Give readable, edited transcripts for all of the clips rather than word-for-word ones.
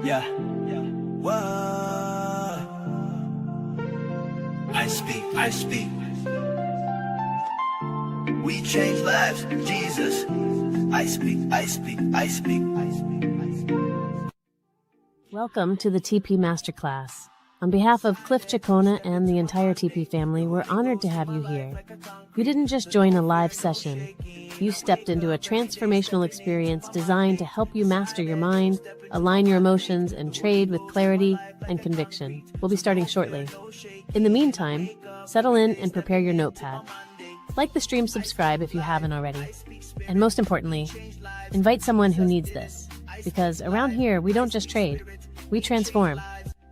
Yeah. Whoa. I speak. We change lives, Jesus. I speak. Welcome to the TP Masterclass. On behalf of Cliff Cheqona and the entire TP family, we're honored to have you here. You didn't just join a live session. You stepped into a transformational experience designed to help you master your mind, align your emotions, and trade with clarity and conviction. We'll be starting shortly. In the meantime, settle in and prepare your notepad. Like the stream, subscribe if you haven't already. And most importantly, invite someone who needs this. Because around here, we don't just trade, we transform.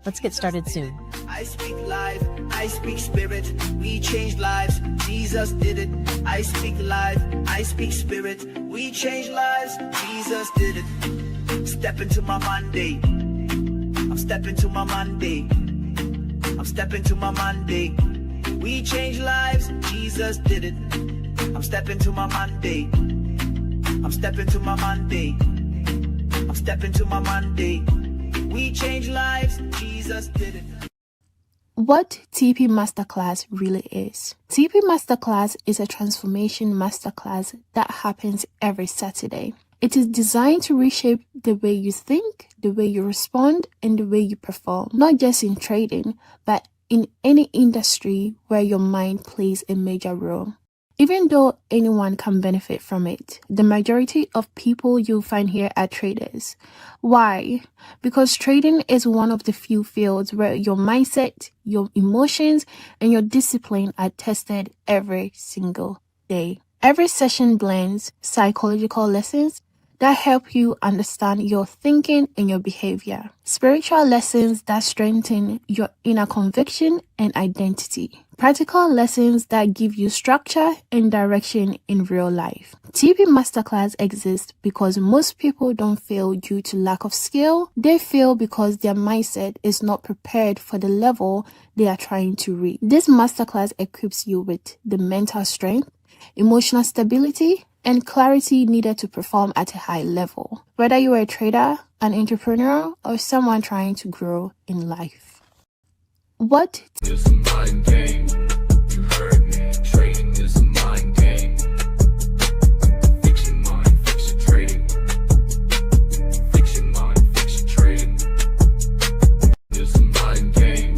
Let's get started soon. I speak life, I speak spirit. We change lives, Jesus did it. I speak life, I speak spirit. We change lives, Jesus did it. Step into my Monday. I'm stepping to my Monday. I'm stepping to my Monday. We change lives, Jesus did it. I'm stepping to my Monday. I'm stepping to my Monday. I'm stepping to my Monday. We change lives, Jesus did it. What TP Masterclass really is. TP Masterclass is a transformation masterclass that happens every Saturday. It is designed to reshape the way you think, the way you respond, and the way you perform, not just in trading, but in any industry where your mind plays a major role. Even though anyone can benefit from it, the majority of people you'll find here are traders. Why? Because trading is one of the few fields where your mindset, your emotions, and your discipline are tested every single day. Every session blends psychological lessons that help you understand your thinking and your behavior, spiritual lessons that strengthen your inner conviction and identity, practical lessons that give you structure and direction in real life. TP Masterclass exists because most people don't fail due to lack of skill. They fail because their mindset is not prepared for the level they are trying to reach. This masterclass equips you with the mental strength, emotional stability, and clarity needed to perform at a high level, whether you are a trader, an entrepreneur, or someone trying to grow in life. What? It's a mind game. You heard me. Trading is a mind game. Fix your mind, fix your trading. Fix your mind, fix your trading. It's a mind game.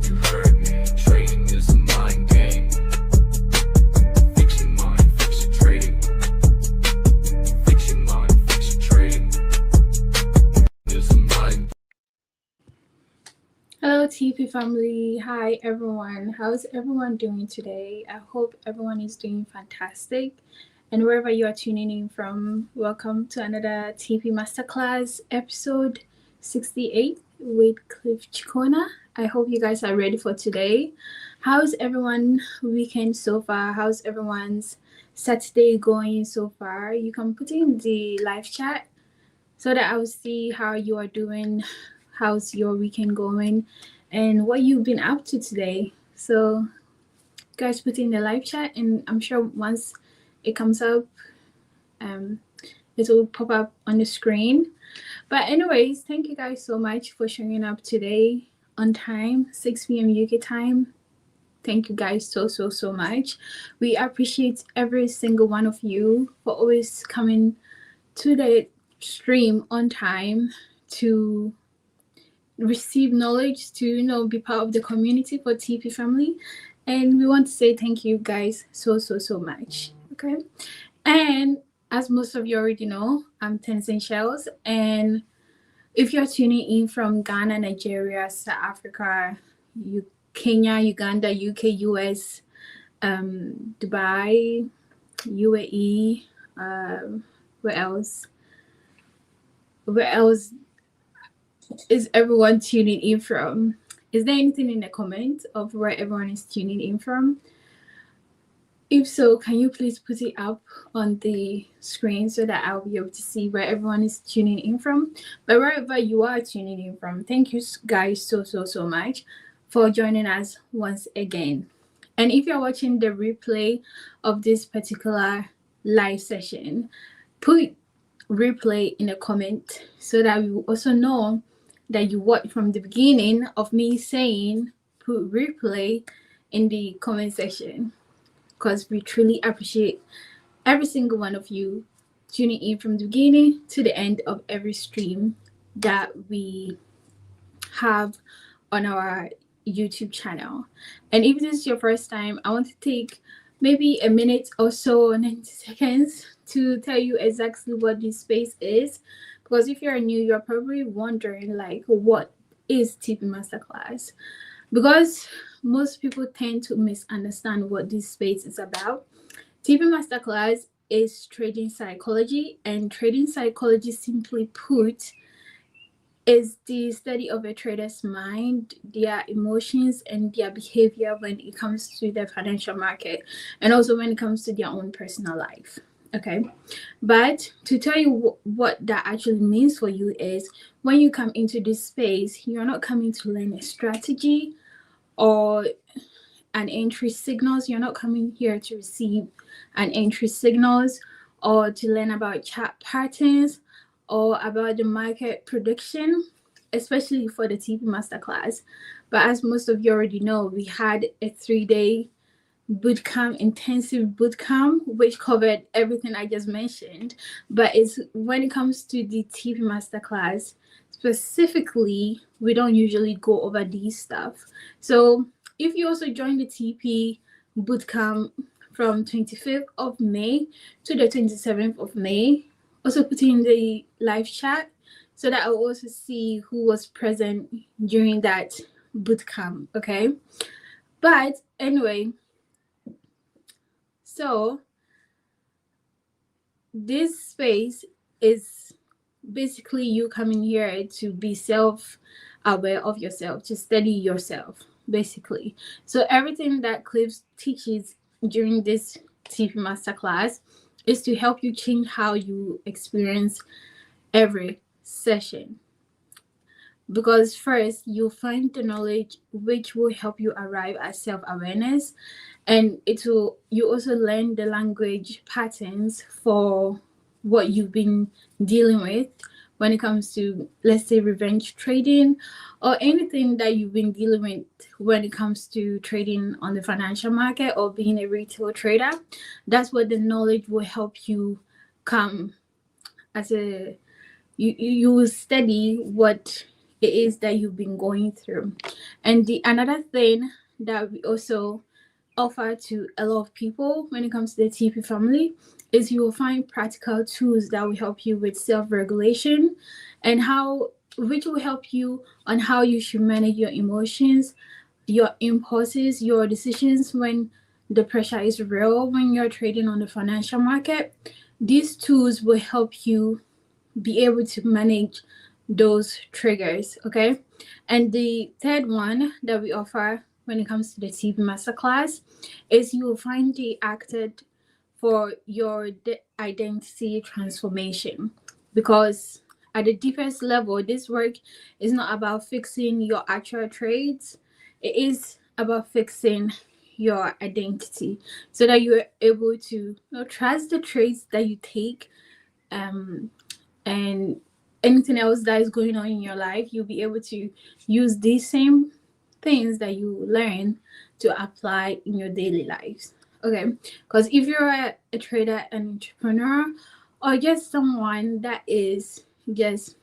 You heard me. Trading is a mind game. Fix your mind, fix your trading. Fix your mind, fix your trading. It's a mind. Hello TP family. Hi everyone. How's everyone doing today? I hope everyone is doing fantastic. And wherever you are tuning in from, welcome to another TP Masterclass episode 68 with Cliff Cheqona. I hope you guys are ready for today. How's everyone's weekend so far? How's everyone's Saturday going so far? You can put in the live chat so that I will see how you are doing. How's your weekend going and what you've been up to today. So guys, put in the live chat, and I'm sure once it comes up, it will pop up on the screen. But anyways, thank you guys so much for showing up today on time, 6 p.m. UK time. Thank you guys so much. We appreciate every single one of you for always coming to the stream on time to receive knowledge, to be part of the community for TP family. And we want to say thank you guys so much. Okay, and as most of you already know, I'm Tenzin Shells, and if you're tuning in from Ghana, Nigeria, South Africa, Kenya, Uganda, UK, US, Dubai, UAE, where else is everyone tuning in from? Is there anything in the comments of where everyone is tuning in from? If so, can you please put it up on the screen so that I'll be able to see where everyone is tuning in from? But wherever you are tuning in from, thank you guys so much for joining us once again. And if you're watching the replay of this particular live session, put replay in a comment so that we will also know that you watch from the beginning of me saying put replay in the comment section, because we truly appreciate every single one of you tuning in from the beginning to the end of every stream that we have on our YouTube channel. And if this is your first time, I want to take maybe a minute or so, 90 seconds, to tell you exactly what this space is. Because if you're new, you're probably wondering, like, what is TP Masterclass? Because most people tend to misunderstand what this space is about. TP Masterclass is trading psychology, and trading psychology, simply put, is the study of a trader's mind, their emotions, and their behavior when it comes to the financial market, and also when it comes to their own personal life. Okay, but to tell you what that actually means for you is, when you come into this space, you're not coming to learn a strategy or an entry signals. You're not coming here to receive an entry signals or to learn about chart patterns or about the market prediction, especially for the TP Masterclass. But as most of you already know, we had a 3-day bootcamp, intensive bootcamp, which covered everything I just mentioned. But it's when it comes to the TP Masterclass specifically, we don't usually go over these stuff. So if you also join the TP bootcamp from 25th of May to the 27th of May, also put in the live chat so that I'll also see who was present during that bootcamp. Okay, but anyway, so this space is basically you coming here to be self-aware of yourself, to study yourself, basically. So everything that Cliff teaches during this TP Masterclass is to help you change how you experience every session. Because first, you'll find the knowledge which will help you arrive at self-awareness, and you also learn the language patterns for what you've been dealing with when it comes to, let's say, revenge trading, or anything that you've been dealing with when it comes to trading on the financial market or being a retail trader. That's what the knowledge will help you come as a you will study what it is that you've been going through. And the another thing that we also offer to a lot of people when it comes to the TP family is you will find practical tools that will help you with self-regulation, and which will help you on how you should manage your emotions, your impulses, your decisions when the pressure is real when you're trading on the financial market. These tools will help you be able to manage those triggers. Okay, and the third one that we offer when it comes to the TP Masterclass is you will find the acted for your identity transformation, because at the deepest level, this work is not about fixing your actual trades, it is about fixing your identity, so that you're able to trust the trades that you take, and anything else that is going on in your life, you'll be able to use these same things that you learn to apply in your daily lives. Okay, because if you're a trader, an entrepreneur, or just someone that is just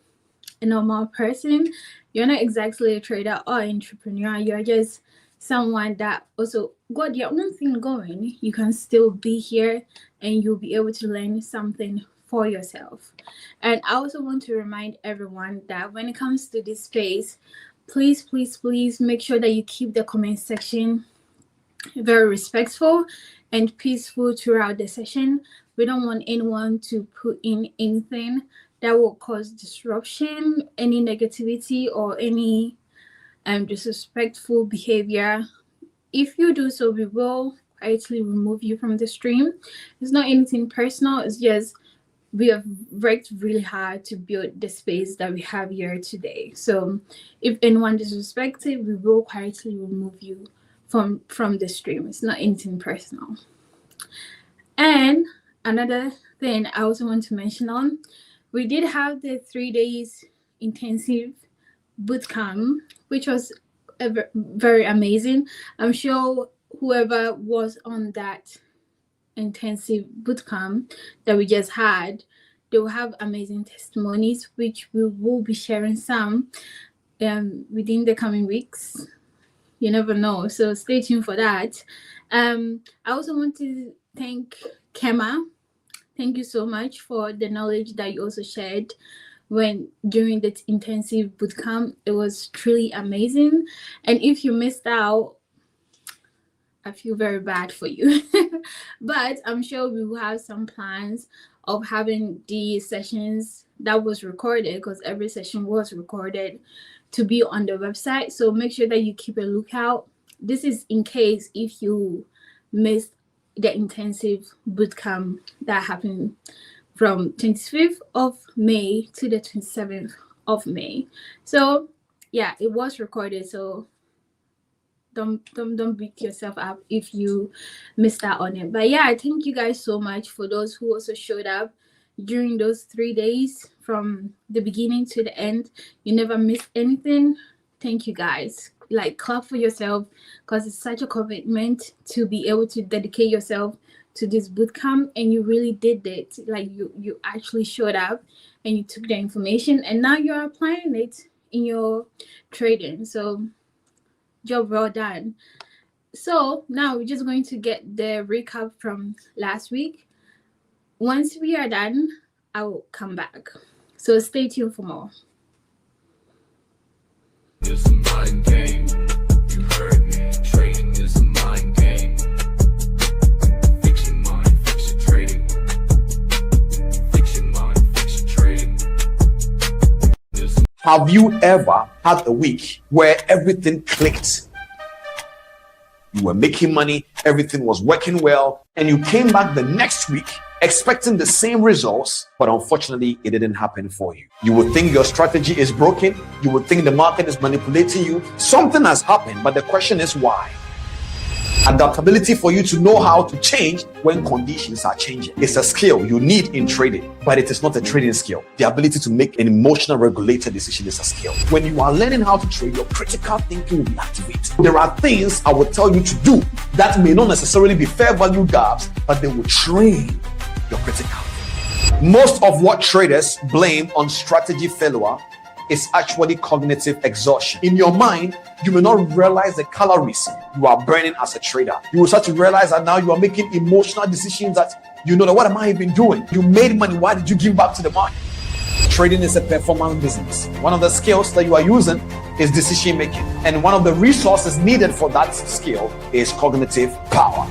a normal person, you're not exactly a trader or entrepreneur, you're just someone that also got their own thing going, you can still be here and you'll be able to learn something for yourself. And I also want to remind everyone that when it comes to this space, please make sure that you keep the comment section very respectful and peaceful throughout the session. We don't want anyone to put in anything that will cause disruption, any negativity, or any disrespectful behavior. If you do so, we will quietly remove you from the stream. It's not anything personal, it's just we have worked really hard to build the space that we have here today. So if anyone disrespected, we will quietly remove you from the stream. It's not anything personal. And another thing I also want to mention on, we did have the 3 days intensive bootcamp, which was very amazing. I'm sure whoever was on that intensive bootcamp that we just had, they will have amazing testimonies, which we will be sharing some within the coming weeks. You never know, so stay tuned for that. I also want to thank Kema. Thank you so much for the knowledge that you also shared when during the intensive bootcamp. It was truly amazing. And if you missed out, I feel very bad for you. But I'm sure we will have some plans of having the sessions that was recorded, because every session was recorded, to be on the website. So make sure that you keep a lookout. This is in case if you missed the intensive bootcamp that happened from 25th of May to the 27th of May. So yeah, it was recorded. So don't beat yourself up if you missed out on it. But yeah, I thank you guys so much for those who also showed up during those 3 days from the beginning to the end. You never missed anything. Thank you guys. Like, clap for yourself, because it's such a commitment to be able to dedicate yourself to this bootcamp, and you really did it. Like, you actually showed up and you took the information, and now you're applying it in your trading. So job well done. So now we're just going to get the recap from last week. Once we are done, I will come back. So stay tuned for more. It's a mind game. You heard me. Trading is a mind game. Fix your mind, fix your trading. Fix your mind, fix your trading. Have you ever had a week where everything clicked? You were making money, everything was working well, and you came back the next week expecting the same results, but unfortunately, it didn't happen for you. You would think your strategy is broken. You would think the market is manipulating you. Something has happened, but the question is why? Adaptability for you to know how to change when conditions are changing. It's a skill you need in trading, but it is not a trading skill. The ability to make an emotional regulated decision is a skill. When you are learning how to trade, your critical thinking will be activated. There are things I will tell you to do that may not necessarily be fair value gaps, but they will train your critical thinking. Most of what traders blame on strategy failure is actually cognitive exhaustion. In your mind, you may not realize the calories you are burning as a trader. You will start to realize that now you are making emotional decisions that you know that what am I even doing? You made money, why did you give back to the market? Trading is a performance business. One of the skills that you are using is decision making, and one of the resources needed for that skill is cognitive power.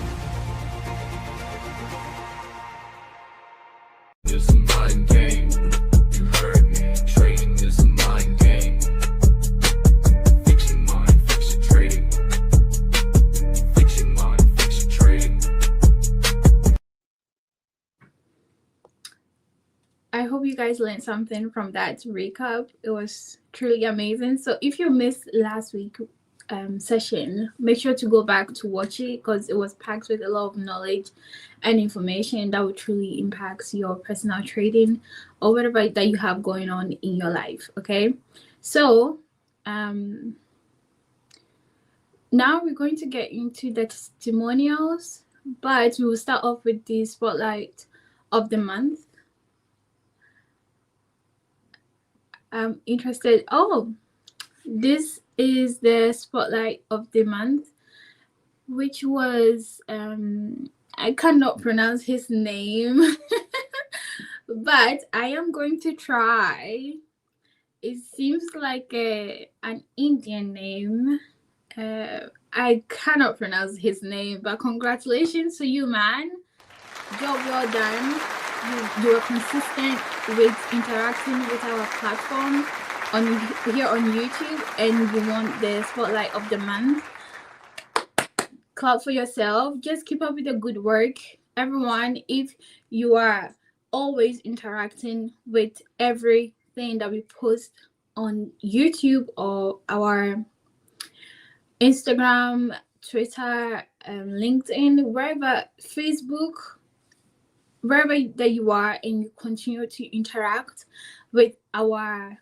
It's a mind game. You heard me. Trading is a mind game. Fix your mind, fix your trading. Fix your mind, fix your trading. I hope you guys learned something from that recap. It was truly amazing. So if you missed last week's session, make sure to go back to watch it, because it was packed with a lot of knowledge and information that will truly impact your personal trading or whatever that you have going on in your life. Okay, so now we're going to get into the testimonials, but we will start off with the spotlight of the month. I'm interested. Oh, this is the spotlight of the month, which was I cannot pronounce his name, but I am going to try. It seems like an Indian name. I cannot pronounce his name, but congratulations to you, man. Job well done. You are consistent with interacting with our platform here on YouTube, and you want the spotlight of the month. Clap for yourself. Just keep up with the good work, everyone. If you are always interacting with everything that we post on YouTube or our Instagram, Twitter, LinkedIn, wherever, Facebook, wherever that you are, and you continue to interact with our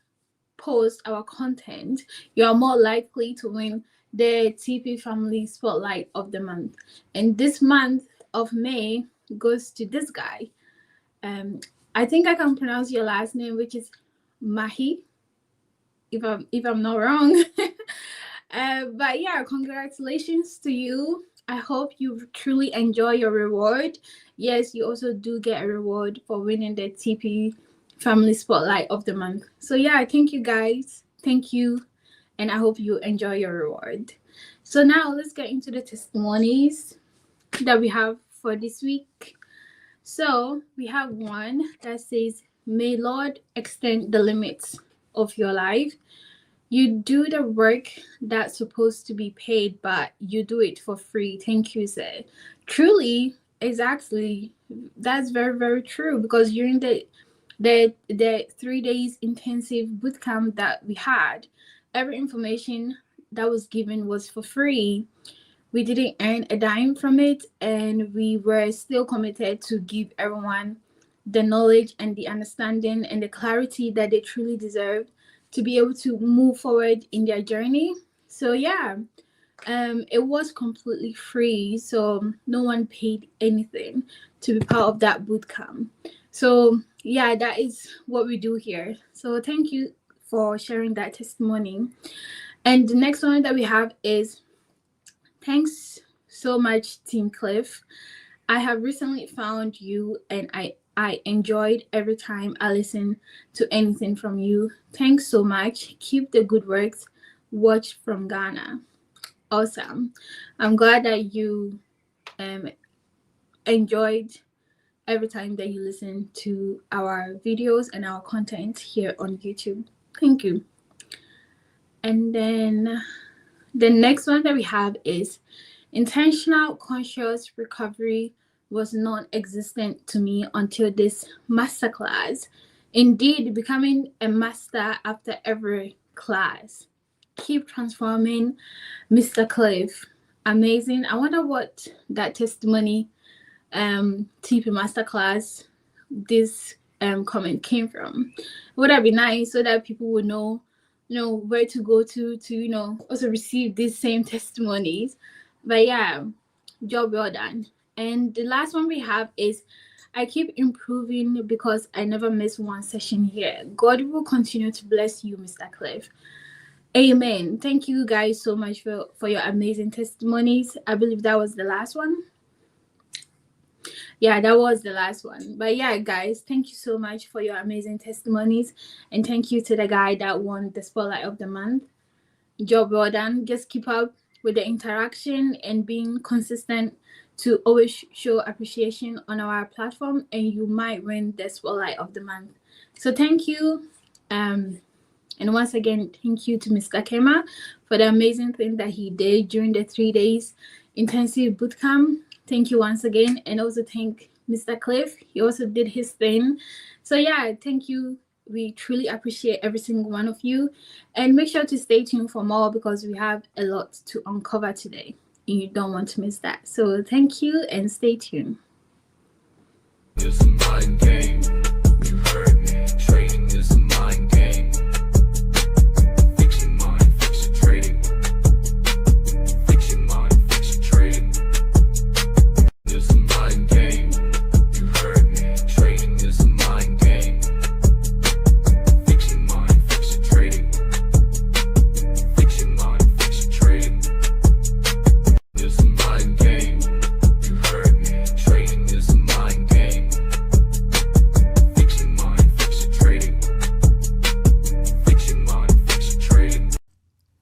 post our content, you are more likely to win the TP Family Spotlight of the month. And this month of May goes to this guy. I think I can pronounce your last name, which is Mahi, if I'm not wrong. But yeah, congratulations to you. I hope you truly enjoy your reward. Yes, you also do get a reward for winning the TP Family Spotlight of the month. So yeah, thank you guys. Thank you. And I hope you enjoy your reward. So now let's get into the testimonies that we have for this week. So we have one that says, "May Lord extend the limits of your life. You do the work that's supposed to be paid, but you do it for free. Thank you, sir." Truly, exactly. That's very, very true, because during the 3 days intensive bootcamp that we had, every information that was given was for free. We didn't earn a dime from it, and we were still committed to give everyone the knowledge and the understanding and the clarity that they truly deserve to be able to move forward in their journey. So yeah, it was completely free, so no one paid anything to be part of that bootcamp. So yeah, that is what we do here. So thank you for sharing that testimony. And the next one that we have is, "Thanks so much, Team Cliff. I have recently found you, and I enjoyed every time I listen to anything from you. Thanks so much. Keep the good works. Watch from Ghana." Awesome. I'm glad that you enjoyed every time that you listen to our videos and our content here on YouTube. Thank you. And then the next one that we have is, "Intentional conscious recovery was non-existent to me until this masterclass. Indeed, becoming a master after every class. Keep transforming, Mr. Cliff." Amazing. I wonder what that testimony, TP Masterclass, this comment came from. Would that be nice, so that people would know where to go to also receive these same testimonies. But yeah, job well done. And the last one we have is, "I keep improving because I never miss one session here. God will continue to bless you, Mr. Cliff." Amen. Thank you guys so much for your amazing testimonies. I believe that was the last one. Yeah, that was the last one. But yeah, guys, thank you so much for your amazing testimonies. And thank you to the guy that won the Spotlight of the Month. Job well done. Just keep up with the interaction and being consistent to always show appreciation on our platform, and you might win the Spotlight of the Month. So thank you. And once again, thank you to Mr. Kema for the amazing thing that he did during the 3 days intensive bootcamp. Thank you once again. And also thank Mr. Cliff. He also did his thing. So yeah, thank you. We truly appreciate every single one of you. And make sure to stay tuned for more, because we have a lot to uncover today, and you don't want to miss that. So thank you, and stay tuned. It's a mind game. You heard me. Trading is a mind game. Fix your mind, fix your trading. Fix your mind, fix your trading. It's a mind game. You heard me. Trading is a mind game. Fix your mind, fix your trading. Fix your mind, fix your trading. It's a mind game. You heard me. Trading is a mind game. Fix your mind, fix your trading. Fix your mind, fix your trading.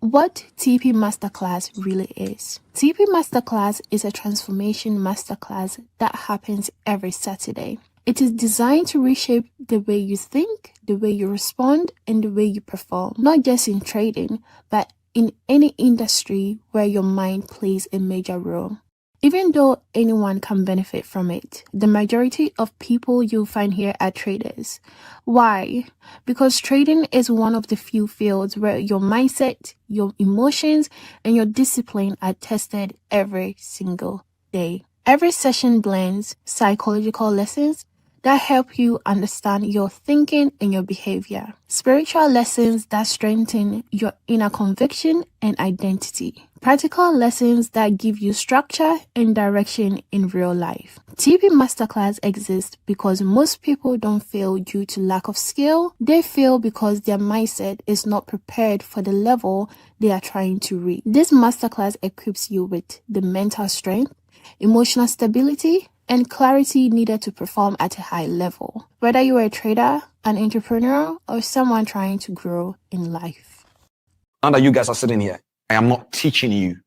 What TP Masterclass really is. TP Masterclass is a transformation masterclass that happens every Saturday. It is designed to reshape the way you think, the way you respond, and the way you perform, not just in trading, but in any industry where your mind plays a major role. Even though anyone can benefit from it, the majority of people you'll find here are traders. Why? Because trading is one of the few fields where your mindset, your emotions, and your discipline are tested every single day. Every session blends psychological lessons that help you understand your thinking and your behavior. Spiritual lessons that strengthen your inner conviction and identity. Practical lessons that give you structure and direction in real life. TP Masterclass exists because most people don't fail due to lack of skill. They fail because their mindset is not prepared for the level they are trying to reach. This masterclass equips you with the mental strength, emotional stability, and clarity needed to perform at a high level. Whether you are a trader, an entrepreneur, or someone trying to grow in life. Now that you guys are sitting here, I am not teaching you.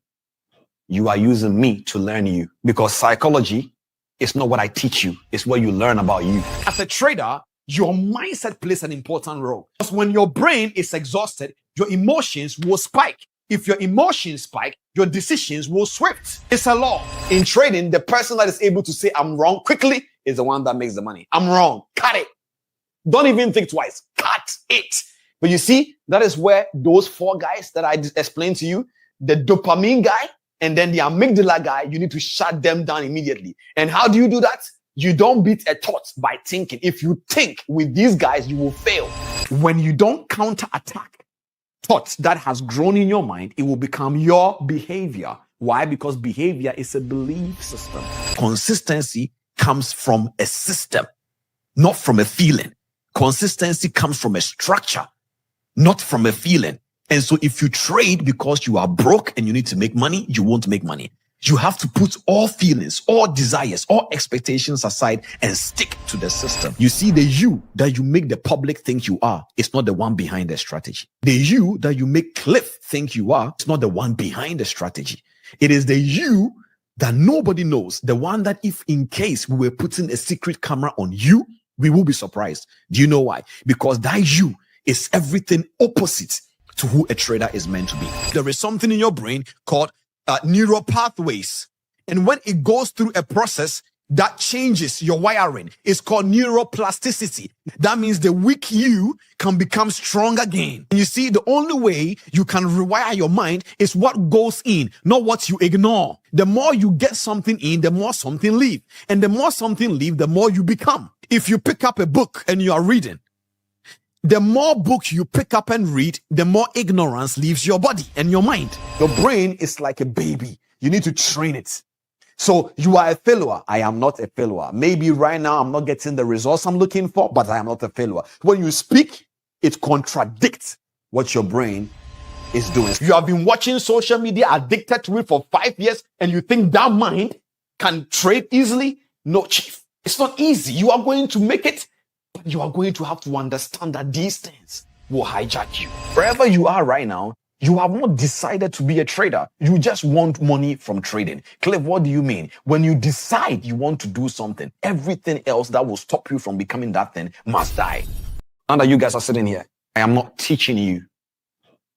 You are using me to learn you, because psychology is not what I teach you. It's what you learn about you. As a trader, your mindset plays an important role. Because when your brain is exhausted, your emotions will spike. If your emotions spike, your decisions will swift. It's a law. In trading, the person that is able to say I'm wrong quickly is the one that makes the money. I'm wrong. Cut it. Don't even think twice. Cut it. But you see, that is where those four guys that I explained to you, the dopamine guy and then the amygdala guy, you need to shut them down immediately. And how do you do that? You don't beat a thought by thinking. If you think with these guys, you will fail. When you don't counterattack thoughts that has grown in your mind, it will become your behavior. Why? Because behavior is a belief system. Consistency comes from a system, not from a feeling. Consistency comes from a structure, not from a feeling. And so if you trade because you are broke and you need to make money, you won't make money. You have to put all feelings, all desires, all expectations aside and stick to the system. You see, the you that you make the public think you are is not the one behind the strategy. The you that you make Cliff think you are is not the one behind the strategy. It is the you that nobody knows, the one that if in case we were putting a secret camera on you, we will be surprised. Do you know why? Because that you is everything opposite to who a trader is meant to be. There is something in your brain called neural pathways. And when it goes through a process that changes your wiring, it's called neuroplasticity. That means the weak you can become strong again. And you see, the only way you can rewire your mind is what goes in, not what you ignore. The more you get something in, the more something leave. And the more something leave, the more you become. If you pick up a book and you are reading, the more books you pick up and read, the more ignorance leaves your body and your mind. Your brain is like a baby. You need to train it. So you are a failure. I am not a failure. Maybe right now I'm not getting the results I'm looking for, but I am not a failure. When you speak, it contradicts what your brain is doing. You have been watching social media, addicted to it for 5 years, and you think that mind can trade easily? No, chief. It's not easy. You are going to make it, but you are going to have to understand that these things will hijack you. Wherever you are right now, you have not decided to be a trader. You just want money from trading. Cliff, what do you mean? When you decide you want to do something, everything else that will stop you from becoming that thing must die. Now that you guys are sitting here, I am not teaching you.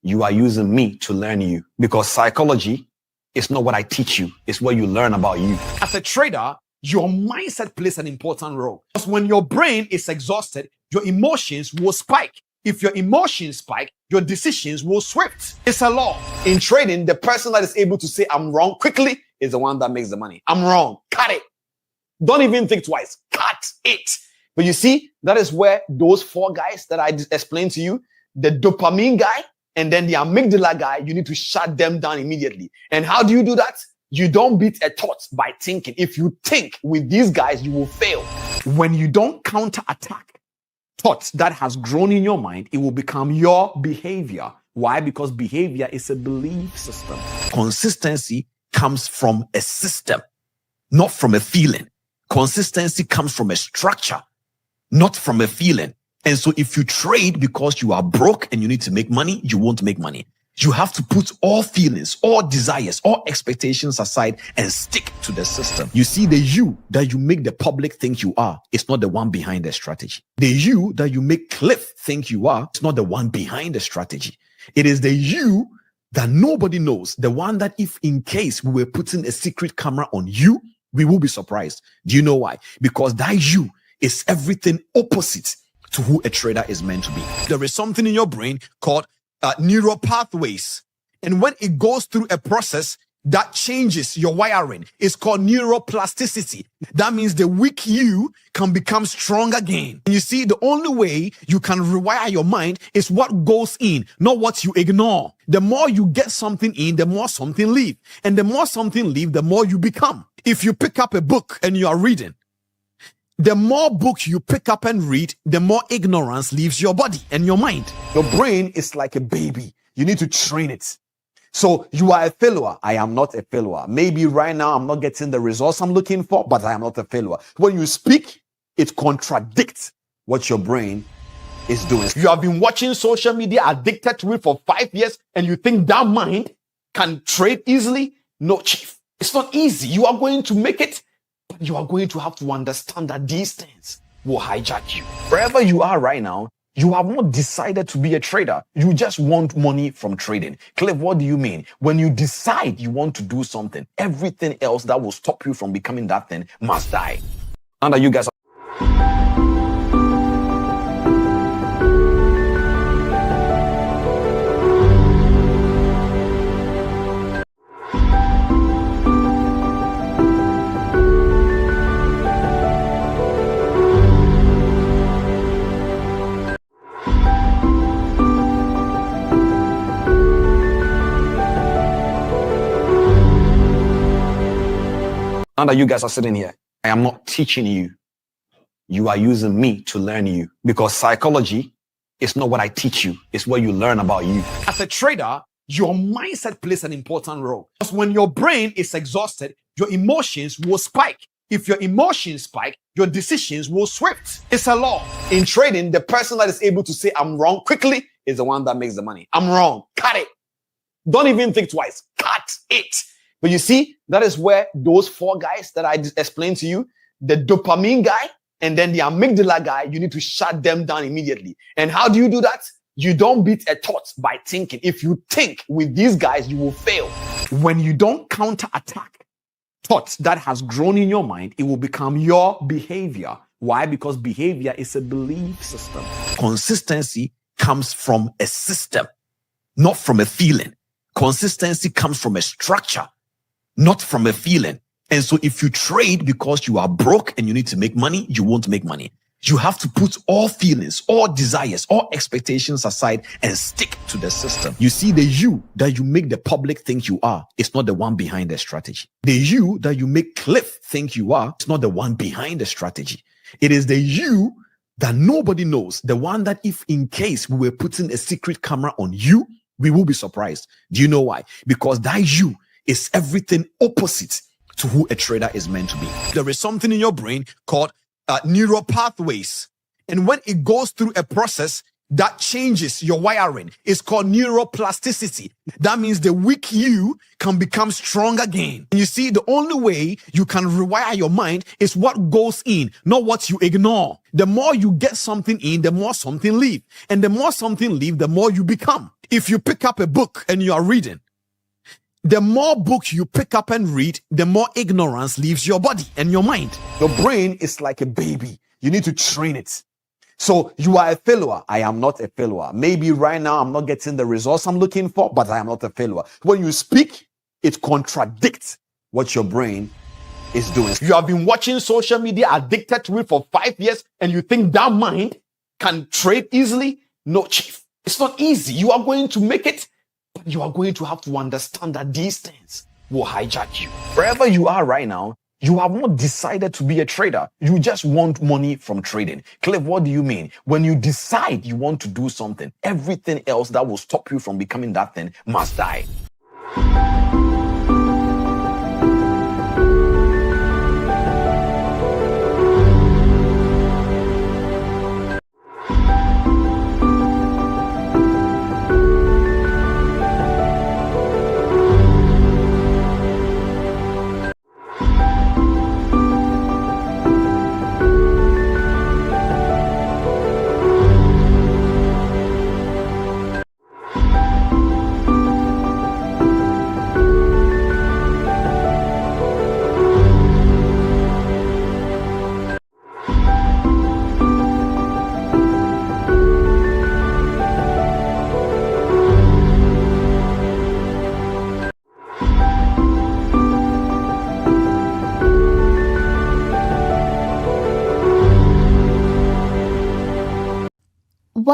You are using me to learn you, because psychology is not what I teach you. It's what you learn about you. As a trader, your mindset plays an important role. Because when your brain is exhausted, your emotions will spike. If your emotions spike, your decisions will swift. It's a law. In trading, the person that is able to say I'm wrong quickly is the one that makes the money. I'm wrong. Cut it. Don't even think twice. Cut it. But you see, that is where those four guys that I explained to you, the dopamine guy and then the amygdala guy, you need to shut them down immediately. And how do you do that? You don't beat a thought by thinking. If you think with these guys, you will fail. When you don't counterattack thoughts that has grown in your mind, it will become your behavior. Why? Because behavior is a belief system. Consistency comes from a system, not from a feeling. Consistency comes from a structure, not from a feeling. And so if you trade because you are broke and you need to make money, you won't make money. You have to put all feelings, all desires, all expectations aside and stick to the system. You see, the you that you make the public think you are is not the one behind the strategy. The you that you make Cliff think you are is not the one behind the strategy. It is the you that nobody knows, the one that if in case we were putting a secret camera on you, we will be surprised. Do you know why? Because that you is everything opposite to who a trader is meant to be. There is something in your brain called neural pathways. And when it goes through a process that changes your wiring. It's called neuroplasticity. That means the weak you can become strong again. And you see, the only way you can rewire your mind is what goes in, not what you ignore. The more you get something in, the more something leave. And the more something leave, the more you become. If you pick up a book and you are reading, the more book you pick up and read, the more ignorance leaves your body and your mind. Your brain is like a baby. You need to train it. So you are a failure. I am not a failure. Maybe right now I'm not getting the results I'm looking for, but I am not a failure. When you speak, it contradicts what your brain is doing. You have been watching social media, addicted to it for 5 years, and you think that mind can trade easily? No, chief. It's not easy. You are going to make it, but you are going to have to understand that these things will hijack you. Wherever you are right now, you have not decided to be a trader. You just want money from trading. Cliff, what do you mean? When you decide you want to do something, everything else that will stop you from becoming that thing must die. And you guys and you guys are sitting here. I am not teaching you. You are using me to learn you, because psychology is not what I teach you. It's what you learn about you. As a trader, your mindset plays an important role. Because when your brain is exhausted, your emotions will spike. If your emotions spike, your decisions will swift. It's a law. In trading, the person that is able to say I'm wrong quickly is the one that makes the money. I'm wrong. Cut it. Don't even think twice. Cut it. But you see, that is where those 4 guys that I explained to you, the dopamine guy and then the amygdala guy, you need to shut them down immediately. And how do you do that? You don't beat a thought by thinking. If you think with these guys, you will fail. When you don't counterattack thoughts that has grown in your mind, it will become your behavior. Why? Because behavior is a belief system. Consistency comes from a system, not from a feeling. Consistency comes from a structure, not from a feeling. And so if you trade because you are broke and you need to make money, you won't make money. You have to put all feelings, all desires, all expectations aside and stick to the system. You see, the you that you make the public think you are is not the one behind the strategy. The you that you make Cliff think you are is not the one behind the strategy. It is the you that nobody knows, the one that if in case we were putting a secret camera on you, we will be surprised. Do you know why? Because that you is everything opposite to who a trader is meant to be. There is something in your brain called neural pathways. And when it goes through a process that changes your wiring, it's called neuroplasticity. That means the weak you can become strong again. And you see, the only way you can rewire your mind is what goes in, not what you ignore. The more you get something in, the more something leave. And the more something leave, the more you become. If you pick up a book and you are reading, the more books you pick up and read, the more ignorance leaves your body and your mind. Your brain is like a baby. You need to train it. So you are a failure. I am not a failure. Maybe right now I'm not getting the results I'm looking for, but I am not a failure. When you speak, it contradicts what your brain is doing. You have been watching social media, addicted to it for 5 years, and you think that mind can trade easily? No, chief. It's not easy. You are going to make it, but you are going to have to understand that these things will hijack you. Wherever you are right now, you have not decided to be a trader. You just want money from trading. Cliff, what do you mean? When you decide you want to do something, everything else that will stop you from becoming that thing must die.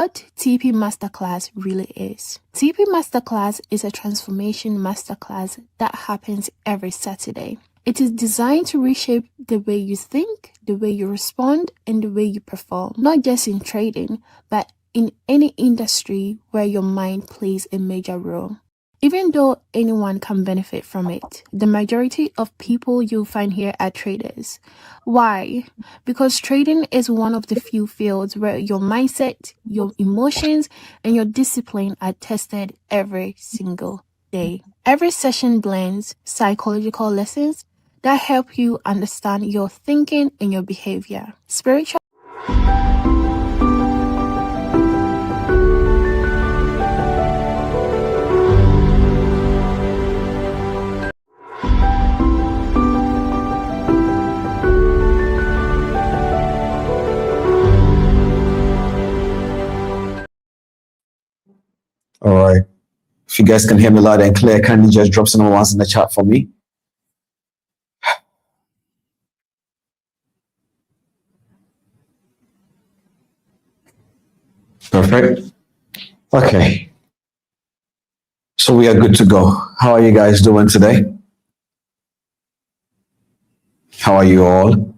what TP Masterclass really is. TP Masterclass is a transformation masterclass that happens every Saturday. It is designed to reshape the way you think, the way you respond, and the way you perform, not just in trading, but in any industry where your mind plays a major role. Even though anyone can benefit from it, the majority of people you'll find here are traders. Why? Because trading is one of the few fields where your mindset, your emotions, and your discipline are tested every single day. Every session blends psychological lessons that help you understand your thinking and your behavior. Spiritual. All right. If you guys can hear me loud and clear, kindly just drop some ones in the chat for me. Perfect. Okay. So we are good to go. How are you guys doing today? How are you all?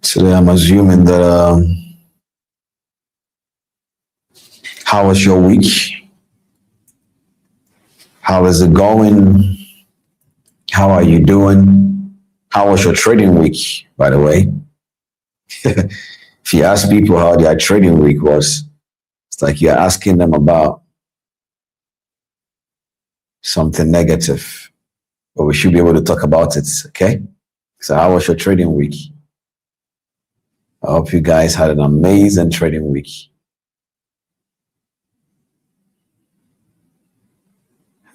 Today I'm assuming that how was your week? How is it going? How are you doing? How was your trading week, by the way? If you ask people how their trading week was, it's like you're asking them about something negative, but we should be able to talk about it, okay? So how was your trading week? I hope you guys had an amazing trading week.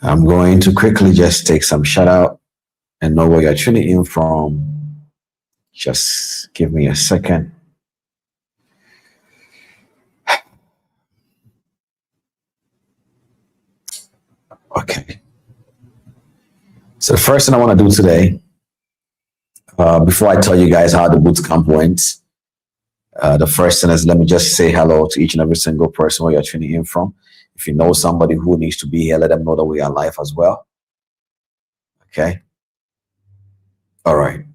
I'm going to quickly just take some shout out and know where you're tuning in from. Just give me a second. Okay. So the first thing I want to do today, before I tell you guys how the bootcamp went, the first thing is let me just say hello to each and every single person where you're tuning in from. If you know somebody who needs to be here, let them know that we are live as well. Okay. All right.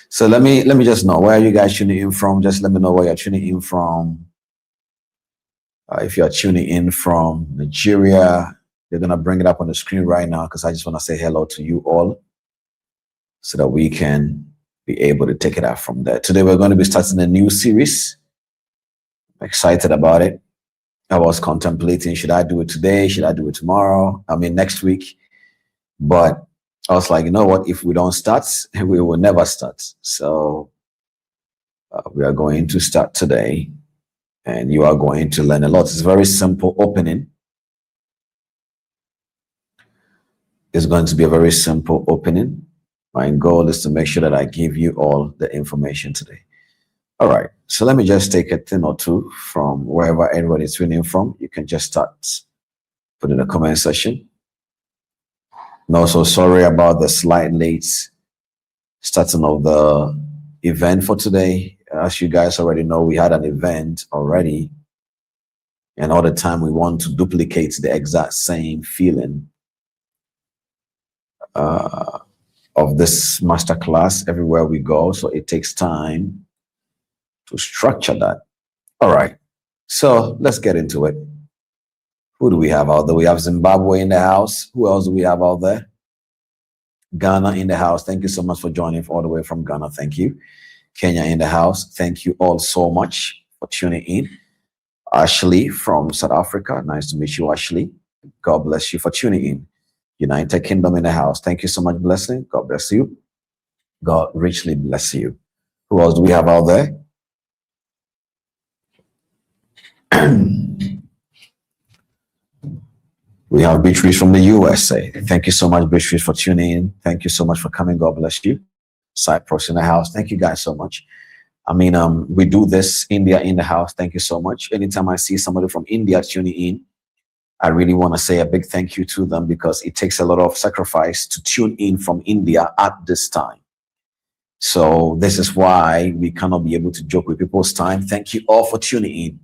So let me just know, where are you guys tuning in from? Just let me know where you're tuning in from. If you're tuning in from Nigeria, they're gonna bring it up on the screen right now because I just want to say hello to you all so that we can be able to take it out from there. Today we're going to be starting a new series. I'm excited about it. I was contemplating, should I do it today? Should I do it tomorrow? I mean, next week. But I was like, you know what? If we don't start, we will never start. So we are going to start today and you are going to learn a lot. It's a very simple opening. It's going to be a very simple opening. My goal is to make sure that I give you all the information today. All right, so let me just take a thing or two from wherever everybody's tuning from. You can just start, put in the comment section. And also sorry about the slight late starting of the event for today. As you guys already know, we had an event already. And all the time we want to duplicate the exact same feeling of this masterclass everywhere we go. So it takes time to structure that. All right, so let's get into it. Who do we have out there? We have Zimbabwe in the house. Who else do we have out there? Ghana in the house. Thank you so much for joining all the way from Ghana. Thank you. Kenya in the house. Thank you all so much for tuning in. Ashley from South Africa. Nice to meet you, Ashley. God bless you for tuning in. United Kingdom in the house. Thank you so much, blessing. God bless you. God richly bless you. Who else do we have out there? We have Beatrice from the USA. Thank you so much, Beatrice, for tuning in. Thank you so much for coming. God bless you. Cyprus in the house. Thank you guys so much. I mean, we do this. India in the house. Thank you so much. Anytime I see somebody from India tuning in, I really want to say a big thank you to them because it takes a lot of sacrifice to tune in from India at this time. So this is why we cannot be able to joke with people's time. Thank you all for tuning in.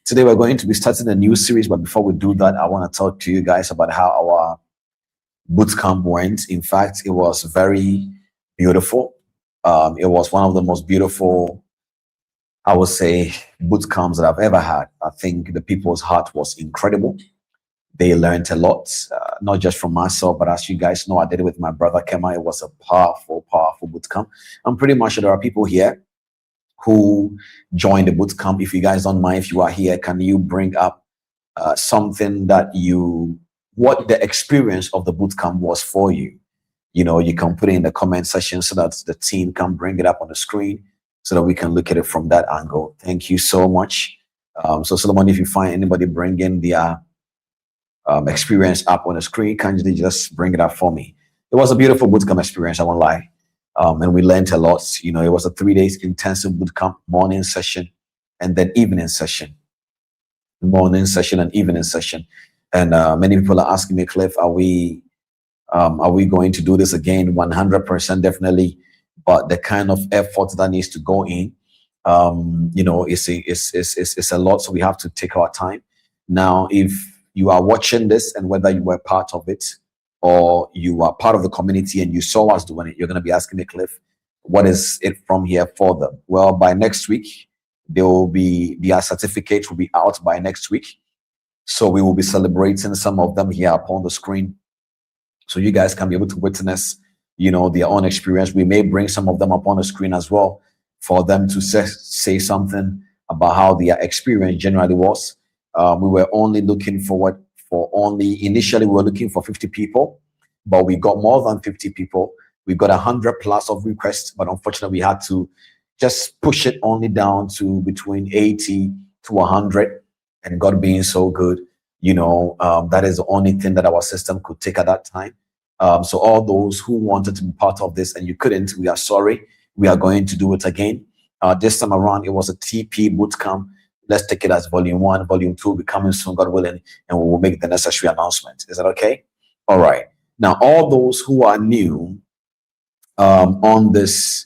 Today we're going to be starting a new series, but before we do that, I want to talk to you guys about how our bootcamp went. In fact, it was very beautiful. It was one of the most beautiful, I would say, boot camps that I've ever had. I think the people's heart was incredible. They learned a lot, not just from myself, but as you guys know, I did it with my brother Kema. It was a powerful, powerful boot camp. I'm pretty much sure there are people here who joined the boot camp. If you guys don't mind, if you are here, can you bring up something that what the experience of the boot camp was for you? You know, you can put it in the comment section so that the team can bring it up on the screen so that we can look at it from that angle. Thank you so much. So Solomon, if you find anybody bringing their experience up on the screen, can you just bring it up for me? It was a beautiful bootcamp experience, I won't lie. And we learned a lot. You know, it was a 3 days intensive bootcamp, morning session and then evening session. Morning session and evening session. And many people are asking me, Cliff, are we going to do this again? 100% definitely. But the kind of effort that needs to go in, you know, it's a lot. So we have to take our time. Now, if you are watching this and whether you were part of it or you are part of the community and you saw us doing it, you're going to be asking me, Cliff, what is it from here for them? Well, by next week, their certificates will be out by next week. So we will be celebrating some of them here upon the screen. So you guys can be able to witness, you know, their own experience. We may bring some of them up on the screen as well for them to say something about how their experience generally was. We were only looking forward initially we were looking for 50 people, but we got more than 50 people. We got 100 plus of requests, but unfortunately we had to just push it only down to between 80 to 100. And God being so good, you know, that is the only thing that our system could take at that time. So all those who wanted to be part of this and you couldn't, we are sorry. We are going to do it again. This time around, it was a TP bootcamp. Let's take it as volume 1. Volume 2 will be coming soon, God willing, and we will make the necessary announcement. Is that okay? All right. Now, all those who are new on this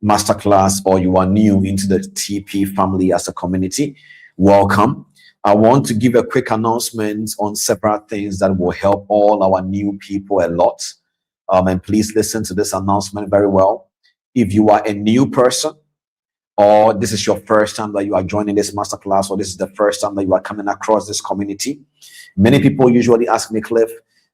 masterclass, or you are new into the TP family as a community, welcome. I want to give a quick announcement on several things that will help all our new people a lot. And please listen to this announcement very well. If you are a new person, or this is your first time that you are joining this masterclass, or this is the first time that you are coming across this community, many people usually ask me, Cliff,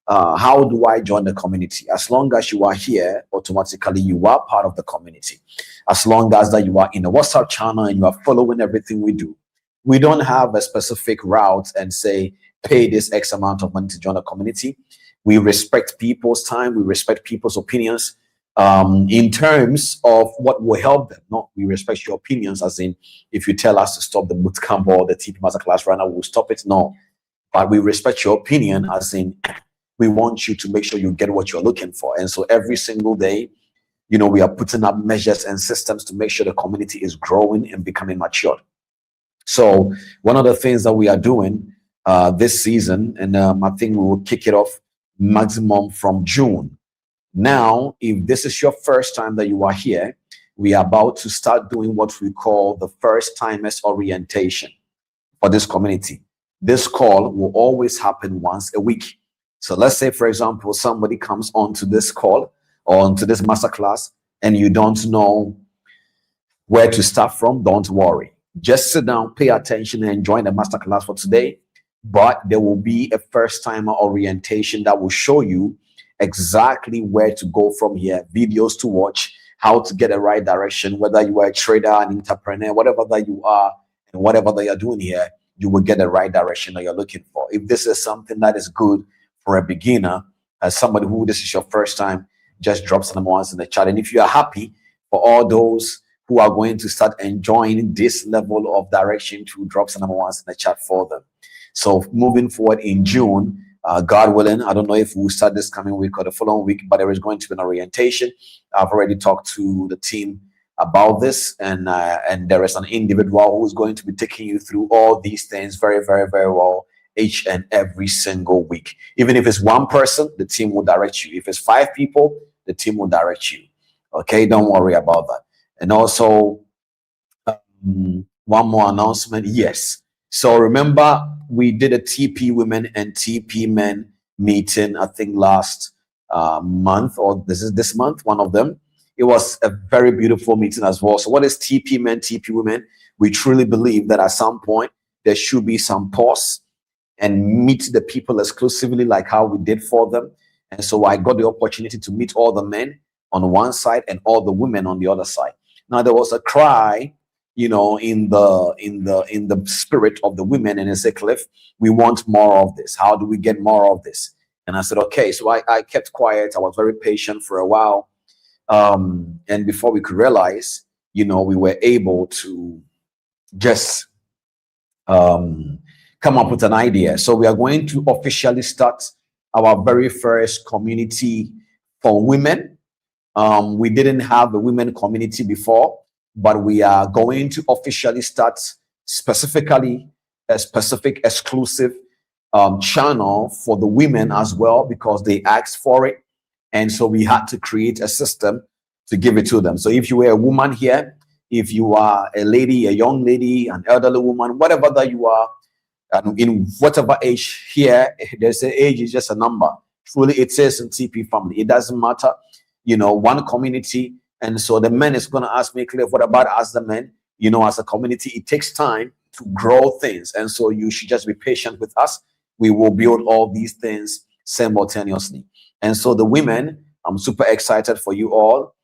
how do I join the community? As long as you are here, automatically you are part of the community. As long as that you are in the WhatsApp channel and you are following everything we do. We don't have a specific route and say, pay this X amount of money to join the community. We respect people's time. We respect people's opinions in terms of what will help them. No, we respect your opinions, as in, if you tell us to stop the bootcamp or the TP Masterclass right now, we'll stop it. No, but we respect your opinion, as in, we want you to make sure you get what you're looking for. And so every single day, you know, we are putting up measures and systems to make sure the community is growing and becoming mature. So one of the things that we are doing this season, and I think we will kick it off maximum from June. Now, if this is your first time that you are here, we are about to start doing what we call the first timers orientation for this community. This call will always happen once a week. So let's say, for example, somebody comes onto this call or onto this masterclass and you don't know where to start from. Don't worry. Just sit down, pay attention, and join the masterclass for today. But there will be a first-timer orientation that will show you exactly where to go from here, videos to watch, how to get the right direction, whether you are a trader, an entrepreneur, whatever that you are, and whatever that you're doing here, you will get the right direction that you're looking for. If this is something that is good for a beginner, as somebody who this is your first time, just drop some ones in the chat. And if you are happy, for all those who are going to start enjoying this level of direction, to drop some ones in the chat for them. So moving forward in June, God willing, I don't know if we'll start this coming week or the following week, but there is going to be an orientation. I've already talked to the team about this, and there is an individual who is going to be taking you through all these things very, very, very well each and every single week. Even if it's one person, the team will direct you. If it's 5 people, the team will direct you. Okay, don't worry about that. And also, one more announcement. Yes. So remember, we did a TP women and TP men meeting, I think last month, or this month, one of them. It was a very beautiful meeting as well. So what is TP men, TP women? We truly believe that at some point there should be some pause and meet the people exclusively like how we did for them. And so I got the opportunity to meet all the men on one side and all the women on the other side. Now there was a cry, in the spirit of the women, and they said, Cliff, we want more of this. How do we get more of this? And I said, okay. So I kept quiet. I was very patient for a while. And before we could realize, we were able to just come up with an idea. So we are going to officially start our very first community for women. We didn't have a women community before, but we are going to officially start specifically a specific exclusive channel for the women as well, because they asked for it. And so we had to create a system to give it to them. So if you were a woman here, if you are a lady, a young lady, an elderly woman, whatever that you are, and in whatever age here, there's an age is just a number. Truly, it says in TP family, it doesn't matter, one community. And so the men is going to ask me, Cliff, what about us, the men? As a community, it takes time to grow things. And so you should just be patient with us. We will build all these things simultaneously. And so the women, I'm super excited for you all.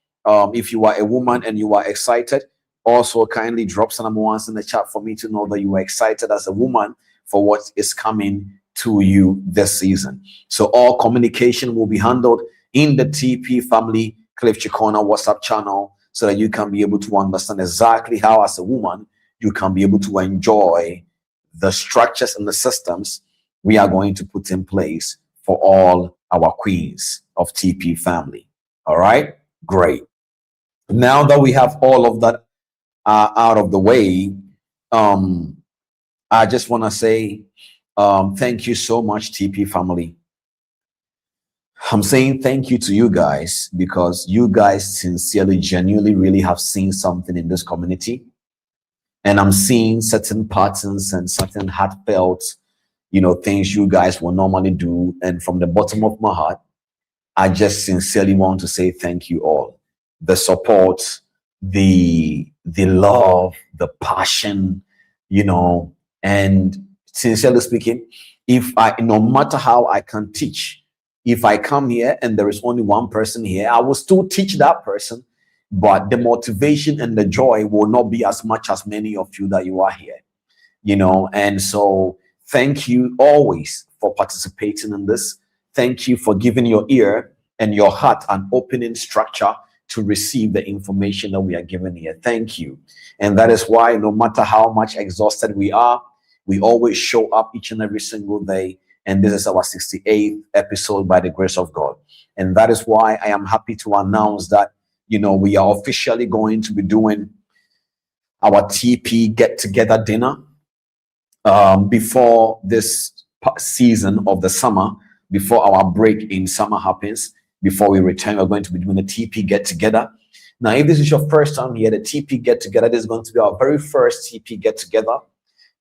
If you are a woman and you are excited, also kindly drop some number ones in the chat for me to know that you are excited as a woman for what is coming to you this season. So all communication will be handled in the TP family Cliff Cheqona WhatsApp channel, so that you can be able to understand exactly how, as a woman, you can be able to enjoy the structures and the systems we are going to put in place for all our queens of TP family. All right, great. Now that we have all of that out of the way, I just want to say thank you so much, TP family. I'm saying thank you to you guys, because you guys sincerely, genuinely really have seen something in this community. And I'm seeing certain patterns and certain heartfelt, things you guys will normally do. And from the bottom of my heart, I just sincerely want to say thank you all. The support, the love, the passion, and sincerely speaking, no matter how I can teach, if I come here and there is only one person here, I will still teach that person, but the motivation and the joy will not be as much as many of you that you are here, and so thank you always for participating in this. Thank you for giving your ear and your heart an opening structure to receive the information that we are given here. Thank you. And that is why no matter how much exhausted we are, we always show up each and every single day. And this is our 68th episode by the grace of God. And that is why I am happy to announce that, we are officially going to be doing our TP get-together dinner before this season of the summer, before our break in summer happens. Before we return, we're going to be doing a TP get-together. Now, if this is your first time here, the TP get-together, this is going to be our very first TP get-together.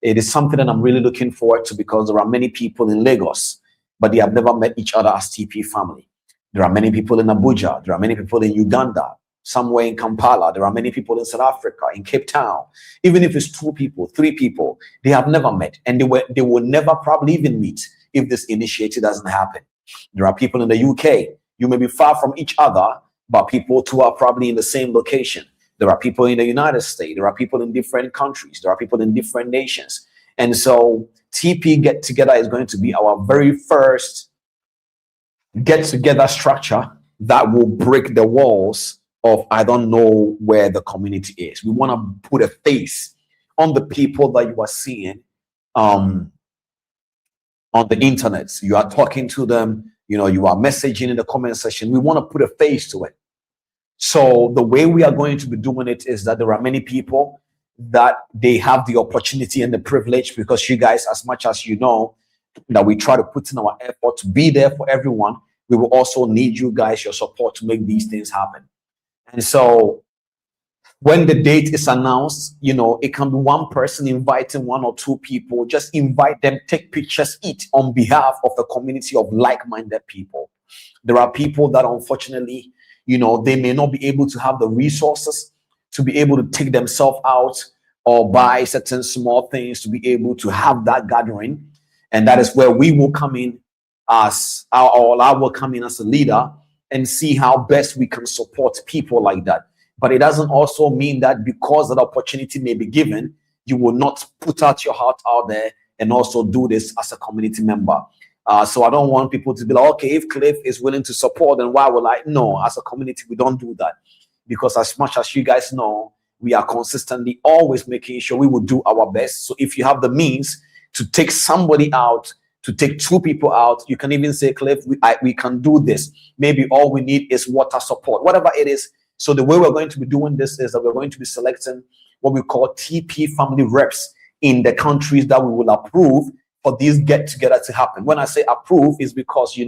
It is something that I'm really looking forward to, because there are many people in Lagos, but they have never met each other as TP family. There are many people in Abuja. There are many people in Uganda, somewhere in Kampala. There are many people in South Africa, in Cape Town. Even if it's 2 people, 3 people, they have never met, and they will never probably even meet if this initiative doesn't happen. There are people in the UK. You may be far from each other, but people too are probably in the same location. There are people in the United States. There are people in different countries. There are people in different nations. And so TP Get Together is going to be our very first get together structure that will break the walls of I don't know where the community is. We want to put a face on the people that you are seeing on the internet. You are talking to them, you are messaging in the comment section. We want to put a face to it. So the way we are going to be doing it is that there are many people that they have the opportunity and the privilege, because you guys, as much as you know that we try to put in our effort to be there for everyone, we will also need you guys, your support, to make these things happen. And so when the date is announced, it can be one person inviting one or two people. Just invite them, take pictures, eat on behalf of a community of like-minded people. There are people that unfortunately, they may not be able to have the resources to be able to take themselves out or buy certain small things to be able to have that gathering. And that is where we will come in as I will come in as a leader and see how best we can support people like that. But it doesn't also mean that because that opportunity may be given, you will not put out your heart out there and also do this as a community member. So I don't want people to be like, okay, if Cliff is willing to support, then why will I? No, as a community, we don't do that. Because as much as you guys know, we are consistently always making sure we will do our best. So if you have the means to take somebody out, to take two people out, you can even say, Cliff, we can do this. Maybe all we need is water support, whatever it is. So the way we're going to be doing this is that we're going to be selecting what we call TP family reps in the countries that we will approve for these get-together to happen. When I say approve, is because,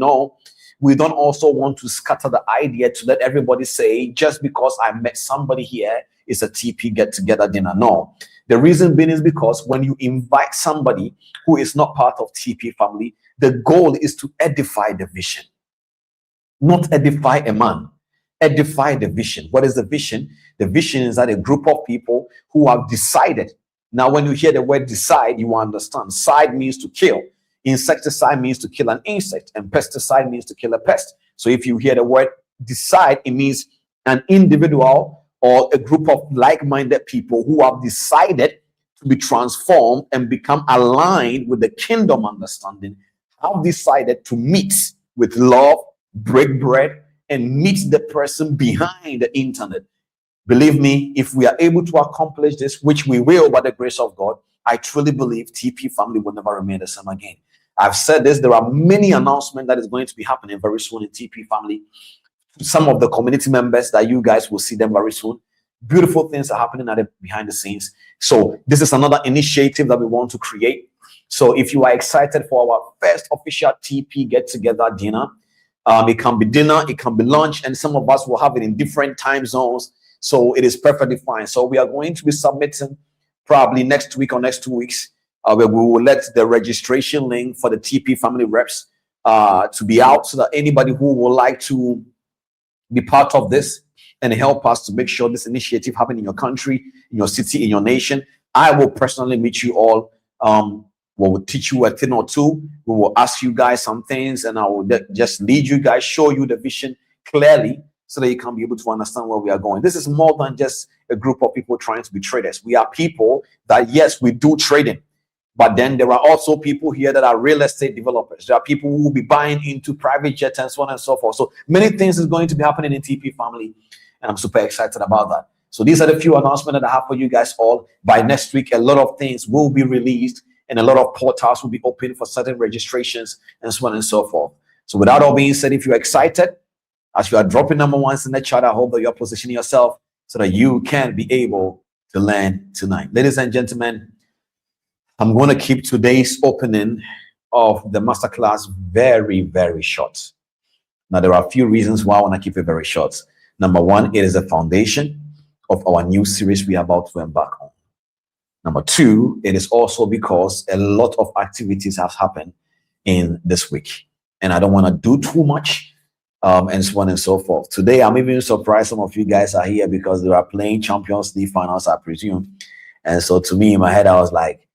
we don't also want to scatter the idea to let everybody say, just because I met somebody here, it's a TP get-together dinner. No. The reason being is because when you invite somebody who is not part of TP family, the goal is to edify the vision, not edify a man. Edify the vision. What is the vision? The vision is that a group of people who have decided. Now, when you hear the word decide, you understand. Side means to kill. Insecticide means to kill an insect, and pesticide means to kill a pest. So if you hear the word decide, it means an individual or a group of like-minded people who have decided to be transformed and become aligned with the kingdom understanding, have decided to meet with love, break bread, and meet the person behind the internet. Believe me, if we are able to accomplish this, which we will by the grace of God, I truly believe TP family will never remain the same again. I've said this, there are many announcements that is going to be happening very soon in TP family. Some of the community members that you guys will see them very soon. Beautiful things are happening behind the scenes. So this is another initiative that we want to create. So if you are excited for our first official TP get-together dinner, it can be dinner, it can be lunch, and some of us will have it in different time zones. So it is perfectly fine. So we are going to be submitting probably next week or next 2 weeks, where we will let the registration link for the TP family reps to be out, so that anybody who would like to be part of this and help us to make sure this initiative happen in your country, in your city, in your nation, I will personally meet you all. We will teach you a thing or two. We will ask you guys some things, and I will just lead you guys, show you the vision clearly, so that you can be able to understand where we are going. This is more than just a group of people trying to be traders. We are people that, yes, we do trading, but then there are also people here that are real estate developers. There are people who will be buying into private jets and so on and so forth. So many things is going to be happening in TP family, and I'm super excited about that. So these are the few announcements that I have for you guys all. By next week, a lot of things will be released, and a lot of portals will be open for certain registrations and so on and so forth. So with that all being said, if you're excited, as you are dropping number ones in the chat, I hope that you're positioning yourself so that you can be able to learn tonight. Ladies and gentlemen, I'm going to keep today's opening of the masterclass very, very short. Now, there are a few reasons why I want to keep it very short. Number one, it is a foundation of our new series we are about to embark on. Number two, it is also because a lot of activities have happened in this week, and I don't want to do too much, and so on and so forth. Today, I'm even surprised some of you guys are here because they are playing Champions League finals, I presume. And so to me, in my head, I was like,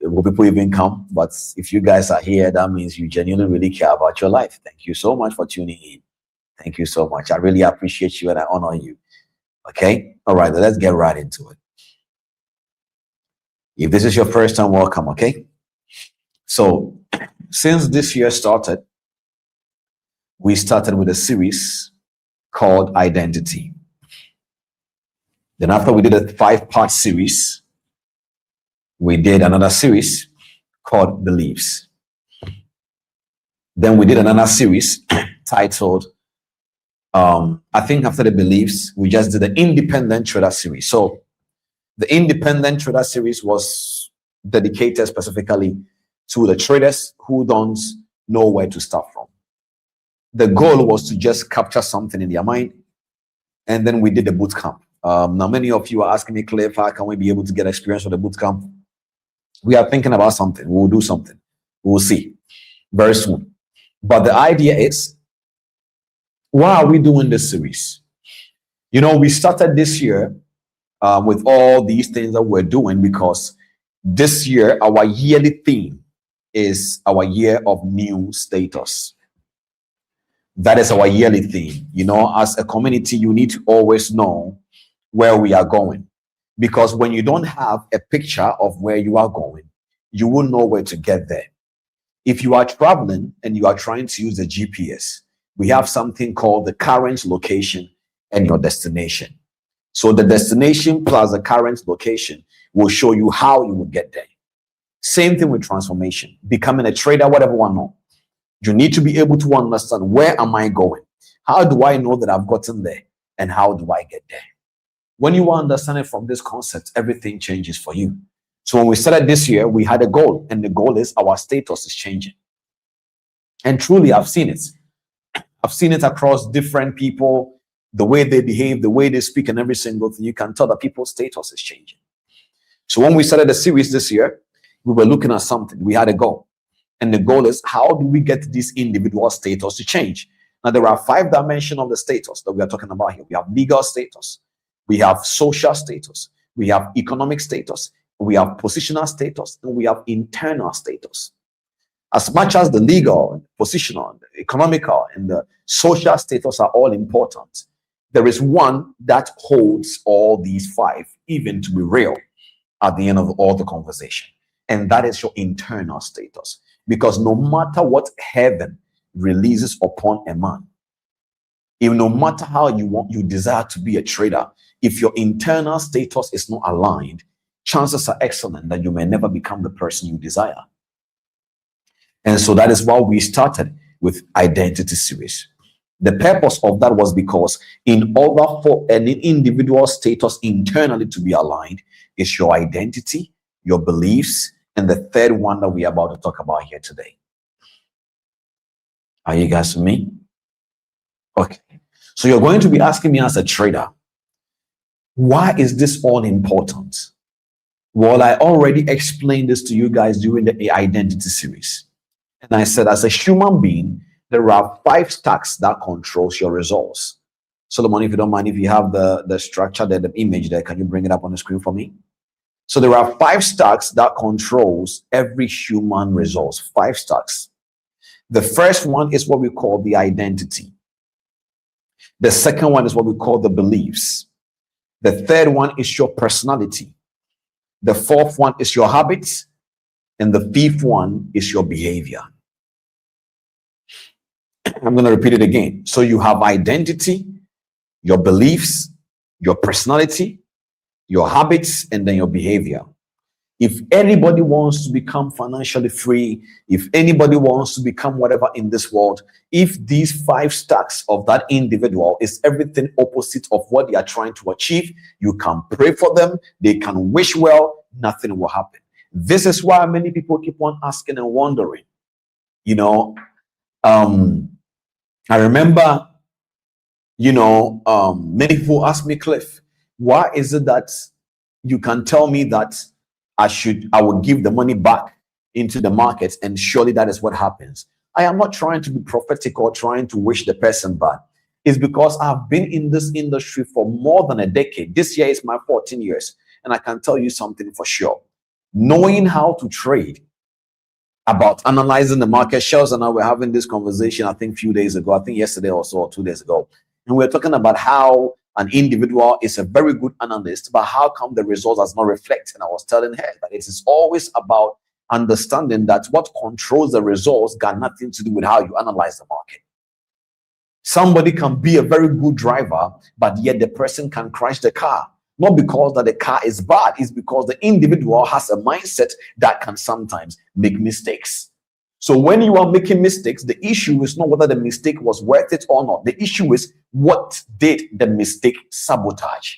will people even come? But if you guys are here, that means you genuinely really care about your life. Thank you so much for tuning in. Thank you so much. I really appreciate you and I honor you. Okay? All right, let's get right into it. If this is your first time, welcome, okay? So, since this year started, we started with a series called Identity. Then after we did a 5-part series, we did another series called Beliefs. Then we did another series titled, I think after the Beliefs, we just did the Independent Trader series. So the Independent Trader series was dedicated specifically to the traders who don't know where to start from. The goal was to just capture something in their mind and then we did the boot camp. Now, many of you are asking me, Cliff, how can we be able to get experience with the boot camp? We are thinking about something. We'll do something. We'll see very soon. But the idea is, why are we doing this series? You know, we started this year with all these things that we're doing because this year, our yearly theme is our year of new status. That is our yearly theme. You know, as a community, you need to always know where we are going. Because when you don't have a picture of where you are going, you will know where to get there. If you are traveling and you are trying to use the GPS, we have something called the current location and your destination. So the destination plus the current location will show you how you will get there. Same thing with transformation, becoming a trader, whatever one know. You need to be able to understand, where am I going? How do I know that I've gotten there? And how do I get there? When you understand it from this concept, everything changes for you. So when we started this year, we had a goal, and the goal is our status is changing. And truly, I've seen it. I've seen it across different people, the way they behave, the way they speak, and every single thing. You can tell that people's status is changing. So when we started the series this year, we were looking at something. We had a goal. And the goal is, how do we get this individual status to change? Now, there are 5 dimensions of the status that we are talking about here. We have legal status. We have social status, we have economic status, we have positional status, and we have internal status. As much as the legal, positional, the economical, and the social status are all important, there is one that holds all these 5, even to be real, at the end of all the conversation. And that is your internal status. Because no matter what heaven releases upon a man, even no matter how you desire to be a trader, if your internal status is not aligned, chances are excellent that you may never become the person you desire. And so that is why we started with identity series. The purpose of that was because in order for an individual status internally to be aligned, is your identity, your beliefs, and the third one that we are about to talk about here today. Are you guys with me? Okay. So you're going to be asking me as a trader, why is this all important? Well, I already explained this to you guys during the identity series. And I said, as a human being, there are 5 stacks that controls your results. Solomon, if you don't mind, if you have the structure there, the image there, can you bring it up on the screen for me? So there are 5 stacks that controls every human results. 5 stacks. The first one is what we call the identity. The second one is what we call the beliefs. The third one is your personality. The fourth one is your habits. And the fifth one is your behavior. I'm going to repeat it again. So you have identity, your beliefs, your personality, your habits, and then your behavior. If anybody wants to become financially free, if anybody wants to become whatever in this world, if these 5 stacks of that individual is everything opposite of what they are trying to achieve, you can pray for them, they can wish well, nothing will happen. This is why many people keep on asking and wondering. You know, I remember, many people ask me, Cliff, why is it that you can tell me that I will give the money back into the market, and surely that is what happens? I am not trying to be prophetic or trying to wish the person bad. It's because I've been in this industry for more than a decade. This year is my 14 years. And I can tell you something for sure. Knowing how to trade, about analyzing the market. Shells and I were having this conversation, I think a few days ago, I think yesterday or so, or 2 days ago. And we're talking about how an individual is a very good analyst, but how come the results does not reflect? And I was telling her that it is always about understanding that what controls the results got nothing to do with how you analyze the market. Somebody can be a very good driver, but yet the person can crash the car. Not because that the car is bad, it's because the individual has a mindset that can sometimes make mistakes. So when you are making mistakes, the issue is not whether the mistake was worth it or not. The issue is, what did the mistake sabotage?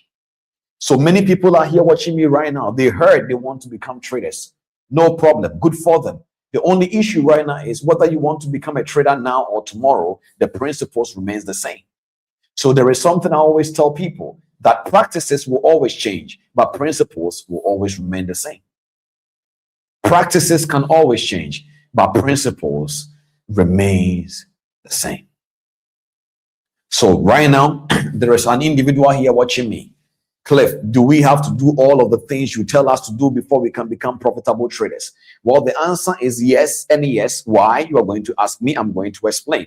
So many people are here watching me right now. They heard they want to become traders. No problem. Good for them. The only issue right now is whether you want to become a trader now or tomorrow, the principles remains the same. So there is something I always tell people, that practices will always change, but principles will always remain the same. Practices can always change, but principles remains the same. So right now, there is an individual here watching me. Cliff, do we have to do all of the things you tell us to do before we can become profitable traders? Well, the answer is yes and yes. Why? You are going to ask me. I'm going to explain.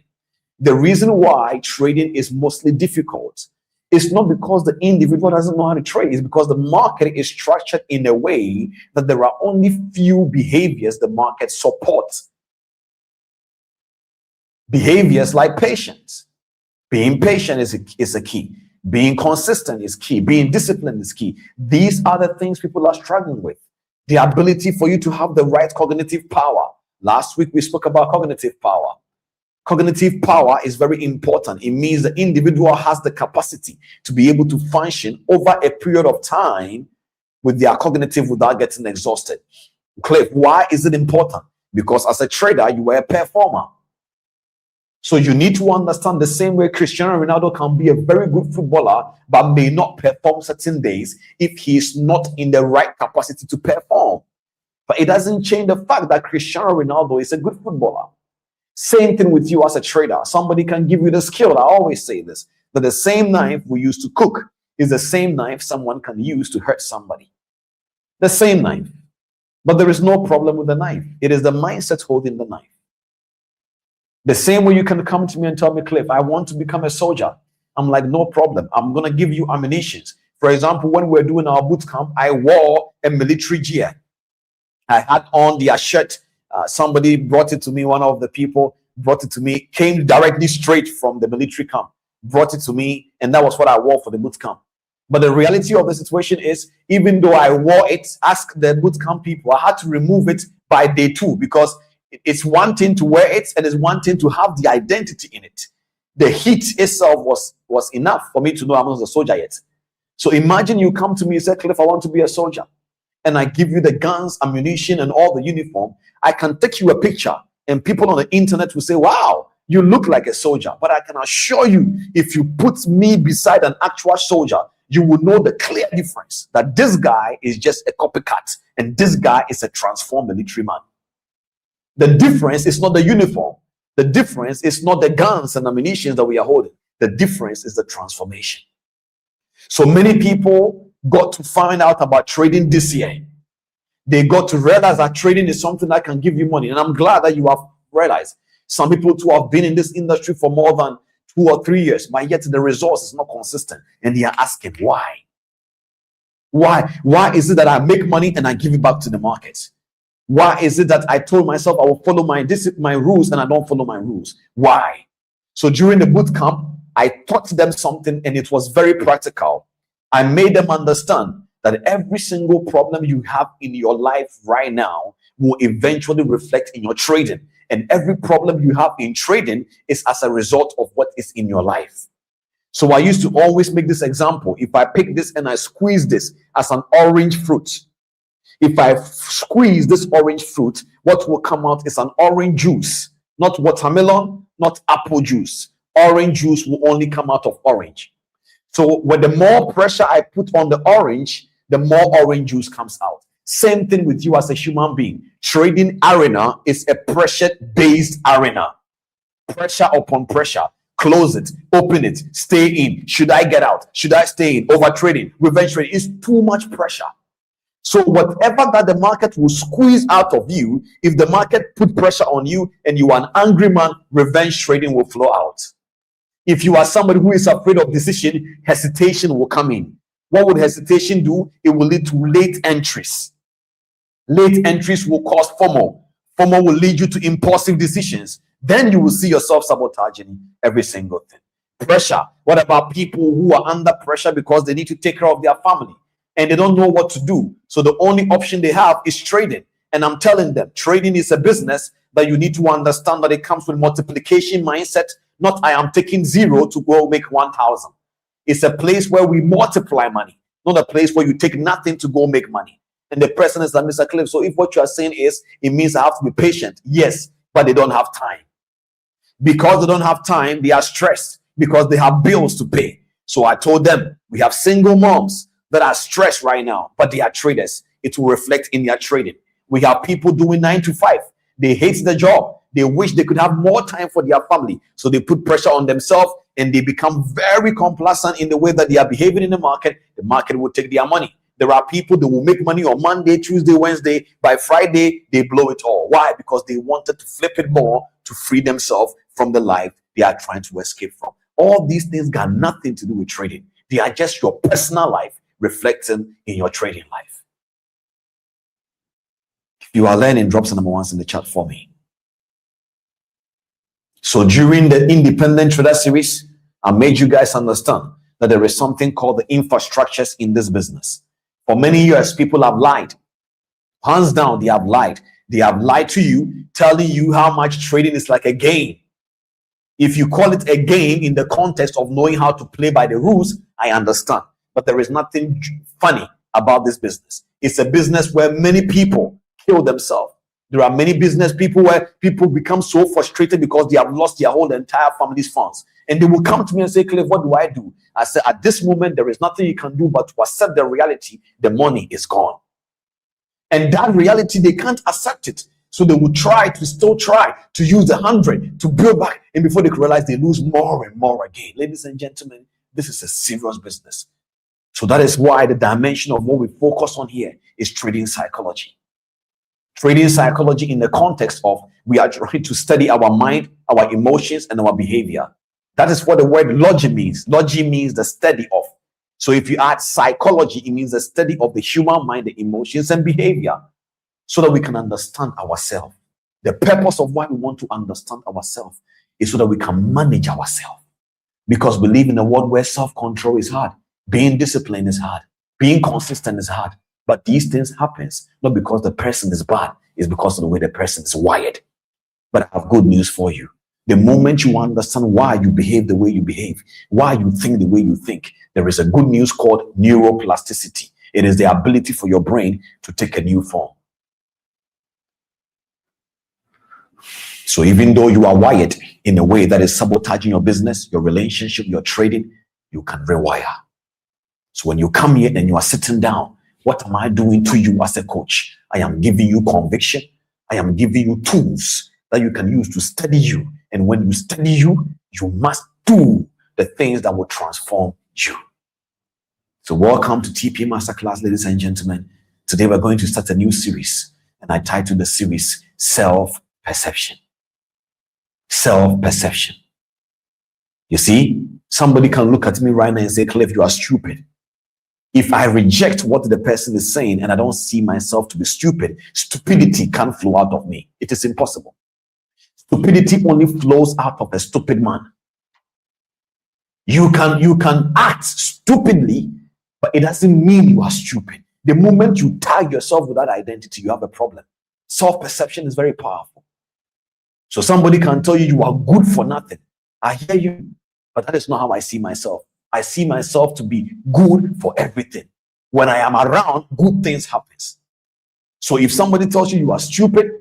The reason why trading is mostly difficult is not because the individual doesn't know how to trade. It's because the market is structured in a way that there are only few behaviors the market supports. Behaviors like patience. Being patient is a key. Being consistent is key. Being disciplined is key. These are the things people are struggling with. The ability for you to have the right cognitive power. Last week we spoke about cognitive power. Cognitive power is very important. It means the individual has the capacity to be able to function over a period of time with their cognitive without getting exhausted. Cliff, why is it important? Because as a trader, you are a performer. So you need to understand the same way Cristiano Ronaldo can be a very good footballer, but may not perform certain days if he is not in the right capacity to perform. But it doesn't change the fact that Cristiano Ronaldo is a good footballer. Same thing with you as a trader. Somebody can give you the skill. I always say this, that the same knife we use to cook is the same knife someone can use to hurt somebody. The same knife. But there is no problem with the knife. It is the mindset holding the knife. The same way you can come to me and tell me, Cliff, I want to become a soldier. I'm like, no problem. I'm going to give you ammunition. For example, when we're doing our boot camp, I wore a military gear. I had on their shirt. Somebody brought it to me. One of the people brought it to me, came directly straight from the military camp, brought it to me, and that was what I wore for the boot camp. But the reality of the situation is, even though I wore it, ask the boot camp people, I had to remove it by day 2 because it's one thing to wear it and it's one thing to have the identity in it. The heat itself was enough for me to know I'm not a soldier yet. So imagine you come to me and say, Cliff, I want to be a soldier. And I give you the guns, ammunition, and all the uniform. I can take you a picture and people on the internet will say, wow, you look like a soldier. But I can assure you, if you put me beside an actual soldier, you will know the clear difference that this guy is just a copycat and this guy is a transformed military man. The difference is not the uniform. The difference is not the guns and ammunition that we are holding. The difference is the transformation. So many people got to find out about trading this year. They got to realize that trading is something that can give you money. And I'm glad that you have realized. Some people too have been in this industry for more than 2 or 3 years, but yet the results is not consistent. And they are asking why? Why is it that I make money and I give it back to the market? Why is it that I told myself I will follow my rules and I don't follow my rules? Why? So during the boot camp, I taught them something and it was very practical. I made them understand that every single problem you have in your life right now will eventually reflect in your trading. And every problem you have in trading is as a result of what is in your life. So I used to always make this example. If I pick this and I squeeze this as an orange fruit, if I squeeze this orange fruit, what will come out is an orange juice, not watermelon, not apple juice. Orange juice will only come out of orange. So when the more pressure I put on the orange, the more orange juice comes out. Same thing with you as a human being. Trading arena is a pressure-based arena. Pressure upon pressure. Close it, open it, stay in. Should I get out? Should I stay in? Over trading, revenge trading is too much pressure. So whatever that the market will squeeze out of you, if the market put pressure on you and you are an angry man, revenge trading will flow out. If you are somebody who is afraid of decision, hesitation will come in. What would hesitation do? It will lead to late entries. Late entries will cause FOMO. FOMO will lead you to impulsive decisions. Then you will see yourself sabotaging every single thing. Pressure. What about people who are under pressure because they need to take care of their family and they don't know what to do? So the only option they have is trading. And I'm telling them, trading is a business that you need to understand that it comes with multiplication mindset. Not I am taking 0 to go make 1,000. It's a place where we multiply money, not a place where you take nothing to go make money. And the person is like, Mr. Cliff, so if what you are saying is, it means I have to be patient. Yes, but they don't have time. Because they don't have time, they are stressed. because they have bills to pay. So I told them, we have single moms that are stressed right now, but they are traders. It will reflect in their trading. We have people doing 9 to 5. They hate the job. They wish they could have more time for their family. So they put pressure on themselves and they become very complacent in the way that they are behaving in the market. The market will take their money. There are people that will make money on Monday, Tuesday, Wednesday. By Friday, they blow it all. Why? Because they wanted to flip it more to free themselves from the life they are trying to escape from. All these things got nothing to do with trading. They are just your personal life reflecting in your trading life. If you are learning, drop some number ones in the chat for me. So during the Independent Trader series, I made you guys understand that there is something called the infrastructures in this business. For many years, people have lied. Hands down, they have lied. They have lied to you, telling you how much trading is like a game. If you call it a game in the context of knowing how to play by the rules, I understand. But there is nothing funny about this business. It's a business where many people kill themselves. There are many business people where people become so frustrated because they have lost their whole entire family's funds. And they will come to me and say, Cliff, what do I do? I said, at this moment, there is nothing you can do but to accept the reality. The money is gone. And that reality, they can't accept it. So they will still try to use the 100 to build back. And before they can realize, they lose more and more again. Ladies and gentlemen, this is a serious business. So that is why the dimension of what we focus on here is trading psychology. Trading psychology in the context of we are trying to study our mind, our emotions, and our behavior. That is what the word logi means. Logi means the study of. So if you add psychology, it means the study of the human mind, the emotions, and behavior, so that we can understand ourselves. The purpose of why we want to understand ourselves is so that we can manage ourselves. Because we live in a world where self-control is hard. Being disciplined is hard. Being consistent is hard. But these things happen not because the person is bad, it's because of the way the person is wired. But I have good news for you. The moment you understand why you behave the way you behave, why you think the way you think, there is a good news called neuroplasticity. It is the ability for your brain to take a new form. So even though you are wired in a way that is sabotaging your business, your relationship, your trading, you can rewire. So when you come here and you are sitting down, what am I doing to you as a coach? I am giving you conviction. I am giving you tools that you can use to study you. And when you study you, you must do the things that will transform you. So welcome to TP Masterclass, ladies and gentlemen. Today we're going to start a new series. And I titled the series Self-Perception. Self-perception. You see, somebody can look at me right now and say, Cliff, you are stupid. If I reject what the person is saying and I don't see myself to be stupid, stupidity can't flow out of me. It is impossible. Stupidity only flows out of a stupid man. You can act stupidly, but it doesn't mean you are stupid. The moment you tag yourself with that identity, you have a problem. Self-perception is very powerful. So somebody can tell you you are good for nothing. I hear you, but that is not how I see myself. I see myself to be good for everything. When I am around, good things happen. So if somebody tells you you are stupid,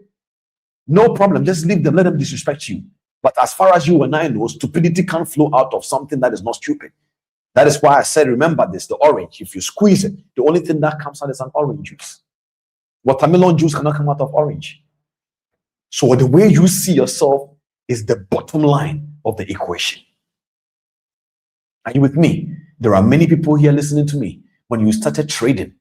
no problem. Just leave them. Let them disrespect you. But as far as you and I know, stupidity can't flow out of something that is not stupid. That is why I said, remember this, the orange. If you squeeze it, the only thing that comes out is an orange juice. Watermelon juice cannot come out of orange. So the way you see yourself is the bottom line of the equation. Are you with me? There are many people here listening to me. When you started trading,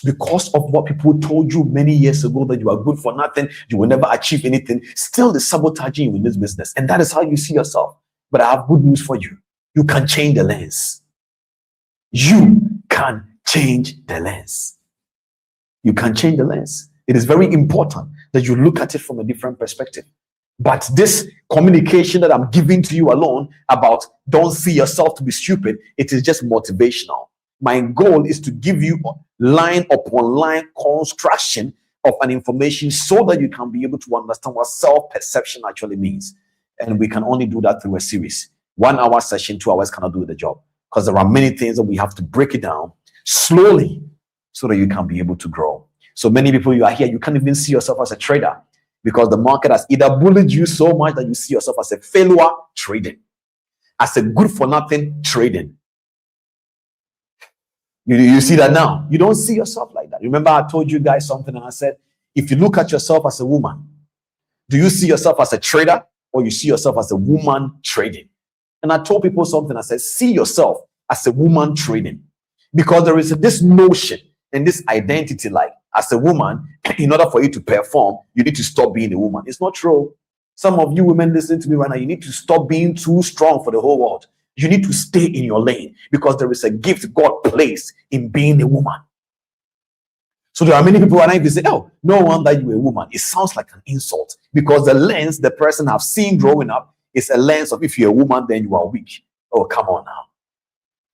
because of what people told you many years ago that you are good for nothing, you will never achieve anything, still is sabotaging you in this business. And that is how you see yourself. But I have good news for you. You can change the lens. You can change the lens. You can change the lens. It is very important that you look at it from a different perspective. But this communication that I'm giving to you alone about don't see yourself to be stupid, it is just motivational. My goal is to give you line upon line construction of an information so that you can be able to understand what self-perception actually means. And we can only do that through a series. 1 hour session, 2 hours cannot do the job, because there are many things that we have to break it down slowly so that you can be able to grow. So many people, you are here, you can't even see yourself as a trader because the market has either bullied you so much that you see yourself as a failure trading. as a good for nothing trading. You see that now? You don't see yourself like that. Remember, I told you guys something and I said, if you look at yourself as a woman, do you see yourself as a trader or you see yourself as a woman trading? And I told people something. I said, see yourself as a woman trading, because there is this notion and this identity like, as a woman, in order for you to perform, you need to stop being a woman. It's not true. Some of you women listening to me right now, you need to stop being too strong for the whole world. You need to stay in your lane, because there is a gift God placed in being a woman. So there are many people, and I say, oh, no wonder you're a woman. It sounds like an insult, because the lens the person have seen growing up is a lens of, if you're a woman, then you are weak. Oh, come on now.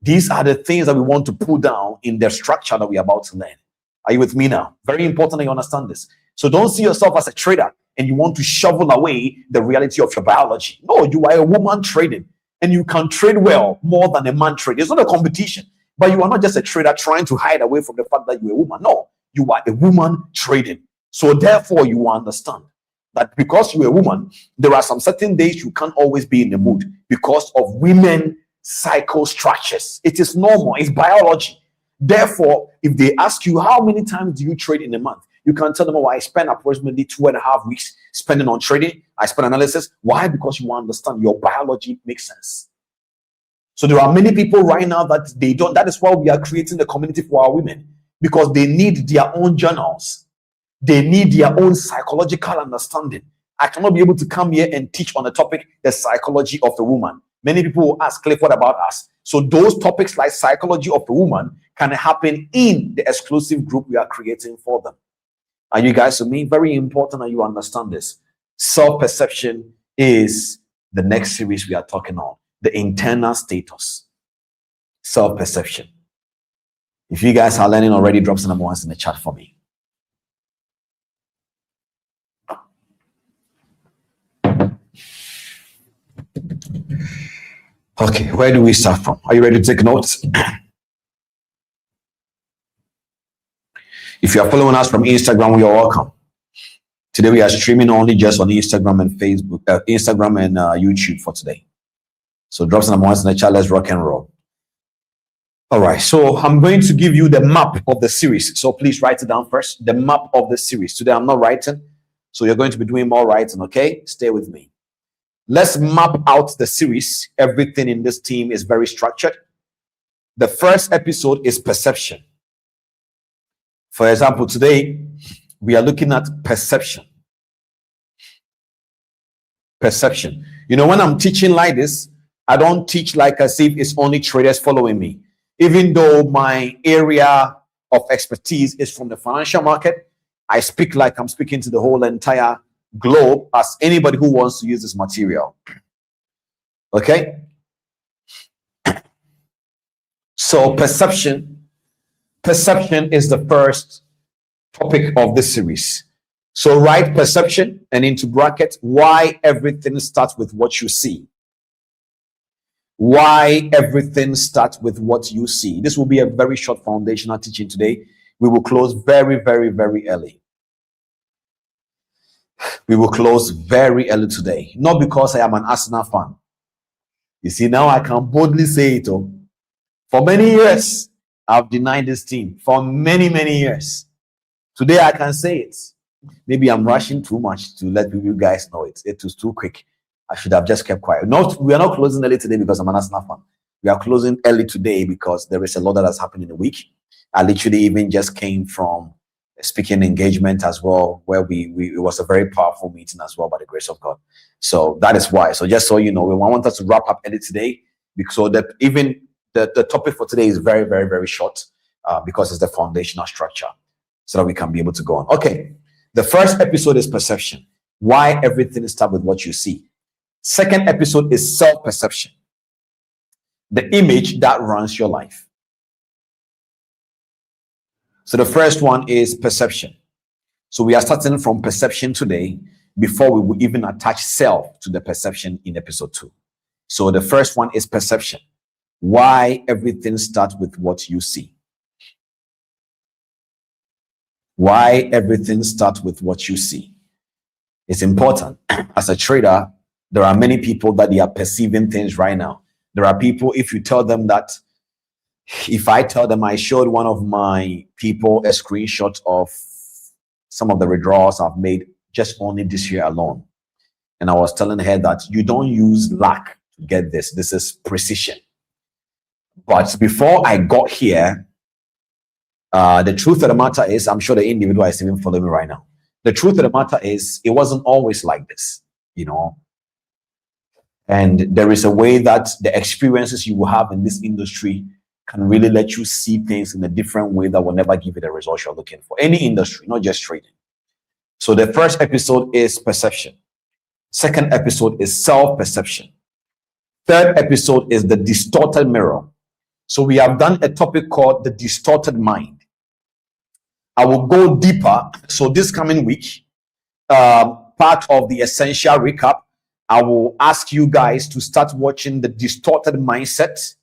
These are the things that we want to pull down in the structure that we're about to learn. Are you with me now? Very important that you understand this. So don't see yourself as a trader and you want to shovel away the reality of your biology. No, you are a woman trading, and you can trade well more than a man trade. It's not a competition, but you are not just a trader trying to hide away from the fact that you're a woman. No, you are a woman trading. So therefore, you understand that because you're a woman, there are some certain days you can't always be in the mood because of women cycle structures. It is normal. It's biology. Therefore, if they ask you how many times do you trade in a month, you can tell them, oh, I spend approximately 2.5 weeks spending on trading. I spend analysis. Why? Because you understand your biology makes sense. So there are many people right now that they don't. That is why we are creating the community for our women, because they need their own journals. They need their own psychological understanding. I cannot be able to come here and teach on the topic, the psychology of the woman. Many people will ask, Cliff, what about us? So those topics like psychology of the woman can happen in the exclusive group we are creating for them. Are you guys with me? Very important that you understand this. Self-perception is the next series we are talking on. The internal status. Self-perception. If you guys are learning already, drop some number ones in the chat for me. Okay, where do we start from? Are you ready to take notes? If you are following us from Instagram, you're welcome. Today we are streaming only just on Instagram and Facebook, Instagram and YouTube for today. So drop some ones in the chat. Let's rock and roll. All right. So I'm going to give you the map of the series. So please write it down first. The map of the series. Today I'm not writing, so you're going to be doing more writing. Okay, stay with me. Let's map out the series. Everything in this team is very structured. The first episode is perception. For example, today we are looking at perception. Perception. You know, when I'm teaching like this, I don't teach like as if it's only traders following me. Even though my area of expertise is from the financial market, I speak like I'm speaking to the whole entire globe as anybody who wants to use this material. Okay? So perception is the first topic of this series. So write perception and into brackets, why everything starts with what you see. Why everything starts with what you see. This will be a very short foundational teaching today. We will close very, very, very early. We will close very early today. Not because I am an Arsenal fan. You see, now I can boldly say it. Oh, for many years, I've denied this team. For many, many years. Today, I can say it. Maybe I'm rushing too much to let you guys know it. It was too quick. I should have just kept quiet. We are not closing early today because I'm an Arsenal fan. We are closing early today because there is a lot that has happened in the week. I literally even just came from a speaking engagement as well, where it was a very powerful meeting as well by the grace of God. So that is why. So just so you know, we want us to wrap up early today, because that even the topic for today is very, very, very short because it's the foundational structure, so that we can be able to go on. Okay, the first episode is perception. Why everything starts with what you see. Second episode is self-perception. The image that runs your life. So the first one is perception. So we are starting from perception today before we will even attach self to the perception in episode 2. So the first one is perception. Why everything starts with what you see. Why everything starts with what you see. It's important. As a trader, there are many people that they are perceiving things right now. There are people, if you tell them that, if I tell them I showed one of my people a screenshot of some of the withdrawals I've made just only this year alone, and I was telling her that you don't use luck to get this. This is precision. But before I got here, the truth of the matter is, I'm sure the individual is even following me right now. The truth of the matter is, it wasn't always like this, you know. And there is a way that the experiences you will have in this industry can really let you see things in a different way that will never give you the results you're looking for. Any industry, not just trading. So the first episode is perception. Second episode is self-perception. Third episode is the distorted mirror. So we have done a topic called the distorted mind. I will go deeper. So this coming week, part of the essential recap, I will ask you guys to start watching the distorted mindset.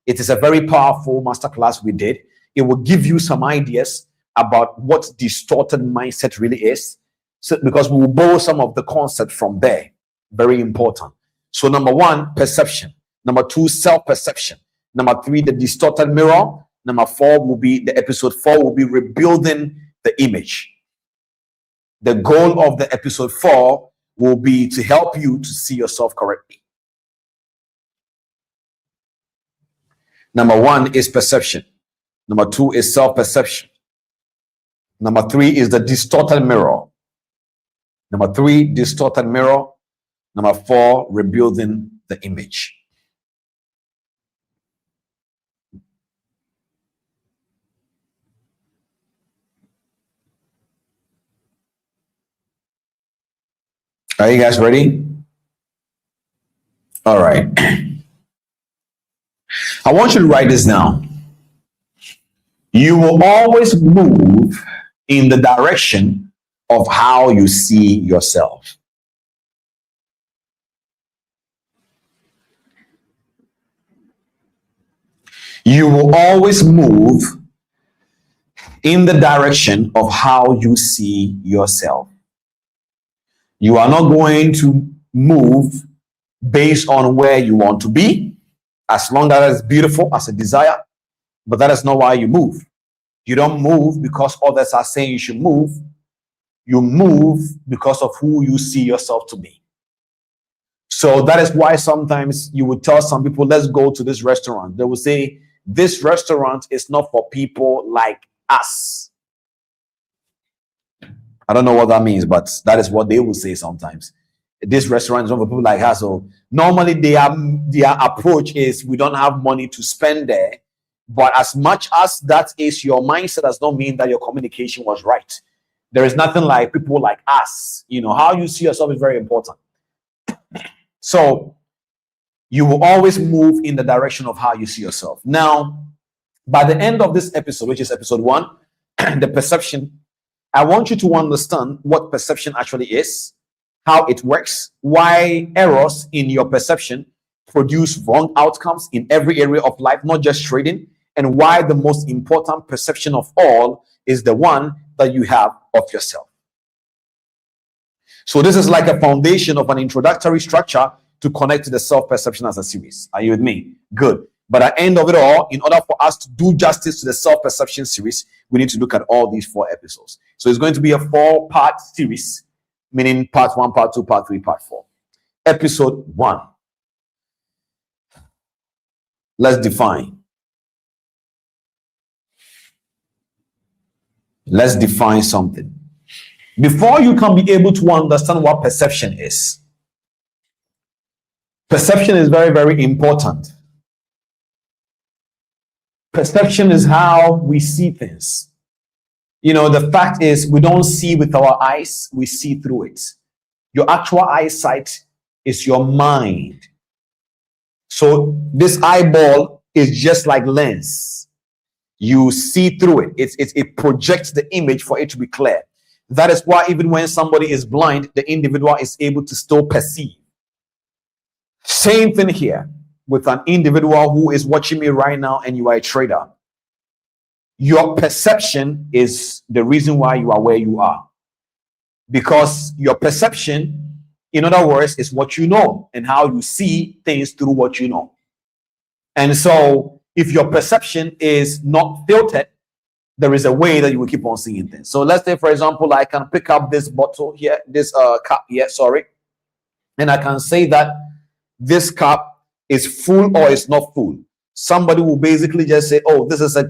It is a very powerful masterclass we did. It will give you some ideas about what distorted mindset really is. So, because we will borrow some of the concept from there. Very important. So number one, perception. Number two, self-perception. Number three, the distorted mirror. Number four will be, the episode 4 will be rebuilding the image. The goal of the episode 4 will be to help you to see yourself correctly. Number one is perception. Number two is self-perception. Number three is the distorted mirror. Number three, distorted mirror. Number four, rebuilding the image. Are you guys ready? All right. I want you to write this down. You will always move in the direction of how you see yourself. You will always move in the direction of how you see yourself. You are not going to move based on where you want to be, as long as it's beautiful as a desire, but that is not why you move. You don't move because others are saying you should move. You move because of who you see yourself to be. So that is why sometimes you would tell some people, let's go to this restaurant. They will say, this restaurant is not for people like us. I don't know what that means, but that is what they will say sometimes. This restaurant is not for people like us. So normally their approach is, we don't have money to spend there. But as much as that is your mindset, does not mean that your communication was right. There is nothing like people like us. You know, how you see yourself is very important. So you will always move in the direction of how you see yourself. Now, by the end of this episode, which is episode 1, the perception, I want you to understand what perception actually is, how it works, why errors in your perception produce wrong outcomes in every area of life, not just trading, and why the most important perception of all is the one that you have of yourself. So this is like a foundation of an introductory structure to connect to the self-perception as a series. Are you with me? Good. But at the end of it all, in order for us to do justice to the self-perception series, we need to look at all these 4 episodes. So it's going to be a 4-part series, meaning part 1, part 2, part 3, part 4. Episode 1. Let's define. Let's define something. Before you can be able to understand what perception is, perception is very, very important. Perception is how we see things. You know, the fact is, we don't see with our eyes, we see through it. Your actual eyesight is your mind. So this eyeball is just like lens. You see through it. It projects the image for it to be clear. That is why even when somebody is blind, the individual is able to still perceive. Same thing here with an individual who is watching me right now and you are a trader. Your perception is the reason why you are where you are. Because your perception, in other words, is what you know and how you see things through what you know. And so if your perception is not filtered, there is a way that you will keep on seeing things. So let's say, for example, I can pick up this bottle here, this cup here, sorry, and I can say that this cup is full or it's not full. Somebody will basically just say, oh, this is a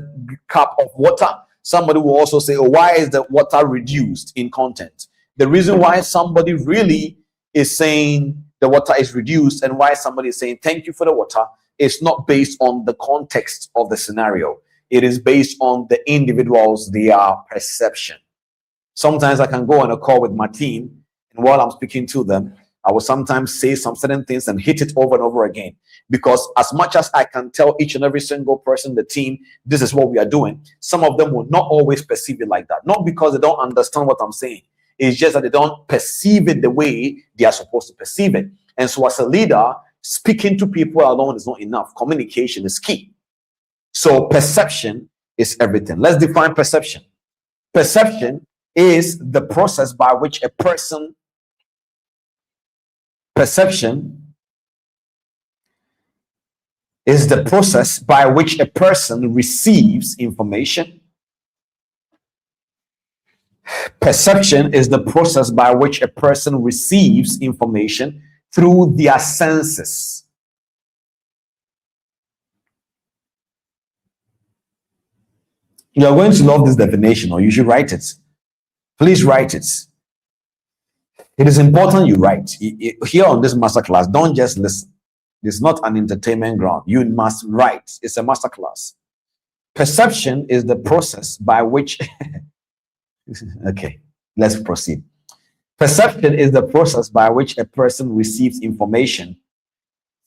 cup of water. Somebody will also say, oh, why is the water reduced in content? The reason why somebody really is saying the water is reduced and why somebody is saying thank you for the water is not based on the context of the scenario. It is based on the individual's, their perception. Sometimes I can go on a call with my team, and while I'm speaking to them, I will sometimes say some certain things and hit it over and over again. Because as much as I can tell each and every single person in the team, this is what we are doing, some of them will not always perceive it like that. Not because they don't understand what I'm saying. It's just that they don't perceive it the way they are supposed to perceive it. And so as a leader, speaking to people alone is not enough. Communication is key. So perception is everything. Let's define perception. Perception is the process by which a person Perception is the process by which a person receives information. Perception is the process by which a person receives information through their senses. You are going to love this definition, or you should write it. Please write it. It is important you write. Here on this masterclass, don't just listen. It's not an entertainment ground. You must write. It's a masterclass. Perception is the process by which okay, let's proceed. Perception is the process by which a person receives information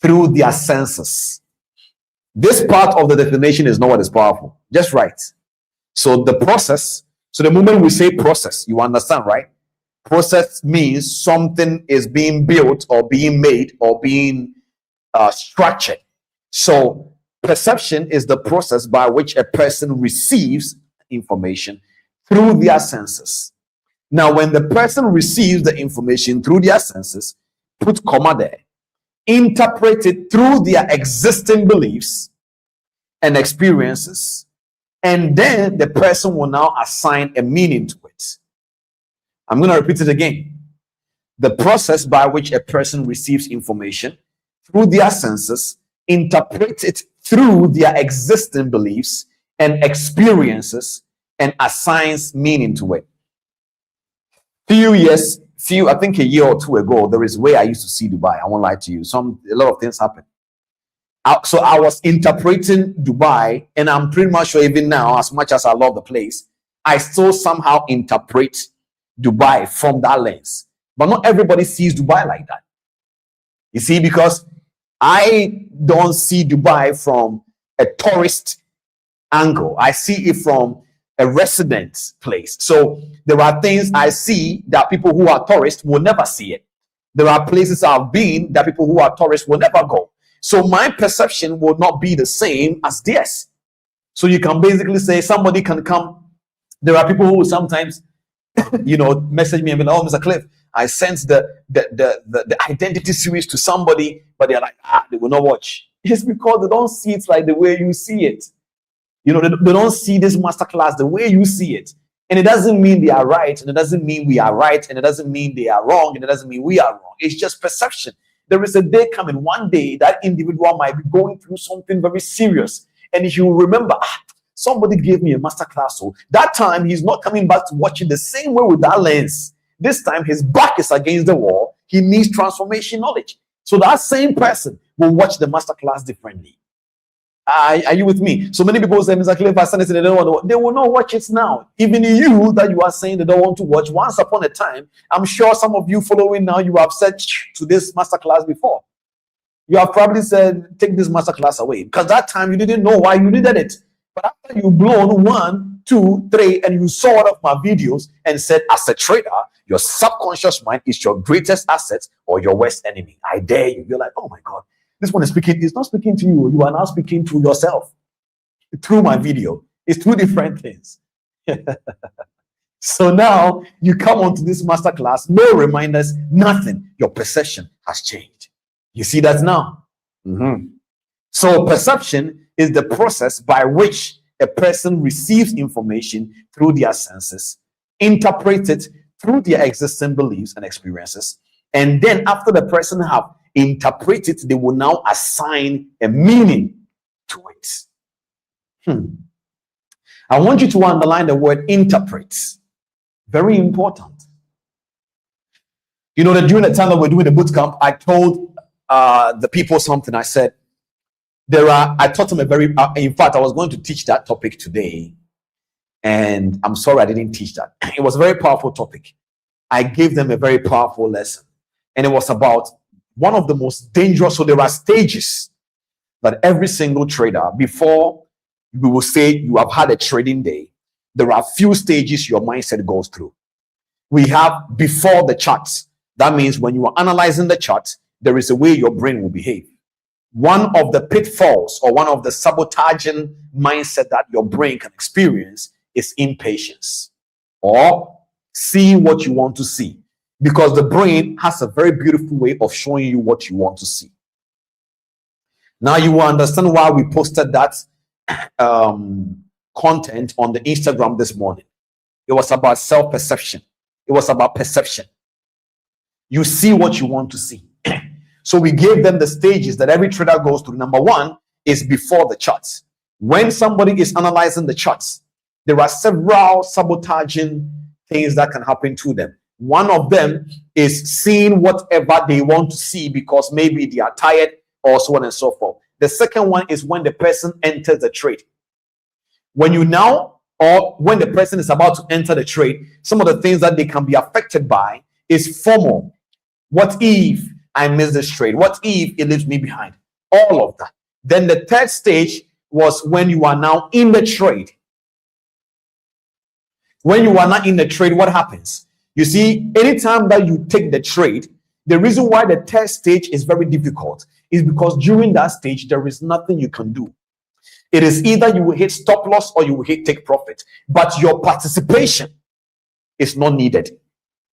through their senses. This part of the definition is not what is powerful. Just write. So the process, so the moment we say process, you understand, right? Process means something is being built or being made or being structured. So perception is the process by which a person receives information through their senses. Now, when the person receives the information through their senses, put comma there, interpret it through their existing beliefs and experiences, and then the person will now assign a meaning to it. I'm going to repeat it again. The process by which a person receives information through their senses, interpret it through their existing beliefs and experiences, and assigns meaning to it. I think a year or two ago, there is a way I used to see Dubai. I won't lie to you. A lot of things happened. So I was interpreting Dubai, and I'm pretty much sure even now, as much as I love the place, I still somehow interpret Dubai from that lens. But not everybody sees Dubai like that. You see, because I don't see Dubai from a tourist angle. I see it from a resident place. So there are things I see that people who are tourists will never see it. There are places I've been that people who are tourists will never go. So my perception will not be the same as theirs. So you can basically say somebody can come. There are people who sometimes, message me and be like, oh, Mr. Cliff, I sent the identity series to somebody, but they're like, they will not watch. It's because they don't see it like the way you see it. They don't see this masterclass the way you see it. And it doesn't mean they are right, and it doesn't mean we are right, and it doesn't mean they are wrong, and it doesn't mean we are wrong. It's just perception. There is a day coming, one day, that individual might be going through something very serious, and he will remember, somebody gave me a masterclass. So that time, he's not coming back to watch it the same way with that lens. This time, his back is against the wall. He needs transformation knowledge. So that same person will watch the masterclass differently. Are you with me? So many people say, Mr. Cliff, I sent it, they don't want to. They will not watch it now. Even you that you are saying they don't want to watch, once upon a time, I'm sure some of you following now, you have said to this masterclass before. You have probably said, take this masterclass away. Because that time you didn't know why you needed it. But after you blown 1, 2, 3, and you saw one of my videos and said, as a trader, your subconscious mind is your greatest asset or your worst enemy. I dare you. You're like, oh my God. This one is speaking, it's not speaking to you. You are now speaking to yourself through my video. It's two different things. So now you come onto this masterclass, no reminders, nothing. Your perception has changed. You see that now? So perception is the process by which a person receives information through their senses, interprets it through their existing beliefs and experiences, and then after the person have interpreted, they will now assign a meaning to it. I want you to underline the word interpret. Very important. You know that during the time that we're doing the bootcamp, I told the people something. I said, I taught them in fact, I was going to teach that topic today. And I'm sorry I didn't teach that. It was a very powerful topic. I gave them a very powerful lesson. And it was about one of the most dangerous. So there are stages that every single trader, before we will say you have had a trading day, there are few stages your mindset goes through. We have before the charts. That means when you are analyzing the chart, there is a way your brain will behave. One of the pitfalls or one of the sabotaging mindset that your brain can experience is impatience, or see what you want to see, because the brain has a very beautiful way of showing you what you want to see. Now you will understand why we posted that content on the Instagram this morning. It was about self-perception. It was about perception. You see what you want to see. So we gave them the stages that every trader goes through. Number one is before the charts. When somebody is analyzing the charts, there are several sabotaging things that can happen to them. One of them is seeing whatever they want to see because maybe they are tired or so on and so forth. The second one is when the person enters the trade. When the person is about to enter the trade, some of the things that they can be affected by is FOMO. What if I miss this trade? What if it leaves me behind? All of that. Then the third stage was when you are now in the trade. When you are not in the trade, what happens? You see, anytime that you take the trade, the reason why the third stage is very difficult is because during that stage, there is nothing you can do. It is either you will hit stop loss or you will hit take profit, but your participation is not needed.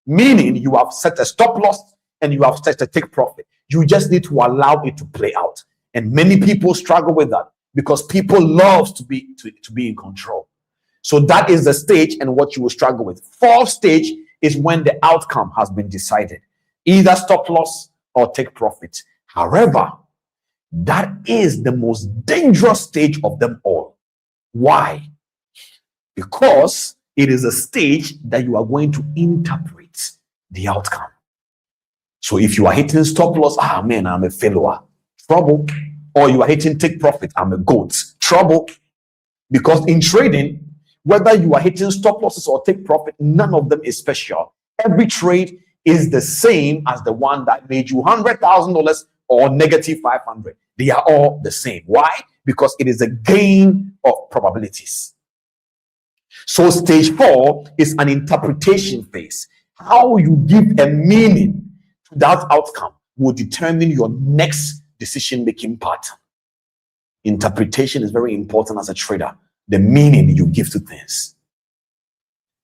Meaning you have set a stop loss and you have set a take profit. You just need to allow it to play out. And many people struggle with that because people love to be in control. So that is the stage and what you will struggle with. Fourth stage is when the outcome has been decided, either stop loss or take profit. However, that is the most dangerous stage of them all. Why? Because it is a stage that you are going to interpret the outcome. So if you are hitting stop loss, man, I'm a failure, trouble. Or you are hitting take profit, I'm a goat, trouble. Because in trading, whether you are hitting stop losses or take profit, none of them is special. Every trade is the same as the one that made you $100,000 or negative 500. They are all the same. Why? Because it is a game of probabilities. So stage 4 is an interpretation phase. How you give a meaning to that outcome will determine your next decision-making pattern. Interpretation is very important as a trader. The meaning you give to things.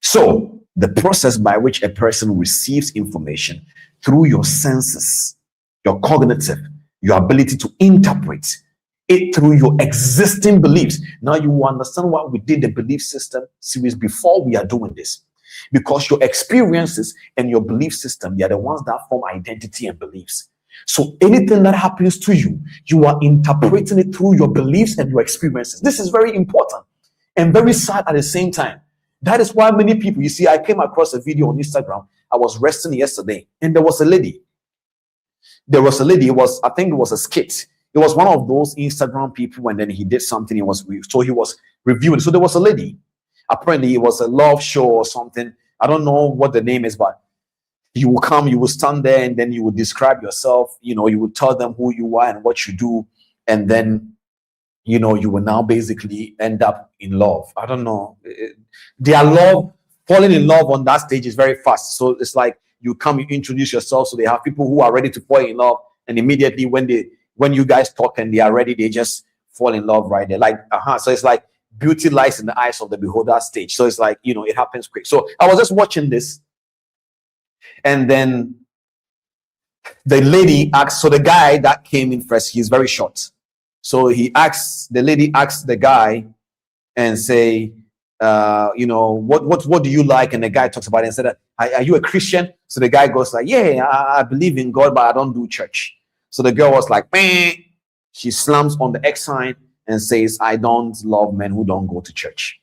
So the process by which a person receives information through your senses, your cognitive, your ability to interpret it through your existing beliefs. Now you will understand why we did the belief system series before we are doing this. Because your experiences and your belief system, they are the ones that form identity and beliefs. So anything that happens to you, you are interpreting it through your beliefs and your experiences. This is very important and very sad at the same time. That is why many people, you see, I came across a video on Instagram. I was resting yesterday and there was a lady. I think it was a skit. It was one of those Instagram people, and then he did something. He was reviewing. So there was a lady. Apparently, it was a love show or something. I don't know what the name is, but you will come, you will stand there, and then you will describe yourself. You will tell them who you are and what you do, and then you will now basically end up in love. I don't know. Falling in love on that stage is very fast. So it's like you come, you introduce yourself. So they have people who are ready to fall in love, and immediately when you guys talk and they are ready, they just fall in love right there. So it's like beauty lies in the eyes of the beholder stage. So it's like, it happens quick. So I was just watching this, and then the lady asked, so the guy that came in first, he's very short. So the lady asks the guy and say, what do you like? And the guy talks about it and said, are you a Christian? So the guy goes like, yeah, I believe in God, but I don't do church. So the girl was like, meh. She slams on the X sign and says, I don't love men who don't go to church.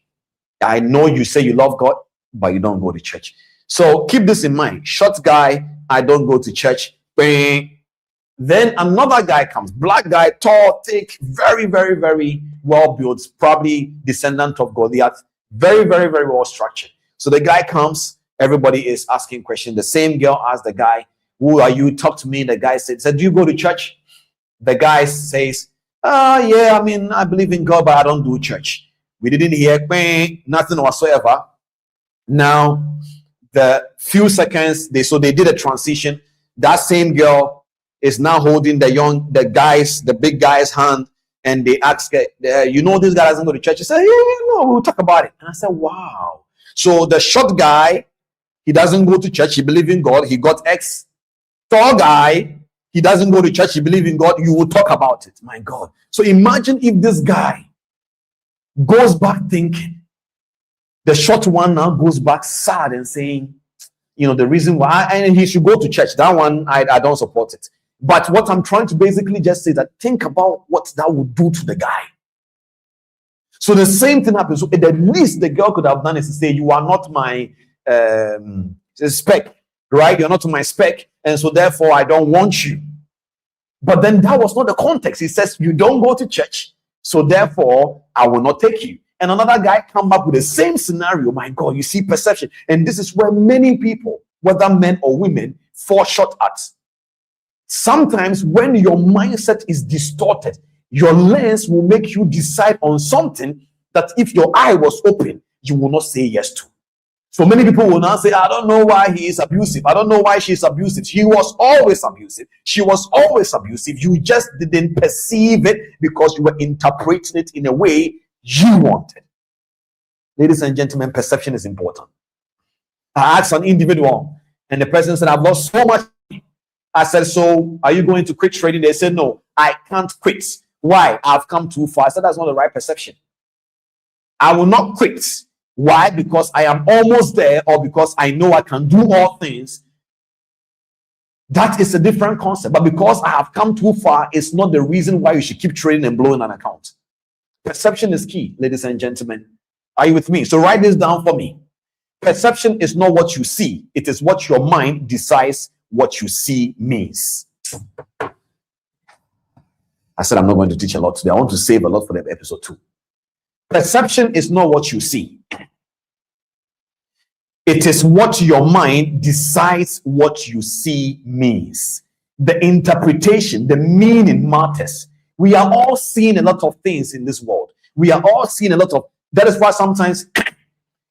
I know you say you love God, but you don't go to church. So keep this in mind. Short guy, I don't go to church. Bang. Then another guy comes, black guy, tall, thick, very, very, very well built, probably descendant of Goliath, very, very, very well structured. So the guy comes, everybody is asking questions. The same girl asked the guy, who are you? Talk to me. The guy said, do you go to church? The guy says, yeah, I mean, I believe in God, but I don't do church. We didn't hear nothing whatsoever. Now, the few seconds, they did a transition. That same girl is now holding the big guy's hand, and they ask, this guy doesn't go to church. He said, yeah, no, we'll talk about it. And I said, wow. So the short guy, he doesn't go to church. He believes in God. He got X. Tall guy, he doesn't go to church. He believes in God. You will talk about it. My God. So imagine if this guy goes back thinking. The short one now goes back sad and saying, the reason why, and he should go to church. That one, I don't support it. But what I'm trying to basically just say that think about what that would do to the guy. So the same thing happens. So at least the girl could have done is to say, you are not my spec, right? You're not my spec. And so therefore, I don't want you. But then that was not the context. He says, you don't go to church. So therefore, I will not take you. And another guy come up with the same scenario. My God, you see perception. And this is where many people, whether men or women, fall short at. Sometimes when your mindset is distorted, your lens will make you decide on something that if your eye was open, you will not say yes to. So many people will now say, I don't know why he is abusive. I don't know why she is abusive. He was always abusive. She was always abusive. You just didn't perceive it because you were interpreting it in a way you wanted. Ladies and gentlemen, perception is important. I asked an individual and the person said, I've lost so much. I said, so are you going to quit trading? They said, no, I can't quit. Why? I've come too far. I said, that's not the right perception. I will not quit. Why? Because I am almost there, or because I know I can do all things. That is a different concept. But because I have come too far, it's not the reason why you should keep trading and blowing an account. Perception is key, ladies and gentlemen. Are you with me? So write this down for me. Perception is not what you see. It is what your mind decides what you see means. I said I'm not going to teach a lot today. I want to save a lot for the episode 2. Perception is not what you see. It is what your mind decides what you see means. The interpretation, the meaning matters. We are all seeing a lot of things in this world. We are all seeing a lot of, that is why sometimes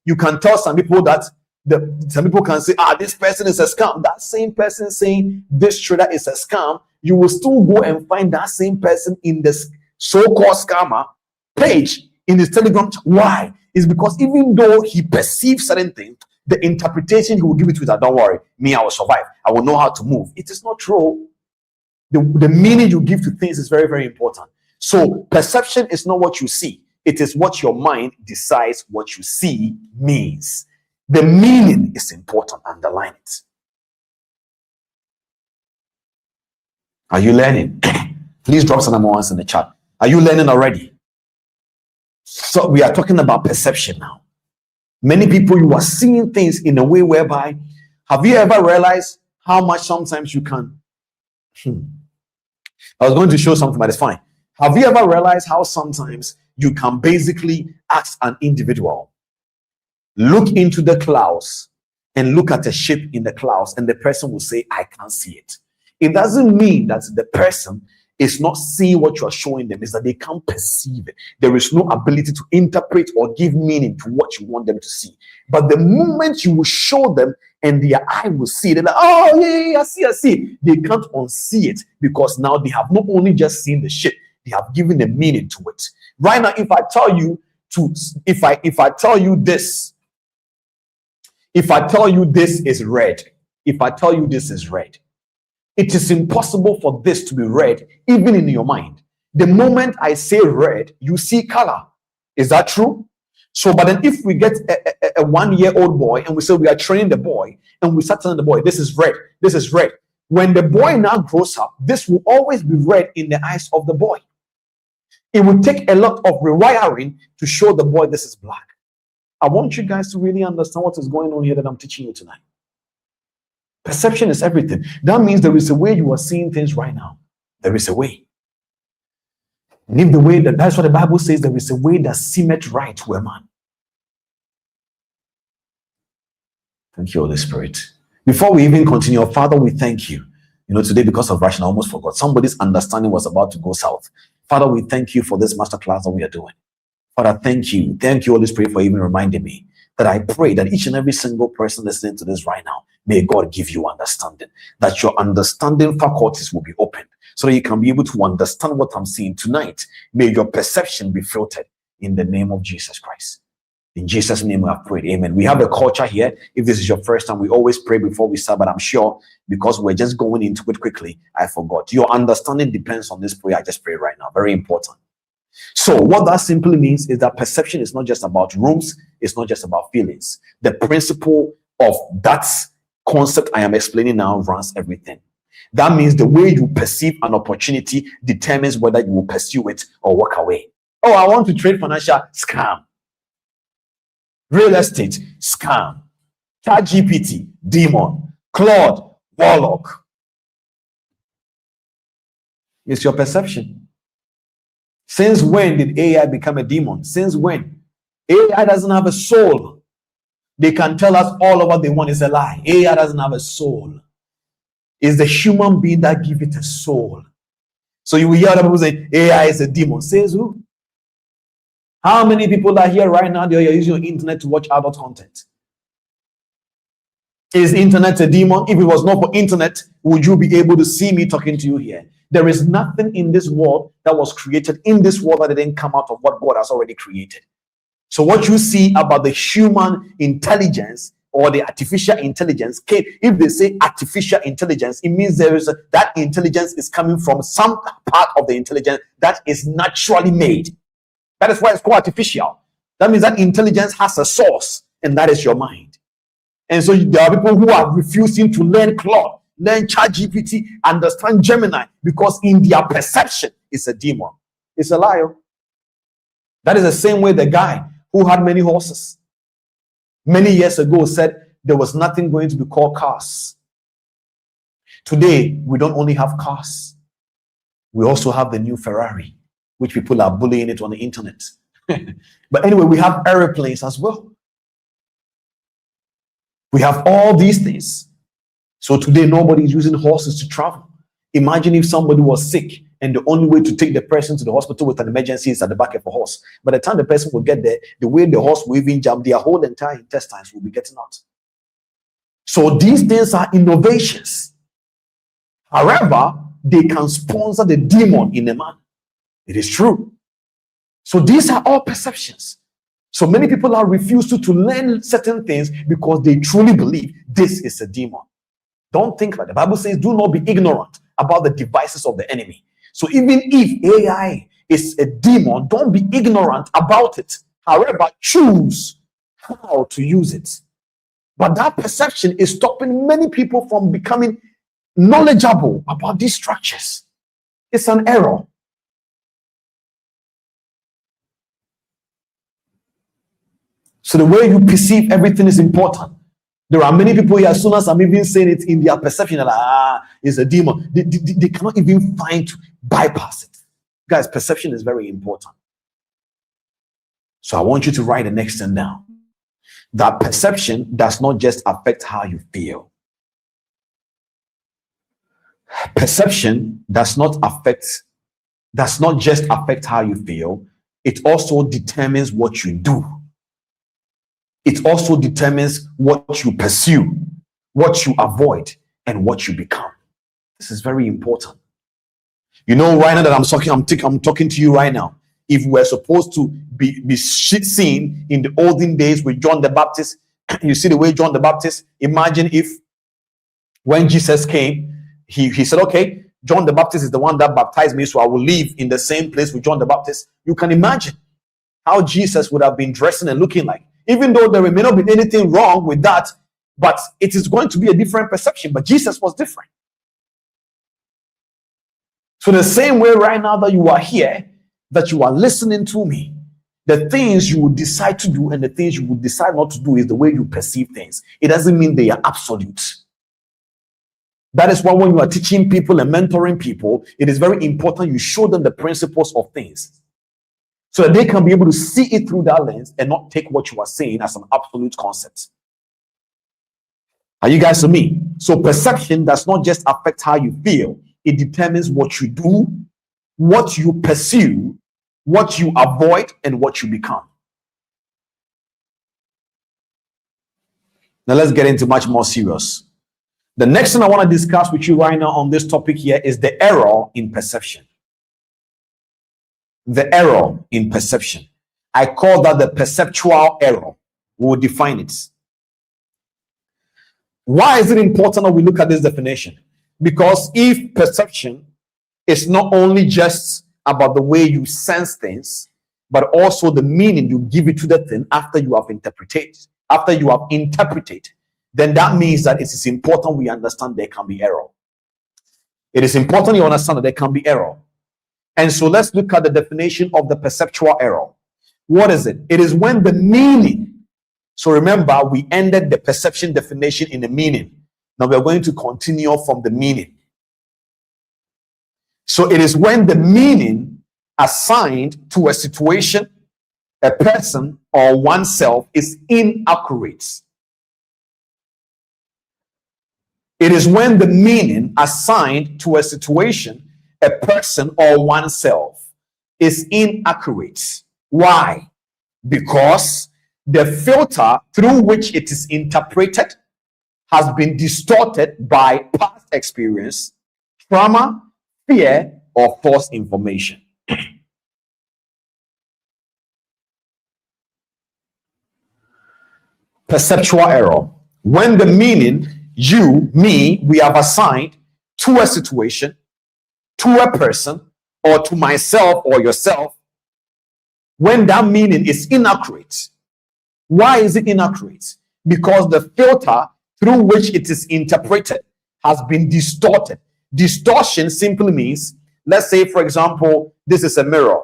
you can tell some people that some people can say, this person is a scam. That same person saying this trader is a scam, you will still go and find that same person in the so-called scammer page in his Telegram. Why? It's because even though he perceives certain things, the interpretation he will give it to that, don't worry, me, I will survive. I will know how to move. It is not true. The meaning you give to things is very, very important. So perception is not what you see. It is what your mind decides what you see means. The meaning is important. Underline it. Are you learning? Please drop some number ones in the chat. Are you learning already? So we are talking about perception now. Many people, you are seeing things in a way whereby, have you ever realized how much sometimes you can? I was going to show something, but it's fine. Have you ever realized how sometimes you can basically ask an individual, look into the clouds and look at a shape in the clouds, and the person will say, I can't see it. It doesn't mean that the person is not seeing what you are showing them, is that they can't perceive it. There is no ability to interpret or give meaning to what you want them to see. But the moment you will show them and their eye will see, they're like, oh yeah, I see. They can't unsee it because now they have not only just seen the shape, they have given a meaning to it. Right now, if I tell you this is red, if I tell you this is red, it is impossible for this to be red, even in your mind. The moment I say red, you see color. Is that true? So, but then if we get a 1-year-old boy and we say we are training the boy and we start telling the boy, this is red, this is red. When the boy now grows up, this will always be red in the eyes of the boy. It will take a lot of rewiring to show the boy this is black. I want you guys to really understand what is going on here that I'm teaching you tonight. Perception is everything. That means there is a way you are seeing things right now. There is a way. And if the way that's what the Bible says, there is a way that seemeth right to a man. Thank you, Holy Spirit. Before we even continue, Father, we thank you. Today because of rushing, I almost forgot. Somebody's understanding was about to go south. Father, we thank you for this masterclass that we are doing. Father, thank you. Thank you, Holy Spirit, for even reminding me that I pray that each and every single person listening to this right now, may God give you understanding, that your understanding faculties will be opened so that you can be able to understand what I'm seeing tonight. May your perception be filtered in the name of Jesus Christ. In Jesus' name I have prayed. Amen. We have a culture here. If this is your first time, we always pray before we start, but I'm sure because we're just going into it quickly, I forgot. Your understanding depends on this prayer I just prayed right now. Very important. So what that simply means is that perception is not just about rooms. It's not just about feelings. The principle of that concept I am explaining now runs everything. That means the way you perceive an opportunity determines whether you will pursue it or walk away. Oh, I want to trade financial scam. Real estate scam. ChatGPT demon. Claude warlock. It's your perception. Since when did AI become a demon? Since when? AI doesn't have a soul. They can tell us all of what they want is a lie. AI doesn't have a soul. It's the human being that gives it a soul. So you will hear other people say AI is a demon. Says who? How many people are here right now? They are using your internet to watch adult content. Is internet a demon? If it was not for internet, would you be able to see me talking to you here? There is nothing in this world that was created in this world that didn't come out of what God has already created. So what you see about the human intelligence or the artificial intelligence, if they say artificial intelligence, it means that intelligence is coming from some part of the intelligence that is naturally made. That is why it's called artificial. That means that intelligence has a source, and that is your mind. And so there are people who are refusing to learn Claude, learn ChatGPT, understand Gemini, because in their perception, it's a demon. It's a liar. That is the same way the guy who had many horses many years ago said there was nothing going to be called cars. Today, we don't only have cars. We also have the new Ferrari, which people are bullying it on the internet. But anyway, we have airplanes as well. We have all these things. So today, nobody is using horses to travel. Imagine if somebody was sick and the only way to take the person to the hospital with an emergency is at the back of a horse. By the time the person will get there, the way the horse will even jump, their whole entire intestines will be getting out. So these things are innovations. However, they can sponsor the demon in a man. It is true. So these are all perceptions. So many people are refusing to learn certain things because they truly believe this is a demon. Don't think like the Bible says, do not be ignorant about the devices of the enemy. So even if AI is a demon, don't be ignorant about it. However, choose how to use it. But that perception is stopping many people from becoming knowledgeable about these structures. It's an error. So the way you perceive everything is important. There are many people here, as soon as I'm even saying it in their perception, like, it's a demon. They cannot even find to bypass it. Guys, perception is very important. So I want you to write the next thing down. That perception does not just affect how you feel. Perception does not just affect how you feel. It also determines what you do. It also determines what you pursue, what you avoid, and what you become. This is very important. You know, right now that I'm talking to you right now. If we're supposed to be seen in the olden days with John the Baptist, you see the way John the Baptist, imagine if when Jesus came, he said, okay, John the Baptist is the one that baptized me, so I will live in the same place with John the Baptist. You can imagine how Jesus would have been dressing and looking like. Even though there may not be anything wrong with that, but it is going to be a different perception. But Jesus was different. So the same way right now that you are here, that you are listening to me, the things you would decide to do and the things you would decide not to do is the way you perceive things. It doesn't mean they are absolute. That is why when you are teaching people and mentoring people, it is very important you show them the principles of things so that they can be able to see it through that lens and not take what you are saying as an absolute concept. Are you guys with me? So perception does not just affect how you feel. It determines what you do, what you pursue, what you avoid, and what you become. Now let's get into much more serious. The next thing I want to discuss with you right now on this topic here is the error in perception. The error in perception. I call that the perceptual error. We will define it. Why is it important that we look at this definition? Because if perception is not only just about the way you sense things, but also the meaning you give it to the thing after you have interpreted, then that means that it is important we understand there can be error. It is important you understand that there can be error. And so let's look at the definition of the perceptual error. What is it? It is when the meaning. So remember, we ended the perception definition in the meaning. Now we're going to continue from the meaning. So it is when the meaning assigned to a situation, a person, or oneself is inaccurate. It is when the meaning assigned to a situation, a person, or oneself is inaccurate. Why? Because the filter through which it is interpreted has been distorted by past experience, trauma, fear, or false information. Perceptual error. When the meaning you, me, we have assigned to a situation, to a person, or to myself or yourself, when that meaning is inaccurate. Why is it inaccurate? Because the filter through which it is interpreted has been distorted. Distortion simply means, let's say, for example, this is a mirror.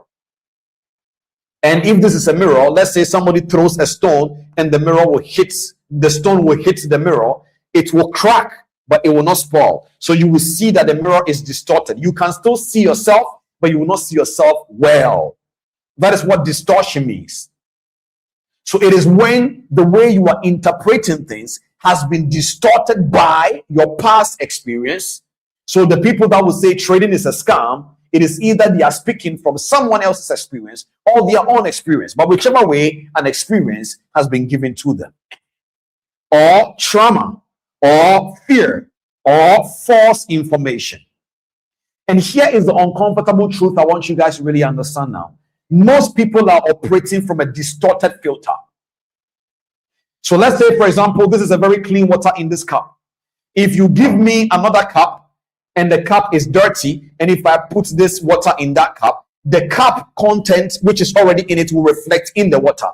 And if this is a mirror, let's say somebody throws a stone and the stone will hit the mirror, it will crack, but it will not spoil. So you will see that the mirror is distorted. You can still see yourself, but you will not see yourself well. That is what distortion means. So it is when the way you are interpreting things has been distorted by your past experience. So the people that will say trading is a scam, it is either they are speaking from someone else's experience or their own experience. But whichever way, an experience has been given to them. Or trauma, or fear, or false information. And here is the uncomfortable truth I want you guys to really understand now. Most people are operating from a distorted filter. So let's say, for example, this is a very clean water in this cup. If you give me another cup and the cup is dirty, and if I put this water in that cup, the cup content which is already in it will reflect in the water.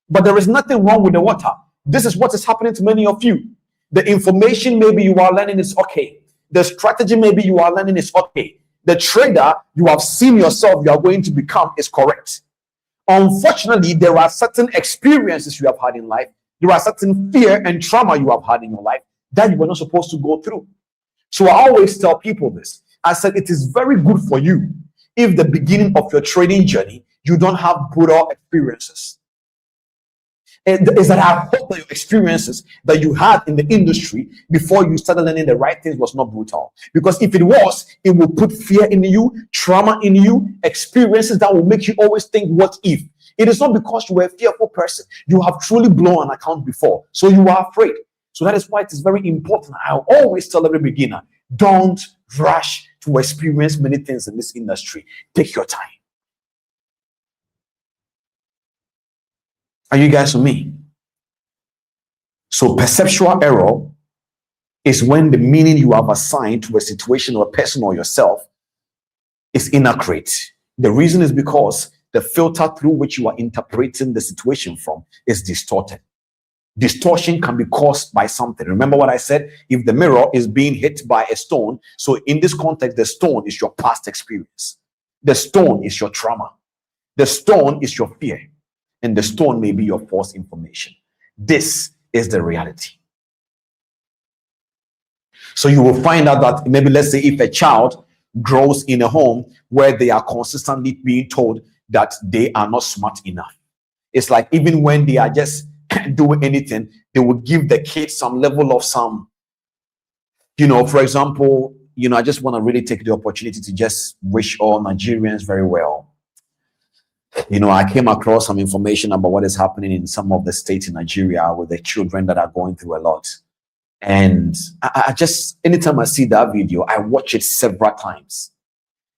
But there is nothing wrong with the water. This is what is happening to many of you. The information maybe you are learning is okay. The strategy maybe you are learning is okay. The trader you have seen yourself you are going to become is correct. Unfortunately, there are certain experiences you have had in life. There are certain fear and trauma you have had in your life that you were not supposed to go through. So I always tell people this. I said it is very good for you if the beginning of your trading journey, you don't have brutal experiences. Is that I hope that your experiences that you had in the industry before you started learning the right things was not brutal. Because if it was, it will put fear in you, trauma in you, experiences that will make you always think, what if? It is not because you were a fearful person. You have truly blown an account before, so you are afraid. So that is why it is very important. I always tell every beginner, don't rush to experience many things in this industry. Take your time. Are you guys with me? So perceptual error is when the meaning you have assigned to a situation or a person or yourself is inaccurate. The reason is because the filter through which you are interpreting the situation from is distorted. Distortion can be caused by something. Remember what I said? If the mirror is being hit by a stone, so in this context, the stone is your past experience. The stone is your trauma. The stone is your fear. And the stone may be your false information. This is the reality. So you will find out that maybe, let's say, if a child grows in a home where they are consistently being told that they are not smart enough, it's like even when they are just doing anything, they will give the kid some level of some, for example, I just want to really take the opportunity to just wish all Nigerians very well. I came across some information about what is happening in some of the states in Nigeria with the children that are going through a lot. And I just, anytime I see that video, I watch it several times.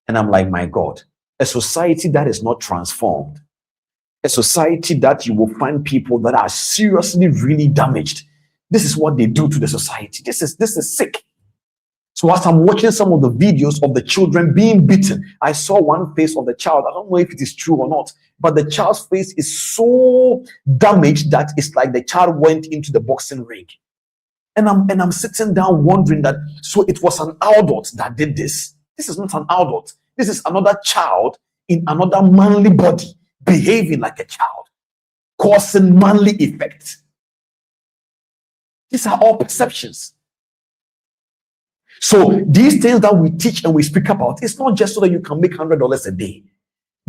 And I'm like, my God, a society that is not transformed, a society that you will find people that are seriously really damaged. This is what they do to the society. This is sick. So as I'm watching some of the videos of the children being beaten, I saw one face of the child. I don't know if it is true or not, but the child's face is so damaged that it's like the child went into the boxing ring. And I'm sitting down wondering that, so it was an adult that did this. This is not an adult. This is another child in another manly body behaving like a child, causing manly effects. These are all perceptions. So these things that we teach and we speak about, it's not just so that you can make $100 a day.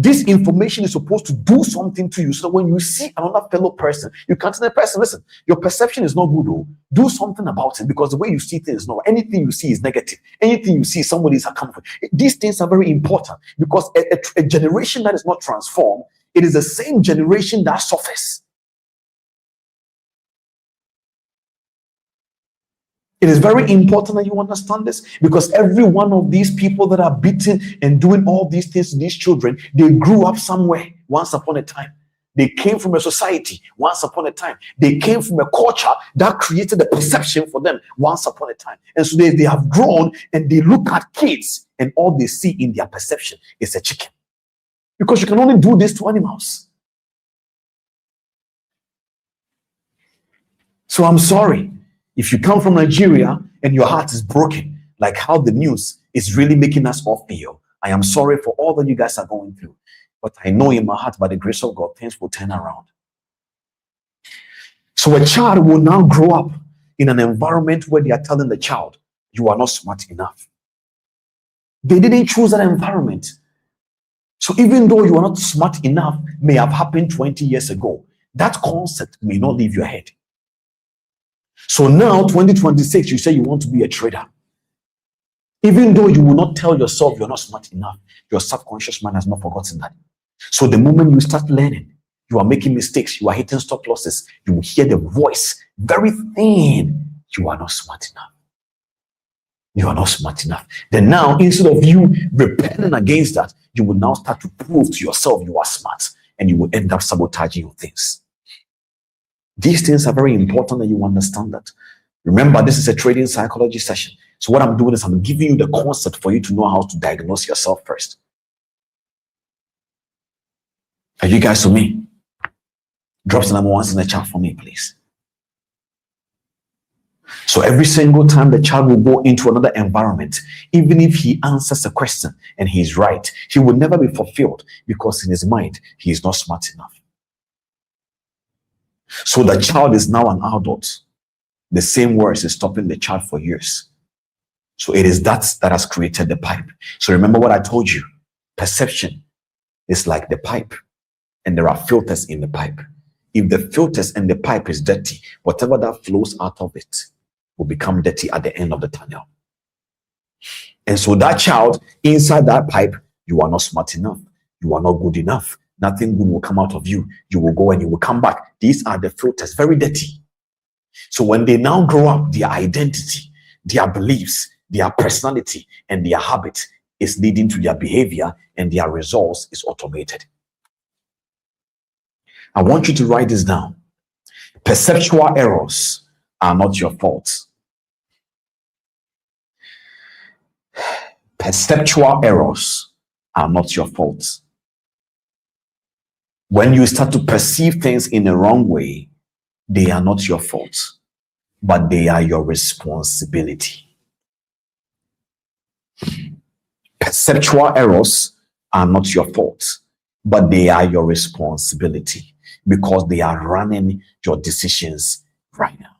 This information is supposed to do something to you, so when you see another fellow person, you can tell the person, listen, your perception is not good, though. Do something about it, because the way you see things, no, anything you see is negative. Anything you see, somebody is accountable. These things are very important, because a generation that is not transformed, it is the same generation that suffers. It is very important that you understand this, because every one of these people that are beaten and doing all these things to these children, they grew up somewhere once upon a time. They came from a society once upon a time. They came from a culture that created a perception for them once upon a time. And so they have grown and they look at kids and all they see in their perception is a chicken. Because you can only do this to animals. So I'm sorry. If you come from Nigeria and your heart is broken, like how the news is really making us all feel, I am sorry for all that you guys are going through. But I know in my heart, by the grace of God, things will turn around. So a child will now grow up in an environment where they are telling the child, you are not smart enough. They didn't choose that environment. So even though you are not smart enough, may have happened 20 years ago, that concept may not leave your head. So now, 2026, you say you want to be a trader. Even though you will not tell yourself you're not smart enough, your subconscious mind has not forgotten that. So the moment you start learning, you are making mistakes, you are hitting stop losses, you will hear the voice very thin. You are not smart enough. You are not smart enough. Then now, instead of you rebelling against that, you will now start to prove to yourself you are smart, and you will end up sabotaging your things. These things are very important that you understand that. Remember, this is a trading psychology session. So what I'm doing is I'm giving you the concept for you to know how to diagnose yourself first. Are you guys with me? Drop the number ones in the chat for me, please. So every single time the child will go into another environment, even if he answers a question and he's right, he will never be fulfilled, because in his mind, he is not smart enough. So the child is now an adult. The same words is stopping the child for years. So it is that has created the pipe. So remember what I told you. Perception is like the pipe, and there are filters in the pipe. If the filters and the pipe is dirty, whatever that flows out of it will become dirty at the end of the tunnel. And so that child inside that pipe, you are not smart enough. You are not good enough. Nothing good will come out of you. You will go and you will come back. These are the filters, very dirty. So when they now grow up, their identity, their beliefs, their personality, and their habit is leading to their behavior, and their results is automated. I want you to write this down. Perceptual errors are not your fault. Perceptual errors are not your fault. When you start to perceive things in the wrong way, they are not your fault, but they are your responsibility. Perceptual errors are not your fault, but they are your responsibility because they are running your decisions right now.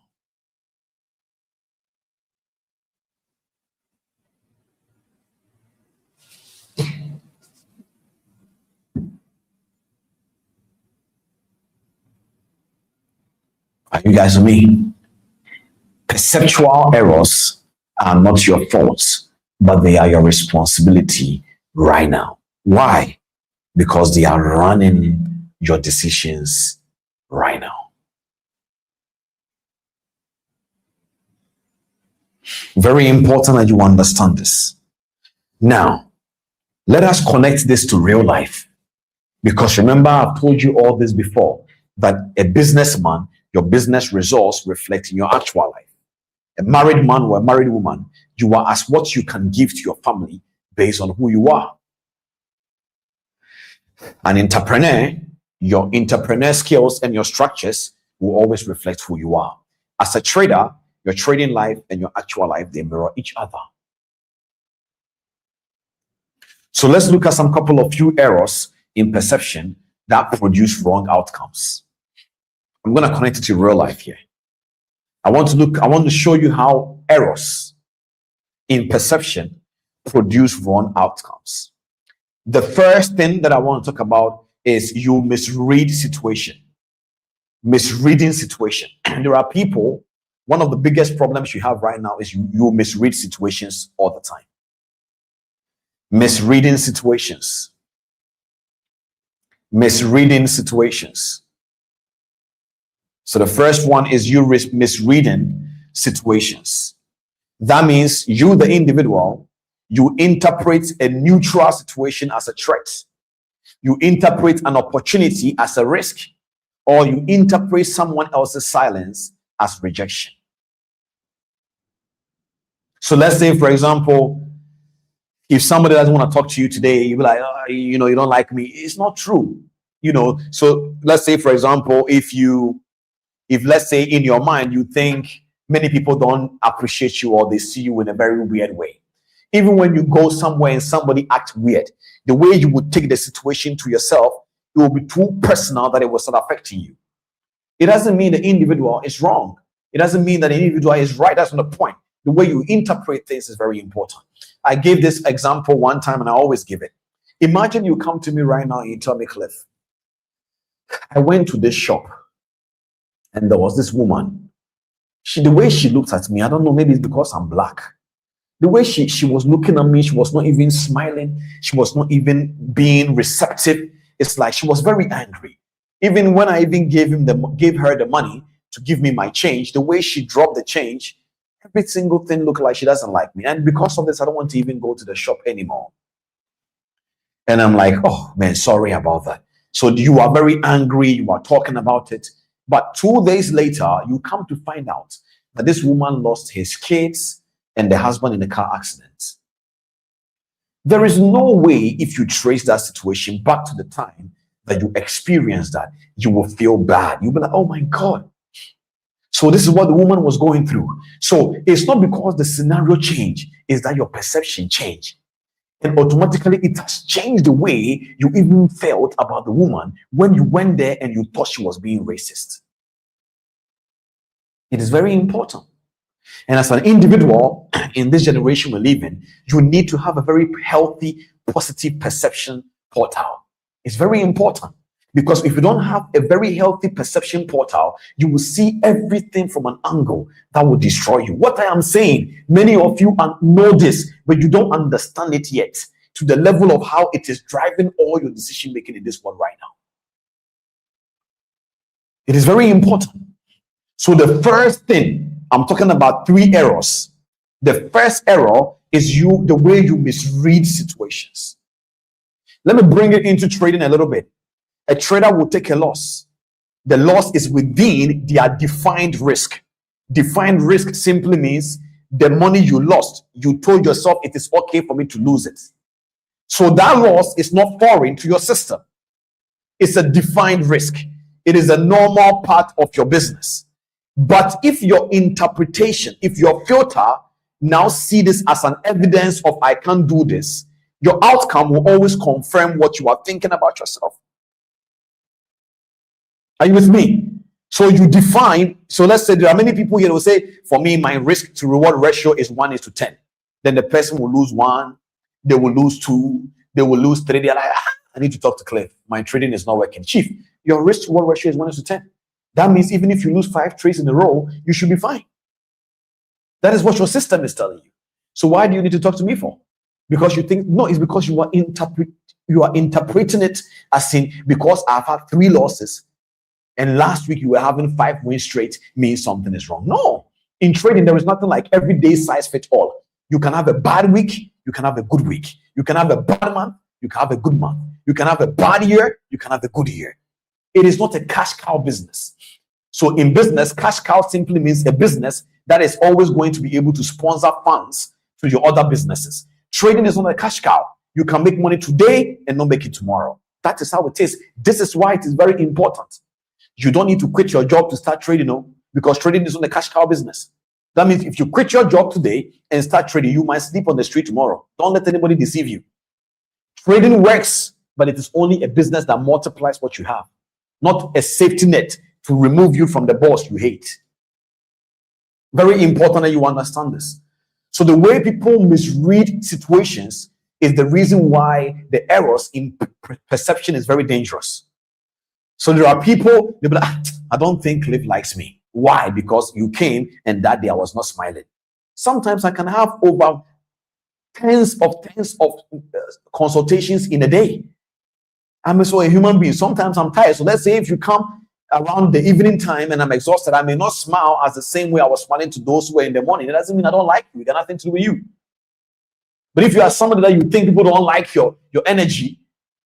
Are you guys with me? Perceptual errors are not your fault, but they are your responsibility right now. Why? Because they are running your decisions right now. Very important that you understand this. Now, let us connect this to real life. Because remember, I've told you all this before, that a businessman, your business results reflect in your actual life. A married man or a married woman, you are as what you can give to your family based on who you are. An entrepreneur, your entrepreneur skills and your structures will always reflect who you are. As a trader, your trading life and your actual life, they mirror each other. So let's look at some couple of few errors in perception that produce wrong outcomes. I'm going to connect it to real life here. I want to show you how errors in perception produce wrong outcomes. The first thing that I want to talk about is you misread situation. Misreading situation. And there are people, one of the biggest problems you have right now is you misread situations all the time. Misreading situations. Misreading situations. So the first one is you misreading situations. That means you, the individual, you interpret a neutral situation as a threat. You interpret an opportunity as a risk, or you interpret someone else's silence as rejection. So let's say, for example, if somebody doesn't want to talk to you today, you'll be like, oh, you don't like me. It's not true. So let's say, for example, if let's say in your mind, you think many people don't appreciate you or they see you in a very weird way. Even when you go somewhere and somebody acts weird, the way you would take the situation to yourself, it will be too personal that it will start affecting you. It doesn't mean the individual is wrong. It doesn't mean that the individual is right. That's not the point. The way you interpret things is very important. I gave this example one time and I always give it. Imagine you come to me right now and you tell me, Cliff, I went to this shop and there was this woman. The way she looked at me, I don't know, maybe it's because I'm black. The way she was looking at me, she was not even smiling. She was not even being receptive. It's like she was very angry. Even when I even gave her the money to give me my change, the way she dropped the change, every single thing looked like she doesn't like me. And because of this, I don't want to even go to the shop anymore. And I'm like, oh man, sorry about that. So you are very angry. You are talking about it. But 2 days later, you come to find out that this woman lost his kids and the husband in a car accident. There is no way, if you trace that situation back to the time that you experienced that, you will feel bad. You'll be like, oh my God. So this is what the woman was going through. So it's not because the scenario changed, it's that your perception changed. And automatically it has changed the way you even felt about the woman when you went there and you thought she was being racist. It is very important. And as an individual in this generation we live in, you need to have a very healthy, positive perception portal. It's very important. Because if you don't have a very healthy perception portal, you will see everything from an angle that will destroy you. What I am saying, many of you know this, but you don't understand it yet to the level of how it is driving all your decision making in this world right now. It is very important. So the first thing, I'm talking about 3 errors. The first error is the way you misread situations. Let me bring it into trading a little bit. A trader will take a loss. The loss is within their defined risk. Defined risk simply means the money you lost, you told yourself it is okay for me to lose it. So that loss is not foreign to your system. It's a defined risk. It is a normal part of your business. But if your interpretation, if your filter now see this as an evidence of I can't do this, your outcome will always confirm what you are thinking about yourself. Are you with me? So you define, so let's say there are many people here who say, for me, my risk to reward ratio is 1:10. Then the person will lose 1, they will lose 2, they will lose 3. They're like, I need to talk to Cliff. My trading is not working. Chief, your risk to reward ratio is 1:10. That means even if you lose 5 trades in a row, you should be fine. That is what your system is telling you. So why do you need to talk to me for? Because you think, no, it's because you are interpreting it as in, because I've had 3 losses and last week you were having 5 wins straight, means something is wrong. No, in trading, there is nothing like everyday size fit all. You can have a bad week, you can have a good week. You can have a bad month, you can have a good month. You can have a bad year, you can have a good year. It is not a cash cow business. So in business, cash cow simply means a business that is always going to be able to sponsor funds to your other businesses. Trading is not a cash cow. You can make money today and not make it tomorrow. That is how it is. This is why it is very important. You don't need to quit your job to start trading, no, because trading is not a cash cow business. That means if you quit your job today and start trading, you might sleep on the street tomorrow. Don't let anybody deceive you. Trading works, but it is only a business that multiplies what you have, not a safety net to remove you from the boss you hate. Very important that you understand this. So the way people misread situations is the reason why the errors in perception is very dangerous. So there are people, they'll be like, I don't think Cliff likes me. Why? Because you came and that day I was not smiling. Sometimes I can have over tens of consultations in a day. I'm also a human being. Sometimes I'm tired. So let's say if you come around the evening time and I'm exhausted, I may not smile as the same way I was smiling to those who were in the morning. It doesn't mean I don't like you. It got nothing to do with you. But if you are somebody that you think people don't like your energy,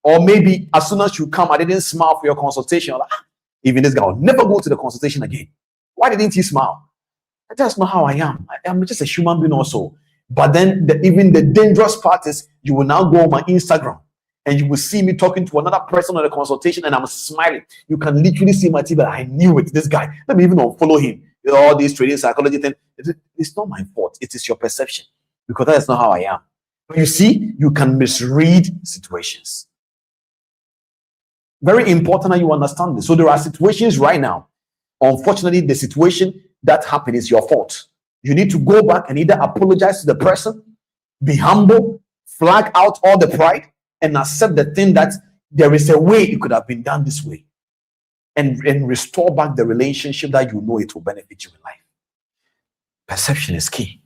or maybe as soon as you come, I didn't smile for your consultation. Like, even this guy will never go to the consultation again. Why didn't he smile? That's not how I am. I'm just a human being also. But then even the dangerous part is you will now go on my Instagram and you will see me talking to another person on the consultation and I'm smiling. You can literally see my teeth. I knew it. This guy. Let me even unfollow him. All these trading psychology things. It's not my fault. It is your perception, because that is not how I am. But you see, you can misread situations. Very important that you understand this. So there are situations right now. Unfortunately, the situation that happened is your fault. You need to go back and either apologize to the person, be humble, flag out all the pride, and accept the thing that there is a way it could have been done this way, and restore back the relationship that you know it will benefit you in life. Perception is key.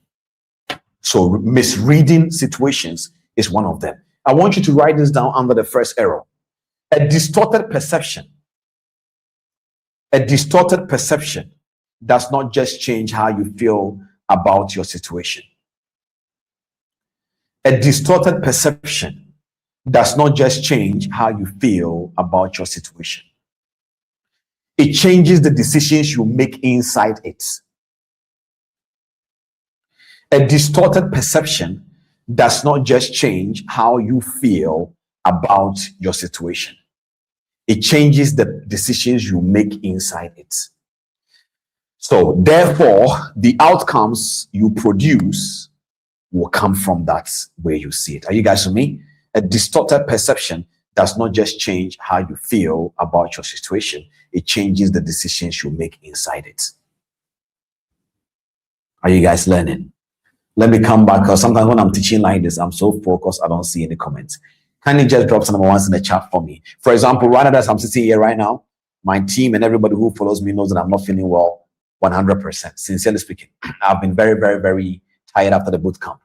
So misreading situations is one of them. I want you to write this down under the first error. A distorted perception does not just change how you feel about your situation. A distorted perception does not just change how you feel about your situation. It changes the decisions you make inside it. A distorted perception does not just change how you feel about your situation. It changes the decisions you make inside it. So therefore, the outcomes you produce will come from that way you see it. Are you guys with me? A distorted perception does not just change how you feel about your situation. It changes the decisions you make inside it. Are you guys learning? Let me come back, because sometimes when I'm teaching like this, I'm so focused, I don't see any comments. Kindly just drop some number ones in the chat for me. For example, right now as I'm sitting here right now, my team and everybody who follows me knows that I'm not feeling well 100%. Sincerely speaking, I've been very, very, very tired after the boot camp.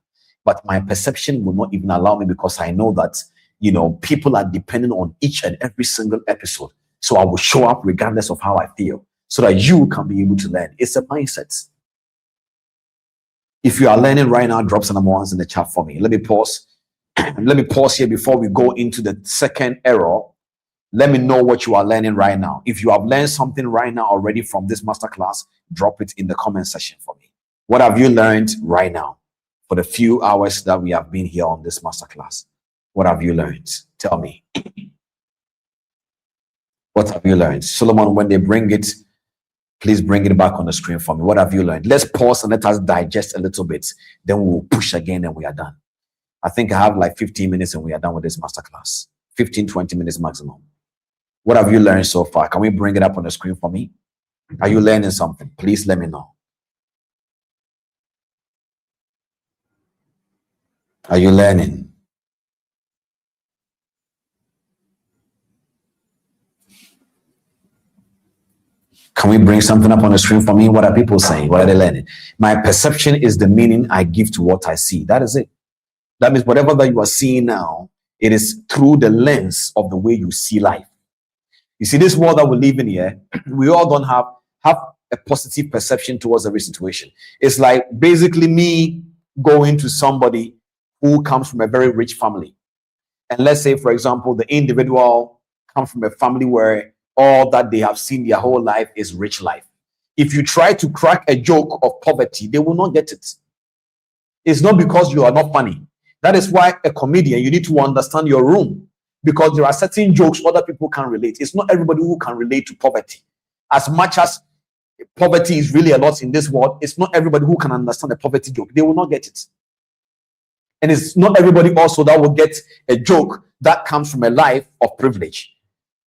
But my perception will not even allow me, because I know that, people are depending on each and every single episode. So I will show up regardless of how I feel, so that you can be able to learn. It's a mindset. If you are learning right now, drop some number ones in the chat for me. Let me pause. Let me pause here before we go into the second error. Let me know what you are learning right now. If you have learned something right now already from this masterclass, drop it in the comment section for me. What have you learned right now for the few hours that we have been here on this masterclass? What have you learned? Tell me. What have you learned? Solomon, when they bring it, please bring it back on the screen for me. What have you learned? Let's pause and let us digest a little bit. Then we'll push again and we are done. I think I have like 15 minutes and we are done with this masterclass. 15, 20 minutes maximum. What have you learned so far? Can we bring it up on the screen for me? Are you learning something? Please let me know. Are you learning? Can we bring something up on the screen for me? What are people saying? What are they learning? My perception is the meaning I give to what I see. That is it. That means whatever that you are seeing now, it is through the lens of the way you see life. You see, this world that we live in here, we all don't have a positive perception towards every situation. It's like basically me going to somebody who comes from a very rich family. And let's say, for example, the individual comes from a family where all that they have seen their whole life is rich life. If you try to crack a joke of poverty, they will not get it. It's not because you are not funny. That is why a comedian, you need to understand your room, because there are certain jokes other people can relate. It's not everybody who can relate to poverty. As much as poverty is really a lot in this world, it's not everybody who can understand a poverty joke. They will not get it. And it's not everybody also that will get a joke that comes from a life of privilege.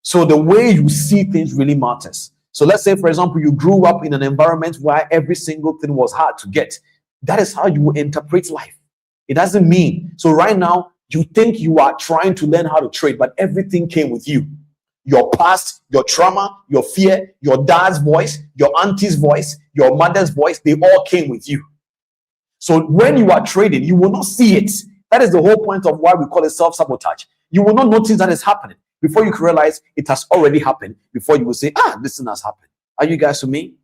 So the way you see things really matters. So let's say, for example, you grew up in an environment where every single thing was hard to get. That is how you will interpret life. It doesn't mean. So right now, you think you are trying to learn how to trade, but everything came with you. Your past, your trauma, your fear, your dad's voice, your auntie's voice, your mother's voice, they all came with you. So when you are trading, you will not see it. That is the whole point of why we call it self-sabotage. You will not notice that it's happening. Before you can realize it has already happened, before you will say, this thing has happened. Are you guys with me?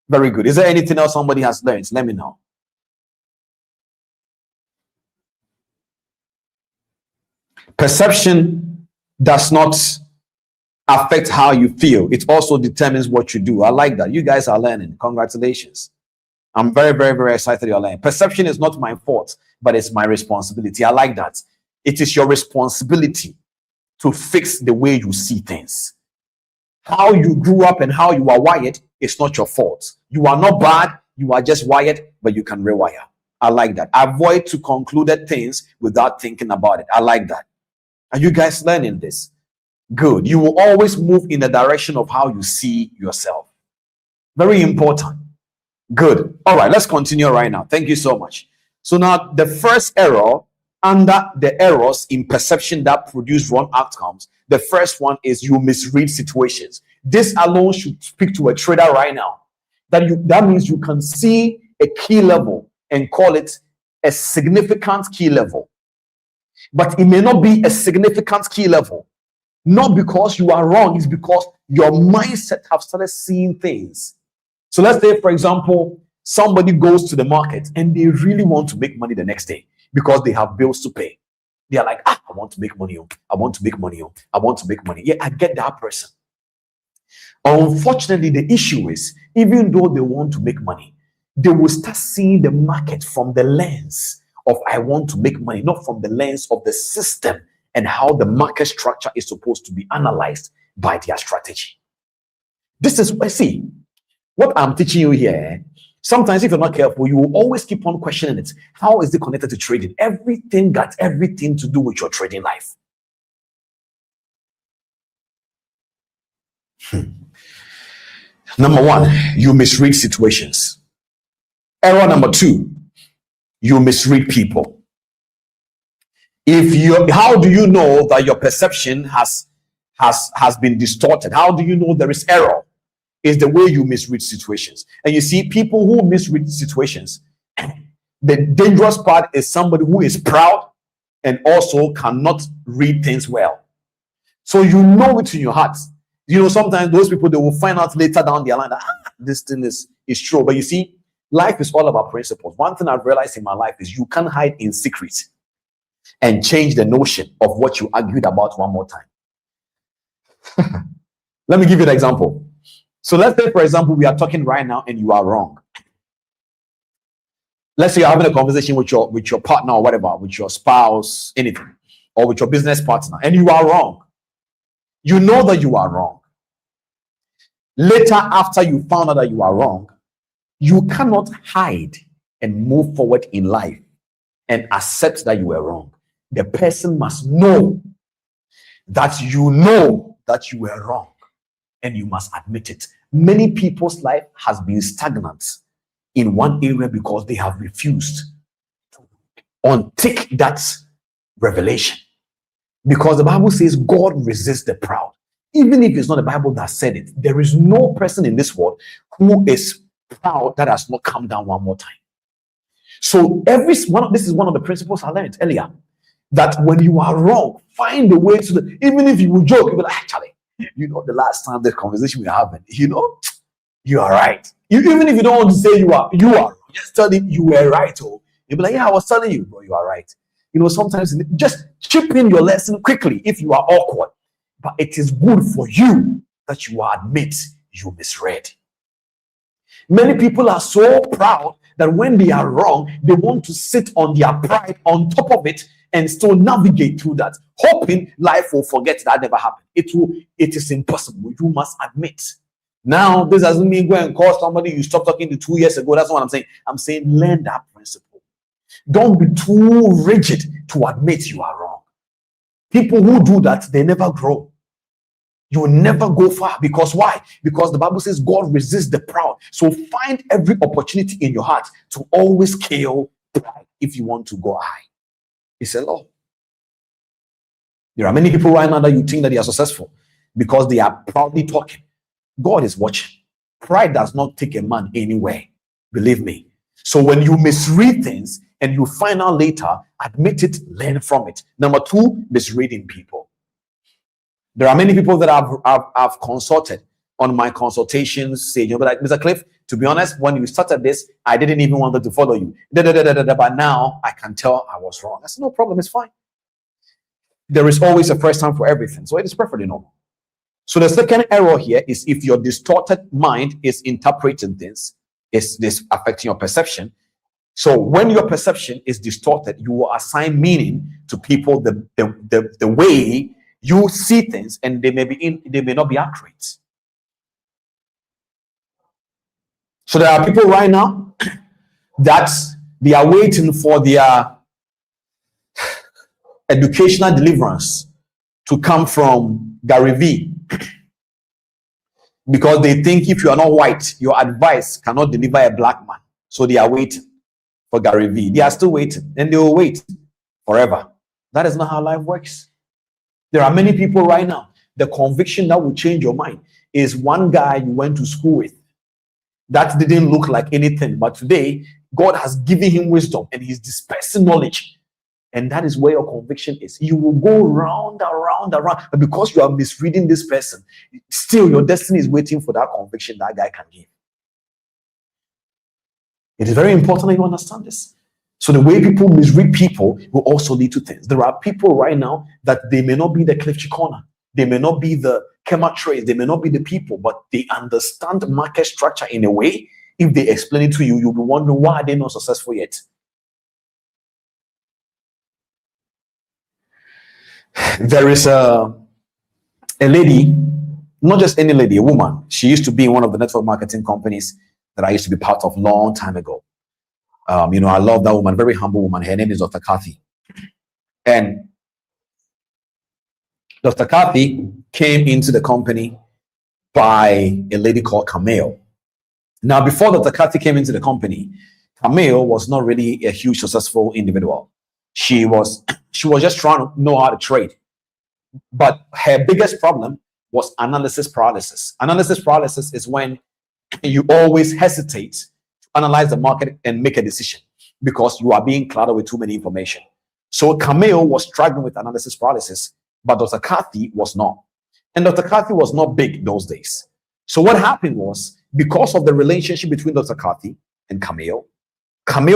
Very good. Is there anything else somebody has learned? Let me know. Perception does not affect how you feel. It also determines what you do. I like that. You guys are learning. Congratulations. I'm very, very, very excited you're learning. Perception is not my fault, but it's my responsibility. I like that. It is your responsibility to fix the way you see things. How you grew up and how you are wired is not your fault. You are not bad. You are just wired, but you can rewire. I like that. Avoid to concluded things without thinking about it. I like that. Are you guys learning this? Good. You will always move in the direction of how you see yourself. Very important. Good. All right, let's continue right now. Thank you so much. So now the first error under the errors in perception that produce wrong outcomes, the first one is you misread situations. This alone should speak to a trader right now. That means you can see a key level and call it a significant key level. But it may not be a significant key level. Not because you are wrong, it's because your mindset have started seeing things. So let's say, for example, somebody goes to the market and they really want to make money the next day because they have bills to pay. They are like, I want to make money. I want to make money. I want to make money. Yeah, I get that person. Unfortunately, the issue is, even though they want to make money, they will start seeing the market from the lens of I want to make money, not from the lens of the system and how the market structure is supposed to be analyzed by their strategy. This is, see, what I'm teaching you here, sometimes if you're not careful, you will always keep on questioning it. How is it connected to trading? Everything got everything to do with your trading life. Number one, you misread situations. Error number two, you misread people. How do you know that your perception has been distorted? How do you know there is error? Is the way you misread situations. And you see, people who misread situations, the dangerous part is somebody who is proud and also cannot read things well. So you know it in your heart. You know, sometimes those people, they will find out later down the line that this thing is true. But you see, life is all about principles. One thing I've realized in my life is you can't hide in secret and change the notion of what you argued about one more time. Let me give you an example. So let's say, for example, we are talking right now and you are wrong. let's say you're having a conversation with your partner or whatever, with your spouse, anything, or with your business partner, and you are wrong. You know that you are wrong. Later, after you found out that you are wrong, you cannot hide and move forward in life and accept that you were wrong. The person must know that you were wrong, and you must admit it. Many people's life has been stagnant in one area because they have refused to untake that revelation. Because the Bible says God resists the proud. Even if it's not the Bible that said it, there is no person in this world who is proud that has not come down one more time. So this is one of the principles I learned earlier, that when you are wrong, find a way to even if you will joke, you'll be like, actually, the last time the conversation we were having, you are right. Even if you don't want to say you are just tell him you were right. Or you'll be like, yeah, I was telling you, bro, you are right. Sometimes just chip in your lesson quickly if you are awkward. But it is good for you that you admit you misread. Many people are so proud that when they are wrong, they want to sit on their pride on top of it and still navigate through that, hoping life will forget that never happened. It is impossible. You must admit. Now, this doesn't mean go and call somebody you stopped talking to 2 years ago. That's what I'm saying. I'm saying learn that principle. Don't be too rigid to admit you are wrong. People who do that, they never grow. You will never go far. Because why? Because the Bible says God resists the proud. So find every opportunity in your heart to always kill pride if you want to go high. It's a law. There are many people right now that you think that they are successful because they are proudly talking. God is watching. Pride does not take a man anywhere. Believe me. So when you misread things and you find out later, admit it, learn from it. Number 2, misreading people. There are many people that I've consulted on my consultations, say, you'll be like, Mr. Cliff, to be honest, when you started this, I didn't even want to follow you. But now I can tell I was wrong. I said, no problem, it's fine. There is always a first time for everything. So it is perfectly normal. So the second error here is if your distorted mind is interpreting things, is this affecting your perception? So when your perception is distorted, you will assign meaning to people the way you see things, and they may not be accurate. So there are people right now that they are waiting for their educational deliverance to come from Gary V, because they think if you are not white, your advice cannot deliver a black man. So they are waiting for Gary V. They are still waiting, and they will wait forever. That is not how life works. There are many people right now, the conviction that will change your mind is one guy you went to school with that didn't look like anything, but today God has given him wisdom and he's dispersing knowledge. And that is where your conviction is. You will go round, but because you are misreading this person, still your destiny is waiting for that conviction that guy can give. It is very important that you understand this. So the way people misread people will also lead to things. There are people right now that they may not be the Cliff Cheqona, they may not be the Kema Trace, they may not be the people, but they understand market structure in a way. If they explain it to you, you'll be wondering why they're not successful yet. There is a lady, not just any lady, a woman. She used to be in one of the network marketing companies that I used to be part of long time ago. I love that woman, very humble woman. Her name is Dr. Kathy. And Dr. Kathy came into the company by a lady called Camille. Now, before Dr. Kathy came into the company, Camille was not really a huge successful individual. She was just trying to know how to trade. But her biggest problem was analysis paralysis. Analysis paralysis is when you always hesitate to analyze the market and make a decision because you are being clouded with too many information. So Camille was struggling with analysis paralysis, but Dr. Kathy was not. And Dr. Kathy was not big those days. So what happened was, because of the relationship between Dr. Kathy and Camille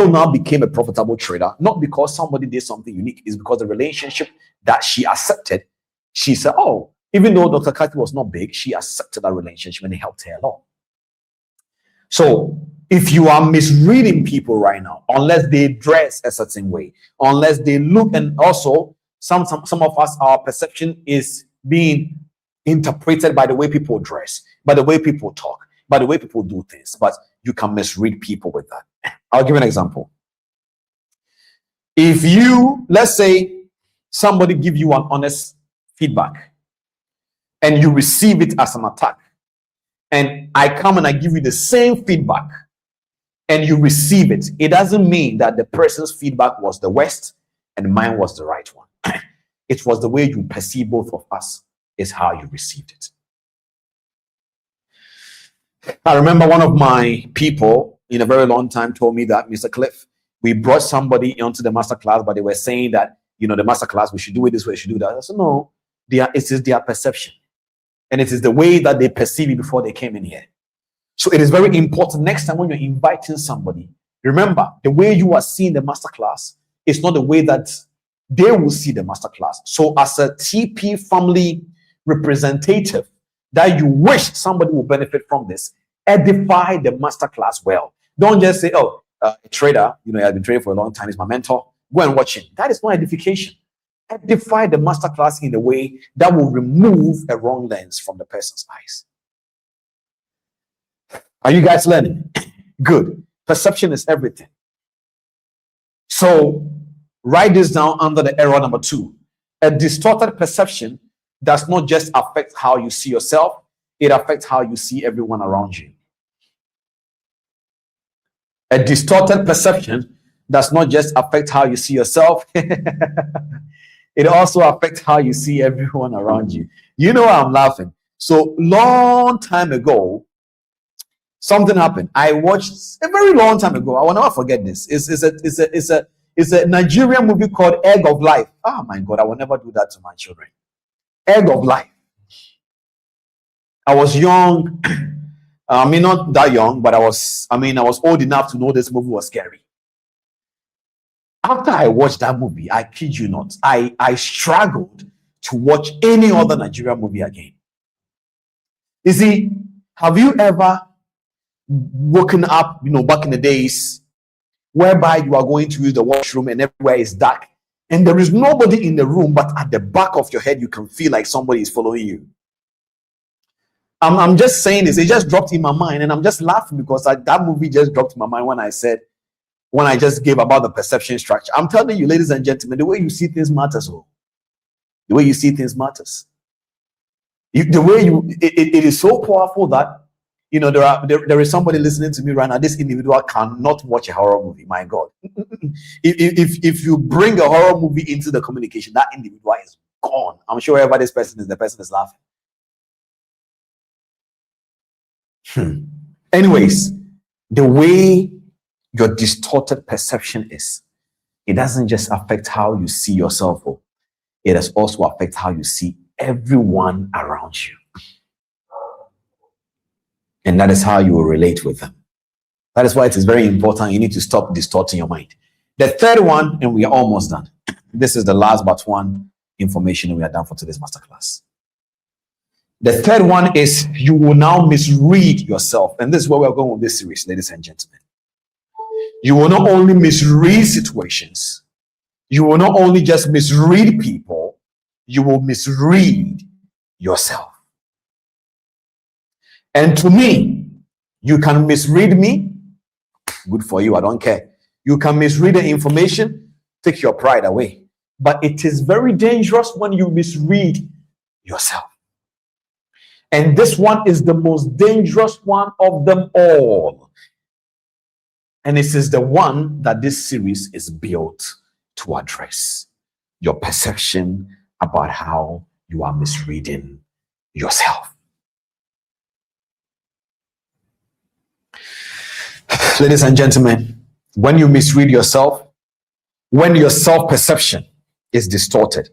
now became a profitable trader, not because somebody did something unique. It's because the relationship that she accepted, she said, oh, even though Dr. Kathy was not big, she accepted that relationship and it helped her a lot. So If you are misreading people right now, unless they dress a certain way, unless they look, and also some of us, our perception is being interpreted by the way people dress, by the way people talk, by the way people do things. But you can misread people with that. I'll give you an example. If you, let's say, somebody give you an honest feedback and you receive it as an attack, and I come and I give you the same feedback and you receive it, it doesn't mean that the person's feedback was the worst and mine was the right one. It was the way you perceive both of us is how you received it. I remember one of my people in a very long time told me that, Mr. Cliff, we brought somebody onto the masterclass, but they were saying that, the masterclass, we should do it this way, we should do that. I said, no, it is their perception. And it is the way that they perceive it before they came in here. So it is very important next time when you're inviting somebody, remember, the way you are seeing the masterclass is not the way that they will see the masterclass. So as a TP family representative that you wish somebody will benefit from this, edify the masterclass well. Don't just say, oh, a trader, I've been trading for a long time, he's my mentor, go and watch him. That is not edification. Edify the masterclass in a way that will remove a wrong lens from the person's eyes. Are you guys learning? Good. Perception is everything. So write this down under the error number 2. A distorted perception does not just affect how you see yourself, it affects how you see everyone around you. A distorted perception does not just affect how you see yourself, it also affects how you see everyone around you. You know why I'm laughing? So long time ago, something happened. I watched a very long time ago. I will never forget this. It's a Nigerian movie called Egg of Life. Oh my God, I will never do that to my children. Egg of Life. I was young. I mean, not that young, but I was old enough to know this movie was scary. After I watched that movie, I kid you not, I struggled to watch any other Nigerian movie again. You see, have you ever woken up, back in the days, whereby you are going to use the washroom and everywhere is dark and there is nobody in the room, but at the back of your head you can feel like somebody is following you? I'm just saying this, it just dropped in my mind, and I'm just laughing because that movie just dropped in my mind when I just gave about the perception structure. I'm telling you, ladies and gentlemen, the way you see things matters. The way you see things matters. It is so powerful that there is somebody listening to me right now. This individual cannot watch a horror movie. My God, if you bring a horror movie into the communication, that individual is gone. I'm sure whoever this person is, the person is laughing. Anyways, the way your distorted perception is, it doesn't just affect how you see yourself, it does also affect how you see everyone around you. And that is how you will relate with them. That is why it is very important. You need to stop distorting your mind. The third one, and we are almost done. This is the last but one information we are done for today's masterclass. The third one is you will now misread yourself. And this is where we're going with this series, ladies and gentlemen. You will not only misread situations, you will not only just misread people, you will misread yourself. And to me, you can misread me. Good for you, I don't care. You can misread the information, take your pride away. But it is very dangerous when you misread yourself. And this one is the most dangerous one of them all. And this is the one that this series is built to address. Your perception about how you are misreading yourself. Ladies and gentlemen, when you misread yourself, when your self-perception is distorted,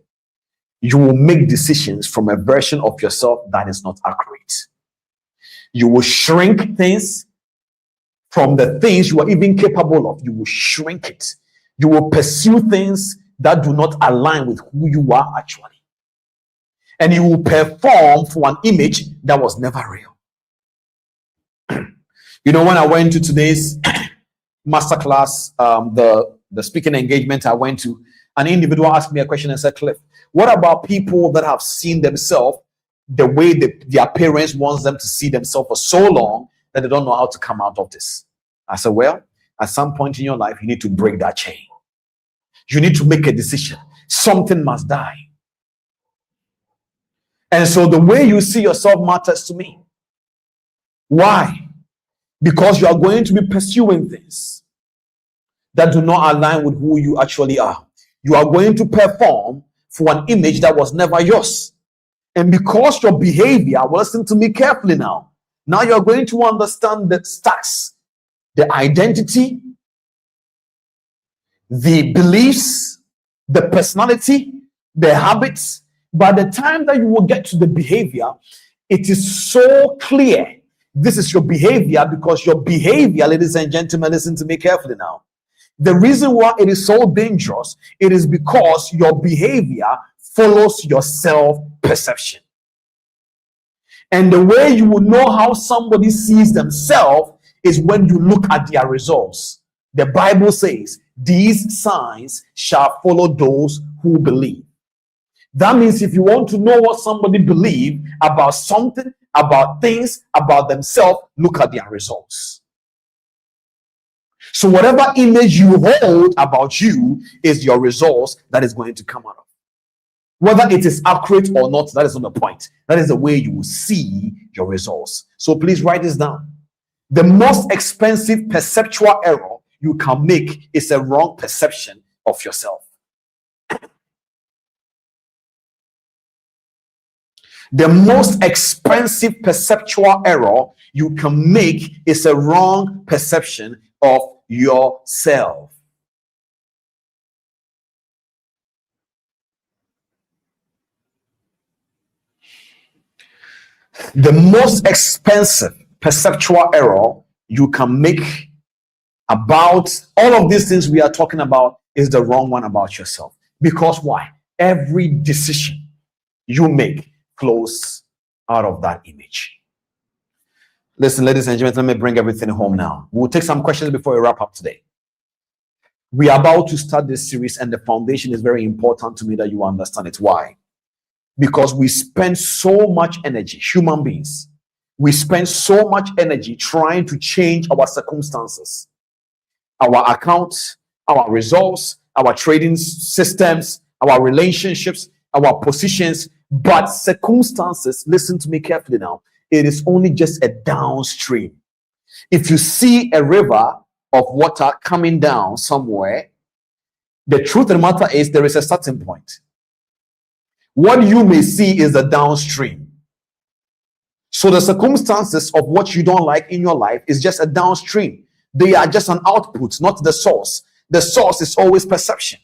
you will make decisions from a version of yourself that is not accurate. You will shrink things from the things you are even capable of. You will shrink it. You will pursue things that do not align with who you are actually. And you will perform for an image that was never real. You know, when I went to today's masterclass, the speaking engagement I went to, an individual asked me a question and said, Cliff, what about people that have seen themselves the way their parents wants them to see themselves for so long that they don't know how to come out of this? I said, well, at some point in your life, you need to break that chain. You need to make a decision. Something must die. And so the way you see yourself matters to me. Why? Because you are going to be pursuing things that do not align with who you actually are. You are going to perform for an image that was never yours. And because your behavior, well, listen to me carefully now. Now you're going to understand the stacks, the identity, the beliefs, the personality, the habits. By the time that you will get to the behavior, it is so clear this is your behavior, because your behavior, ladies and gentlemen, listen to me carefully now. The reason why it is so dangerous, it is because your behavior follows your self-perception. And the way you will know how somebody sees themselves is when you look at their results. The Bible says, these signs shall follow those who believe. That means if you want to know what somebody believes about something, about things, about themselves, look at their results. So whatever image you hold about you is your results that is going to come out of. Whether it is accurate or not, that is not the point. That is the way you will see your results. So please write this down. The most expensive perceptual error you can make is a wrong perception of yourself. The most expensive perceptual error you can make is a wrong perception of yourself. The most expensive perceptual error you can make about all of these things we are talking about is the wrong one about yourself. Because why? Every decision you make flows out of that image. Listen, ladies and gentlemen, let me bring everything home now. We'll take some questions before we wrap up today. We are about to start this series, and the foundation is very important to me that you understand it. Why? Because we spend so much energy, human beings, we spend so much energy trying to change our circumstances, our accounts, our results, our trading systems, our relationships, our positions. But circumstances, listen to me carefully now, it is only just a downstream. If you see a river of water coming down somewhere, the truth of the matter is there is a starting point. What you may see is the downstream. So the circumstances of what you don't like in your life is just a downstream. They are just an output, not the source. The source is always perception.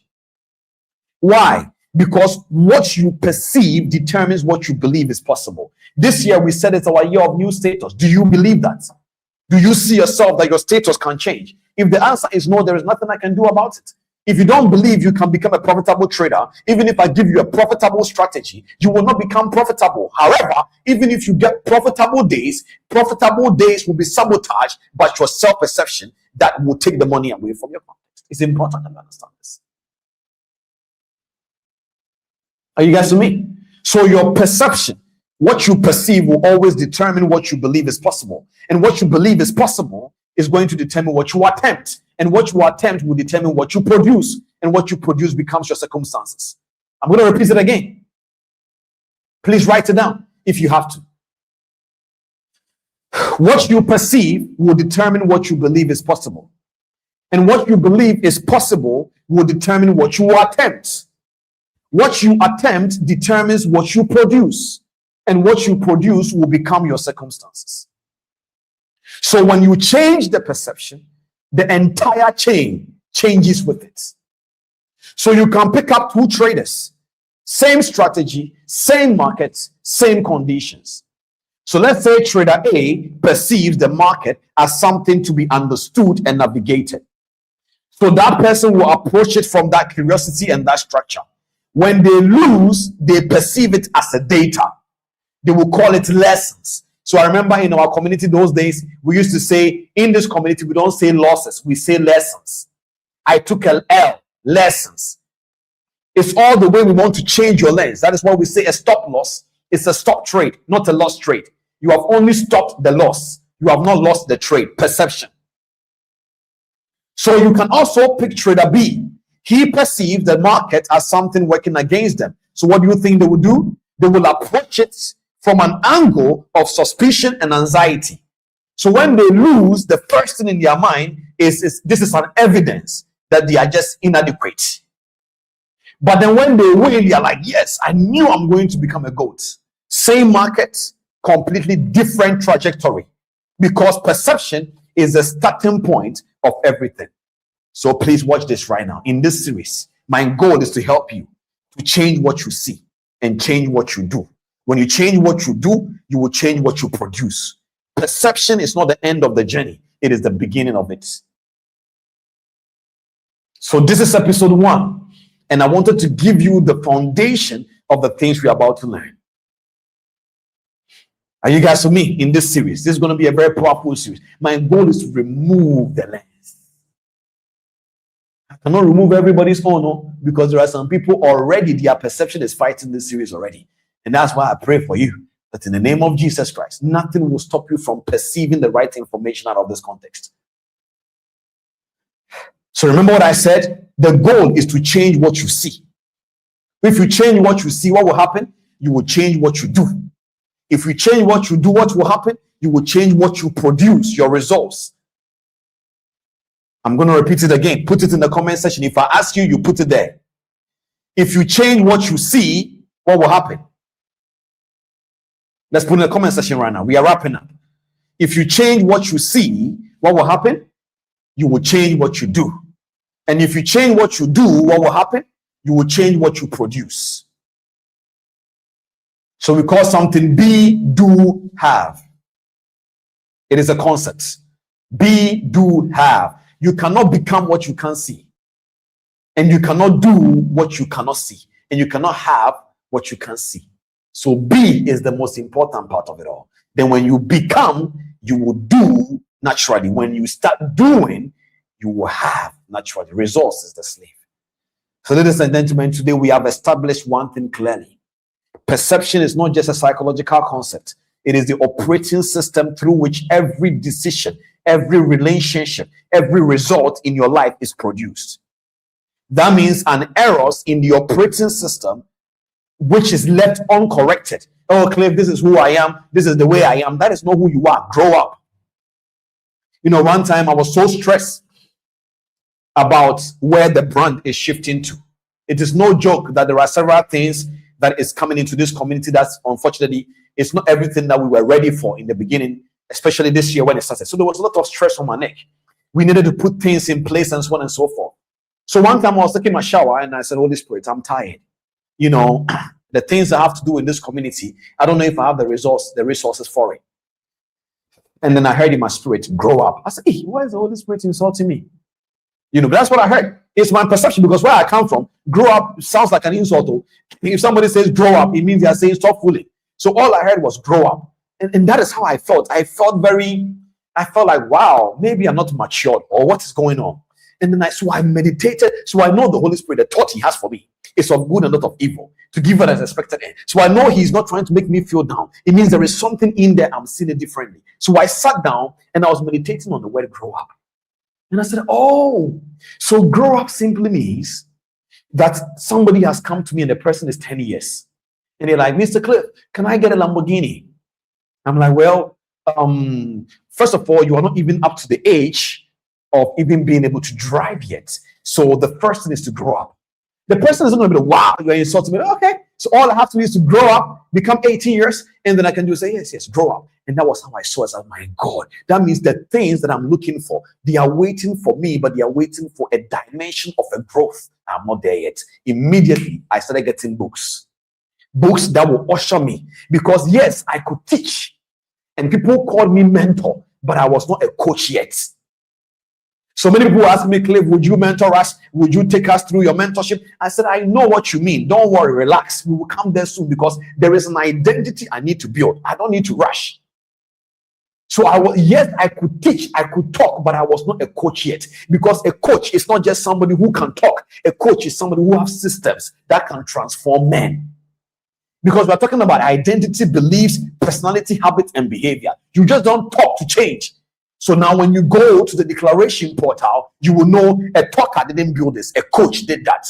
Why? Because what you perceive determines what you believe is possible. This year we said it's our year of new status. Do you believe that? Do you see yourself that your status can change? If the answer is no, there is nothing I can do about it. If you don't believe you can become a profitable trader, even if I give you a profitable strategy, you will not become profitable. However, even if you get profitable days will be sabotaged by your self-perception that will take the money away from your context. It's important that you understand this. Are you guys with me? So your perception, what you perceive, will always determine what you believe is possible. And what you believe is possible is going to determine what you attempt. And what you attempt will determine what you produce. And what you produce becomes your circumstances. I'm going to repeat it again. Please write it down if you have to. What you perceive will determine what you believe is possible. And what you believe is possible will determine what you attempt. What you attempt determines what you produce, and what you produce will become your circumstances. So when you change the perception, the entire chain changes with it. So you can pick up two traders, same strategy, same markets, same conditions. So let's say trader A perceives the market as something to be understood and navigated. So that person will approach it from that curiosity and that structure. When they lose, they perceive it as a data. They will call it lessons. So I remember in our community those days, we used to say, in this community, we don't say losses, we say lessons. I took a L, lessons. It's all the way we want to change your lens. That is why we say a stop loss. It's a stop trade, not a loss trade. You have only stopped the loss. You have not lost the trade. Perception. So you can also pick trader B. He perceived the market as something working against them. So what do you think they will do? They will approach it from an angle of suspicion and anxiety. So when they lose, the first thing in their mind is this is an evidence that they are just inadequate. But then when they win, they are like, yes, I knew I'm going to become a GOAT. Same market, completely different trajectory. Because perception is the starting point of everything. So please watch this right now. In this series, my goal is to help you to change what you see and change what you do. When you change what you do, you will change what you produce. Perception is not the end of the journey. It is the beginning of it. So this is episode 1. And I wanted to give you the foundation of the things we're about to learn. Are you guys with me in this series? This is going to be a very powerful series. My goal is to remove the lens. I cannot remove everybody's own, because there are some people already, their perception is fighting this series already. And that's why I pray for you that in the name of Jesus Christ, nothing will stop you from perceiving the right information out of this context. So remember what I said? The goal is to change what you see. If you change what you see, what will happen? You will change what you do. If you change what you do, what will happen? You will change what you produce, your results. I'm going to repeat it again. Put it in the comment section. If I ask you, you put it there. If you change what you see, what will happen? Let's put it in the comment section right now. We are wrapping up. If you change what you see, what will happen? You will change what you do. And if you change what you do, what will happen? You will change what you produce. So we call something be, do, have. It is a concept. Be, do, have. You cannot become what you can't see. And you cannot do what you cannot see. And you cannot have what you can't see. So be is the most important part of it all. Then when you become, you will do naturally. When you start doing, you will have naturally. Resource is the slave. So ladies and gentlemen, today we have established one thing clearly. Perception is not just a psychological concept. It is the operating system through which every decision, every relationship, every result in your life is produced. That means an error in the operating system which is left uncorrected. Oh, Cliff, this is who I am. This is the way I am. That is not who you are. Grow up. You know, one time I was so stressed about where the brand is shifting to. It is no joke that there are several things that is coming into this community that's unfortunately, it's not everything that we were ready for in the beginning, especially this year when it started. So there was a lot of stress on my neck. We needed to put things in place and so on and so forth. So one time I was taking my shower and I said, Holy Spirit, I'm tired. You know, the things I have to do in this community, I don't know if I have the resources for it. And then I heard in my spirit, grow up. I said, hey, why is the Holy Spirit insulting me? You know, but that's what I heard. It's my perception, because where I come from, grow up sounds like an insult. If somebody says grow up, it means they are saying stop fooling. So all I heard was grow up. And that is how I felt. I felt like, wow, maybe I'm not matured, or what is going on? And then I meditated. So I know the Holy Spirit, the thought he has for me is of good and not of evil, to give it as expected end. So I know he's not trying to make me feel down. It means there is something in there. I'm seeing it differently. So I sat down and I was meditating on the word grow up. And I said, oh, so grow up simply means that somebody has come to me and the person is 10 years. And they're like, Mr. Cliff, can I get a Lamborghini? I'm like, well, first of all, you are not even up to the age of even being able to drive yet. So the first thing is to grow up. The person isn't going to be like, wow, you're insulting me. Okay. So all I have to do is to grow up, become 18 years, and then I can do say, yes, grow up. And that was how I saw it. Oh my God. That means the things that I'm looking for, they are waiting for me, but they are waiting for a dimension of a growth. I'm not there yet. Immediately, I started getting books that will usher me. Because yes, I could teach. And people called me mentor, but I was not a coach yet. So many people ask me, Cliff, would you mentor us? Would you take us through your mentorship? I said, I know what you mean. Don't worry, relax. We will come there soon, because there is an identity I need to build. I don't need to rush. So yes, I could teach, I could talk, but I was not a coach yet. Because a coach is not just somebody who can talk. A coach is somebody who has systems that can transform men. Because we're talking about identity, beliefs, personality, habits, and behavior. You just don't talk to change. So now when you go to the declaration portal, you will know a talker didn't build this, a coach did that.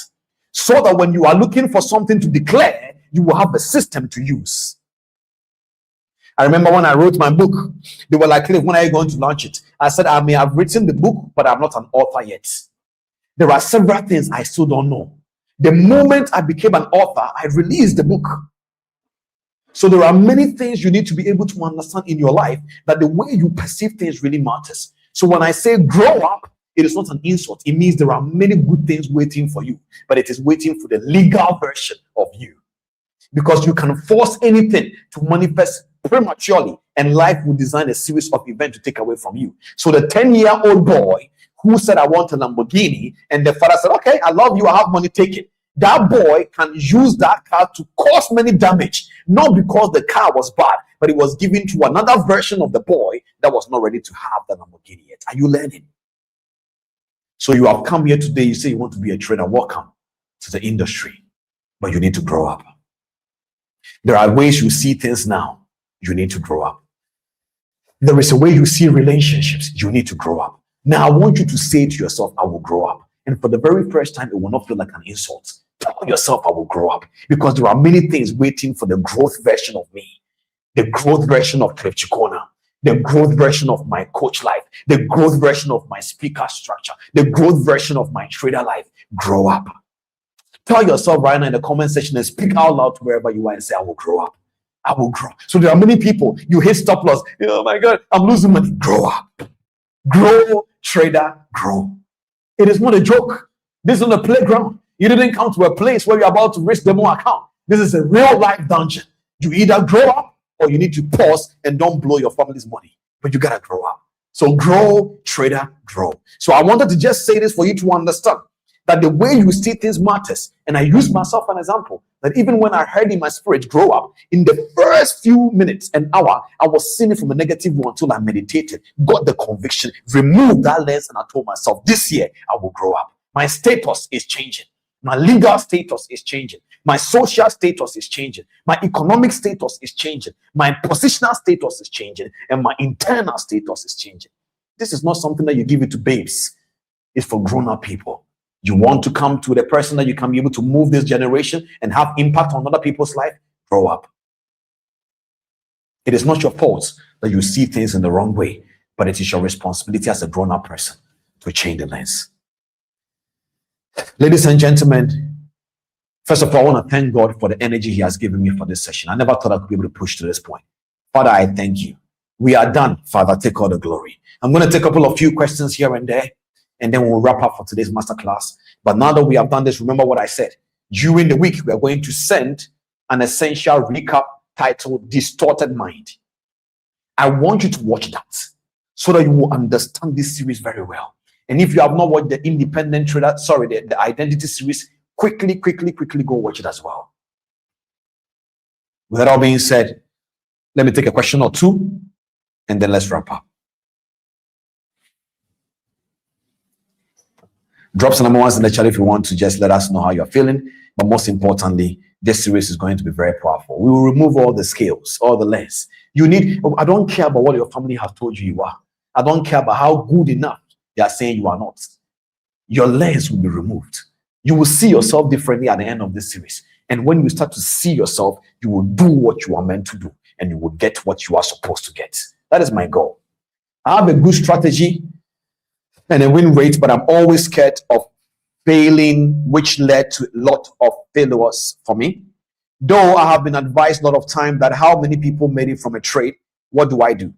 So that when you are looking for something to declare, you will have a system to use. I remember when I wrote my book, they were like, Cliff, when are you going to launch it? I said, I may have written the book, but I'm not an author yet. There are several things I still don't know. The moment I became an author, I released the book. So there are many things you need to be able to understand in your life, that the way you perceive things really matters. So when I say grow up, it is not an insult. It means there are many good things waiting for you, but it is waiting for the legal version of you. Because you can force anything to manifest prematurely, and life will design a series of events to take away from you. So the 10-year-old boy who said, I want a Lamborghini, and the father said, okay, I love you, I have money, take it. That boy can use that car to cause many damage, not because the car was bad, but it was given to another version of the boy that was not ready to have the Lamborghini yet. Are you learning? So you have come here today, you say you want to be a trader. Welcome to the industry, but you need to grow up. There are ways you see things now. You need to grow up. There is a way you see relationships. You need to grow up. Now, I want you to say to yourself, I will grow up. And for the very first time, it will not feel like an insult. Tell yourself, I will grow up. Because there are many things waiting for the growth version of me. The growth version of Cliff Cheqona. The growth version of my coach life. The growth version of my speaker structure. The growth version of my trader life. Grow up. Tell yourself right now in the comment section and speak out loud to wherever you are and say, I will grow up. I will grow. So there are many people, you hit stop loss. Oh my God, I'm losing money. Grow up. Grow, trader, grow. It is not a joke. This is not a playground. You didn't come to a place where you're about to risk demo account. This is a real life dungeon. You either grow up or you need to pause and don't blow your family's money. But you gotta grow up. So grow, trader, grow. So I wanted to just say this for you to understand that the way you see things matters. And I use myself as an example, that even when I heard in my spirit, grow up, in the first few minutes, an hour, I was seeing it from a negative one until I meditated, got the conviction, removed that lens, and I told myself, this year, I will grow up. My status is changing. My legal status is changing. My social status is changing. My economic status is changing. My positional status is changing. And my internal status is changing. This is not something that you give it to babes. It's for grown-up people. You want to come to the person that you can be able to move this generation and have impact on other people's life? Grow up. It is not your fault that you see things in the wrong way, but it is your responsibility as a grown-up person to change the lens. Ladies and gentlemen, first of all, I want to thank God for the energy He has given me for this session. I never thought I could be able to push to this point. Father, I thank you. We are done. Father, take all the glory. I'm going to take a few questions here and there, and then we'll wrap up for today's masterclass. But now that we have done this, remember what I said. During the week, we are going to send an essential recap titled Distorted Mind. I want you to watch that so that you will understand this series very well. And if you have not watched the Independent Trader, the Identity series, quickly go watch it as well. With that all being said, let me take a question or two, and then let's wrap up. Drop some number ones in the chat if you want to just let us know how you're feeling. But most importantly, this series is going to be very powerful. We will remove all the scales, all the lens. I don't care about what your family has told you are. I don't care about how good enough they are saying you are not. Your lens will be removed. You will see yourself differently at the end of this series. And when you start to see yourself, you will do what you are meant to do, and you will get what you are supposed to get. That is my goal. I have a good strategy and a win rate, but I'm always scared of failing, which led to a lot of failures for me. Though I have been advised a lot of time that how many people made it from a trade, what do I do?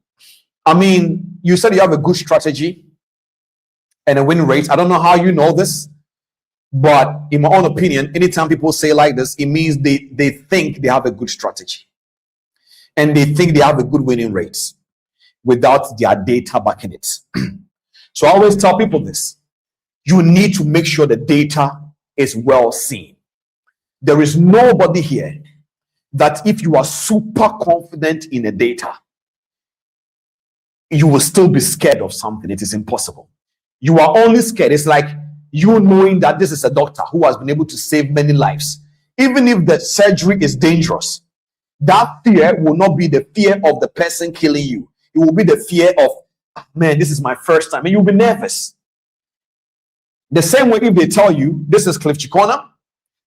I mean, you said you have a good strategy and a win rate. I don't know how you know this, but in my own opinion, anytime people say like this, it means they think they have a good strategy and they think they have a good winning rate without their data backing it. So I always tell people this. You need to make sure the data is well seen. There is nobody here that if you are super confident in the data, you will still be scared of something. It is impossible. You are only scared. It's like you knowing that this is a doctor who has been able to save many lives. Even if the surgery is dangerous, that fear will not be the fear of the person killing you. It will be the fear of, man, this is my first time. And you'll be nervous. The same way if they tell you, this is Cliff Cheqona,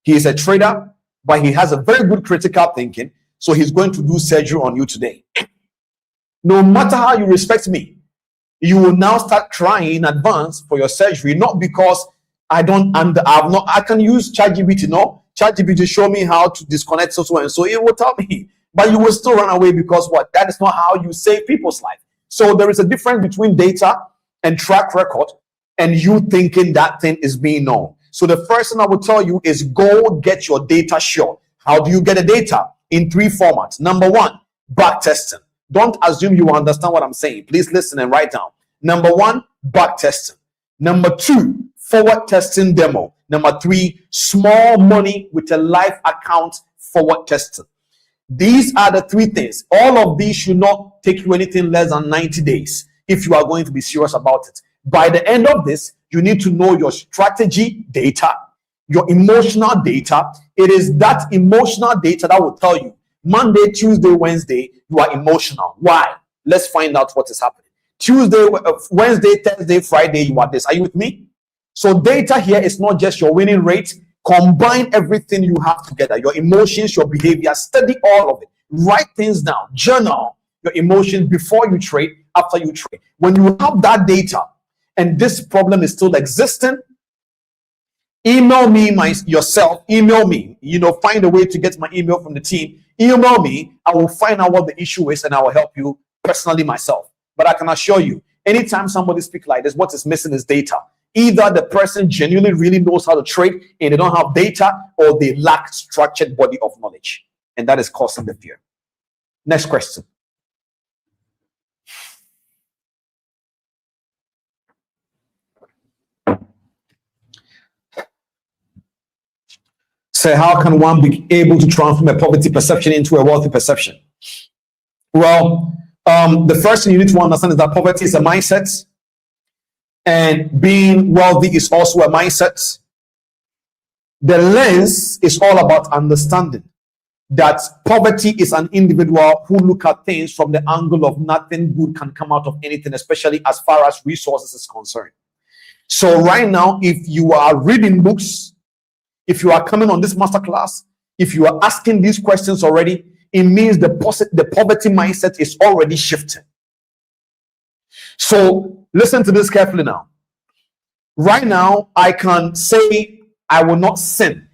he is a trader, but he has a very good critical thinking, so he's going to do surgery on you today. No matter how you respect me, you will now start crying in advance for your surgery, not because I can use ChatGPT, no? ChatGPT show me how to disconnect so and so, it will tell me. But you will still run away because what? That is not how you save people's life. So there is a difference between data and track record and you thinking that thing is being known. So the first thing I will tell you is go get your data sure. How do you get the data? In 3 formats. Number 1, back testing. Don't assume you understand what I'm saying. Please listen and write down. Number 1, back testing. Number 2, forward testing demo. Number 3, small money with a live account forward testing. These are the 3 things. All of these should not take you anything less than 90 days if you are going to be serious about it. By the end of this, you need to know your strategy data, your emotional data. It is that emotional data that will tell you Monday, Tuesday, Wednesday, you are emotional. Why? Let's find out what is happening. Tuesday, Wednesday, Thursday, Friday, you are this. Are you with me? So data here is not just your winning rate. Combine everything you have together, your emotions, your behavior, study all of it. Write things down, journal your emotions before you trade, after you trade. When you have that data and this problem is still existing, email me yourself, email me, find a way to get my email from the team. Email me, I will find out what the issue is and I will help you personally myself. But I can assure you, anytime somebody speaks like this, what is missing is data. Either the person genuinely really knows how to trade and they don't have data, or they lack structured body of knowledge. And that is causing the fear. Next question. So how can one be able to transform a poverty perception into a wealthy perception? Well, the first thing you need to understand is that poverty is a mindset. And being wealthy is also a mindset. The lens is all about understanding that poverty is an individual who look at things from the angle of nothing good can come out of anything, especially as far as resources is concerned. So right now, if you are reading books, if you are coming on this masterclass, if you are asking these questions already, it means the poverty mindset is already shifting. So listen to this carefully now. Right now, I can say I will not sin.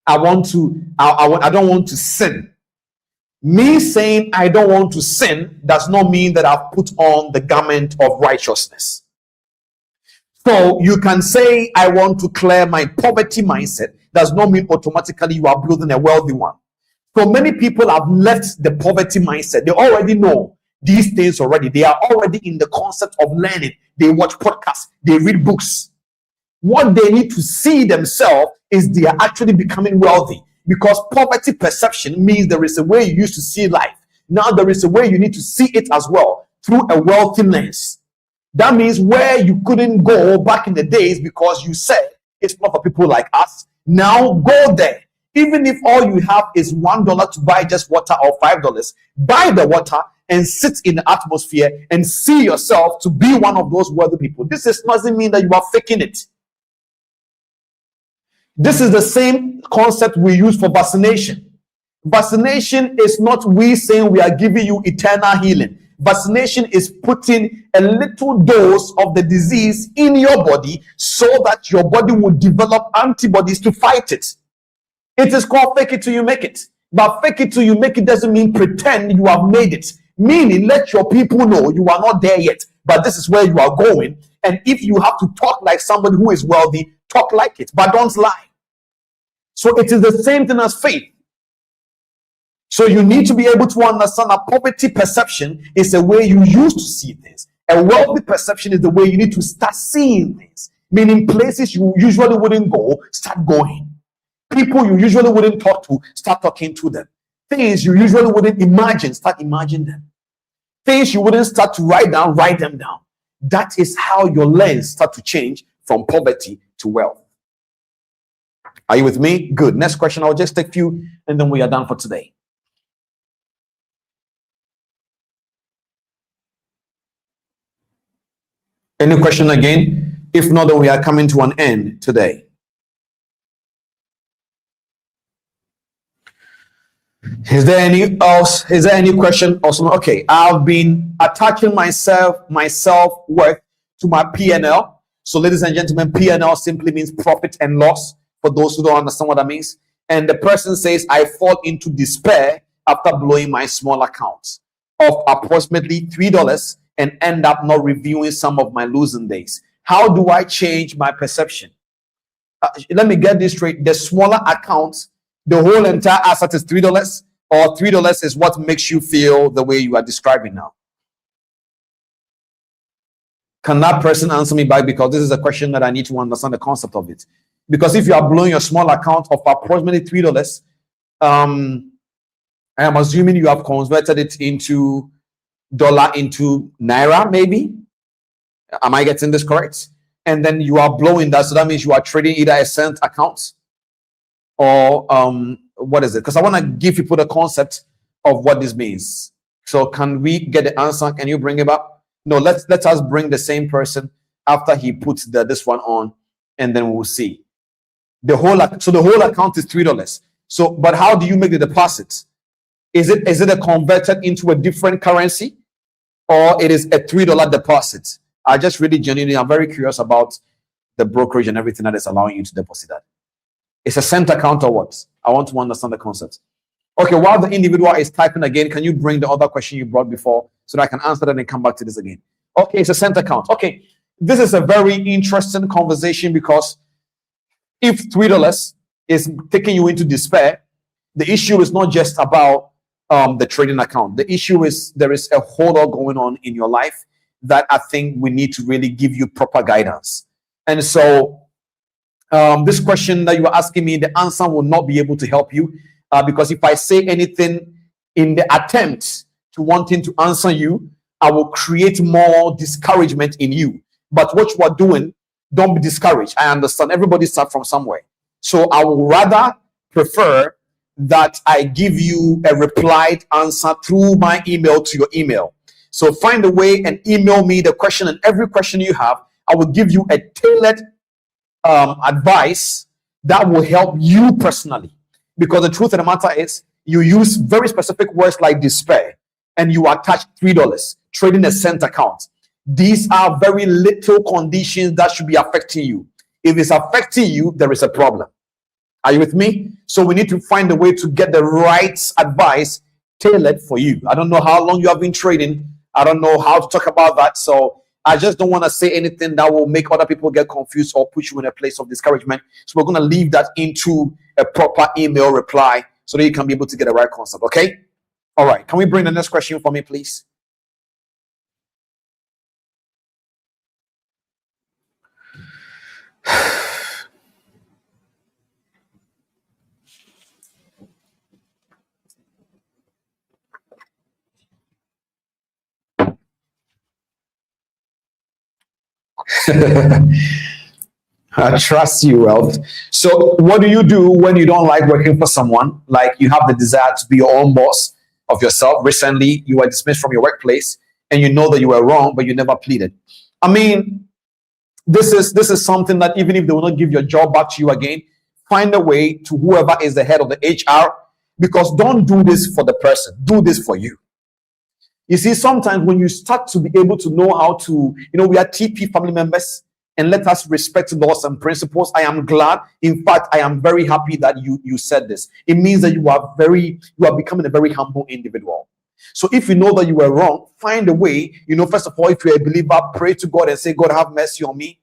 I don't want to sin. Me saying I don't want to sin does not mean that I've put on the garment of righteousness. So you can say I want to clear my poverty mindset. Does not mean automatically you are building a wealthy one. So many people have left the poverty mindset. They already know these things already. They are already in the concept of learning. They watch podcasts. They read books. What they need to see themselves is they are actually becoming wealthy, because poverty perception means there is a way you used to see life. Now there is a way you need to see it as well, through a wealthy lens. That means where you couldn't go back in the days because you said it's not for people like us. Now go there. Even if all you have is $1 to buy just water, or $5, buy the water and sit in the atmosphere and see yourself to be one of those wealthy people. This doesn't mean that you are faking it. This is the same concept we use for vaccination. Vaccination is not we saying we are giving you eternal healing. Vaccination is putting a little dose of the disease in your body so that your body will develop antibodies to fight it. It is called fake it till you make it. But fake it till you make it doesn't mean pretend you have made it. Meaning, let your people know you are not there yet, but this is where you are going. And if you have to talk like somebody who is wealthy, talk like it, but don't lie. So it is the same thing as faith. So you need to be able to understand that poverty perception is the way you used to see things. A wealthy perception is the way you need to start seeing things. Meaning places you usually wouldn't go, start going. People you usually wouldn't talk to, start talking to them. Things you usually wouldn't imagine, start imagining them. Things you wouldn't start to write down, write them down. That is how your lens start to change from poverty to wealth. Are you with me? Good. Next question. I'll just take a few and then we are done for today. Any question again? If not, then we are coming to an end today. Is there any else? Is there any question? Awesome. Okay, I've been attaching my self-worth to my P&L. So, ladies and gentlemen, P&L simply means profit and loss. For those who don't understand what that means, and the person says, I fall into despair after blowing my small account of approximately $3 and end up not reviewing some of my losing days. How do I change my perception? Let me get this straight. The smaller account, the whole entire asset is $3, or $3 is what makes you feel the way you are describing now? Can that person answer me back? Because this is a question that I need to understand the concept of it. Because if you are blowing your small account of approximately $3, I am assuming you have converted it into dollar into naira, maybe. Am I getting this correct? And then you are blowing that, so that means you are trading either a cent account or what is it? Because I want to give people the concept of what this means. So can we get the answer? Can you bring it up? No, let us bring the same person after he puts this one on, and then we'll see. The whole account is $3. So, but how do you make the deposit? Is it a converted into a different currency, or it is a $3 deposit? I just really genuinely, I'm very curious about the brokerage and everything that is allowing you to deposit that. It's a cent account or what? I want to understand the concept. Okay, while the individual is typing again, can you bring the other question you brought before so that I can answer that and come back to this again? Okay, it's a cent account. Okay, this is a very interesting conversation, because if $3 is taking you into despair, the issue is not just about the trading account. The issue is there is a whole lot going on in your life that I think we need to really give you proper guidance. And so this question that you are asking me, the answer will not be able to help you because if I say anything in the attempt to wanting to answer you, I will create more discouragement in you. But what you are doing, don't be discouraged. I understand everybody starts from somewhere. So I would rather prefer that I give you a replied answer through my email to your email. So find a way and email me the question, and every question you have, I will give you a tailored advice that will help you personally. Because the truth of the matter is, you use very specific words like despair, and you attach $3, trading a cent account. These are very little conditions that should be affecting you. If it's affecting you, there is a problem. Are you with me? So we need to find a way to get the right advice tailored for you. I don't know how long you have been trading. I don't know how to talk about that. So I just don't want to say anything that will make other people get confused or put you in a place of discouragement. So we're going to leave that into a proper email reply so that you can be able to get the right concept. Okay? All right. Can we bring the next question for me, please? I trust you, Wealth. So what do you do when you don't like working for someone? Like you have the desire to be your own boss of yourself. Recently, you were dismissed from your workplace and you know that you were wrong, but you never pleaded. I mean, this is something that even if they will not give your job back to you again, find a way to whoever is the head of the HR, because don't do this for the person. Do this for you. You see, sometimes when you start to be able to know how to, we are TP family members, and let us respect laws and principles. I am glad. In fact, I am very happy that you said this. It means that you are becoming a very humble individual. So if you know that you were wrong, find a way, first of all, if you're a believer, pray to God and say, God, have mercy on me.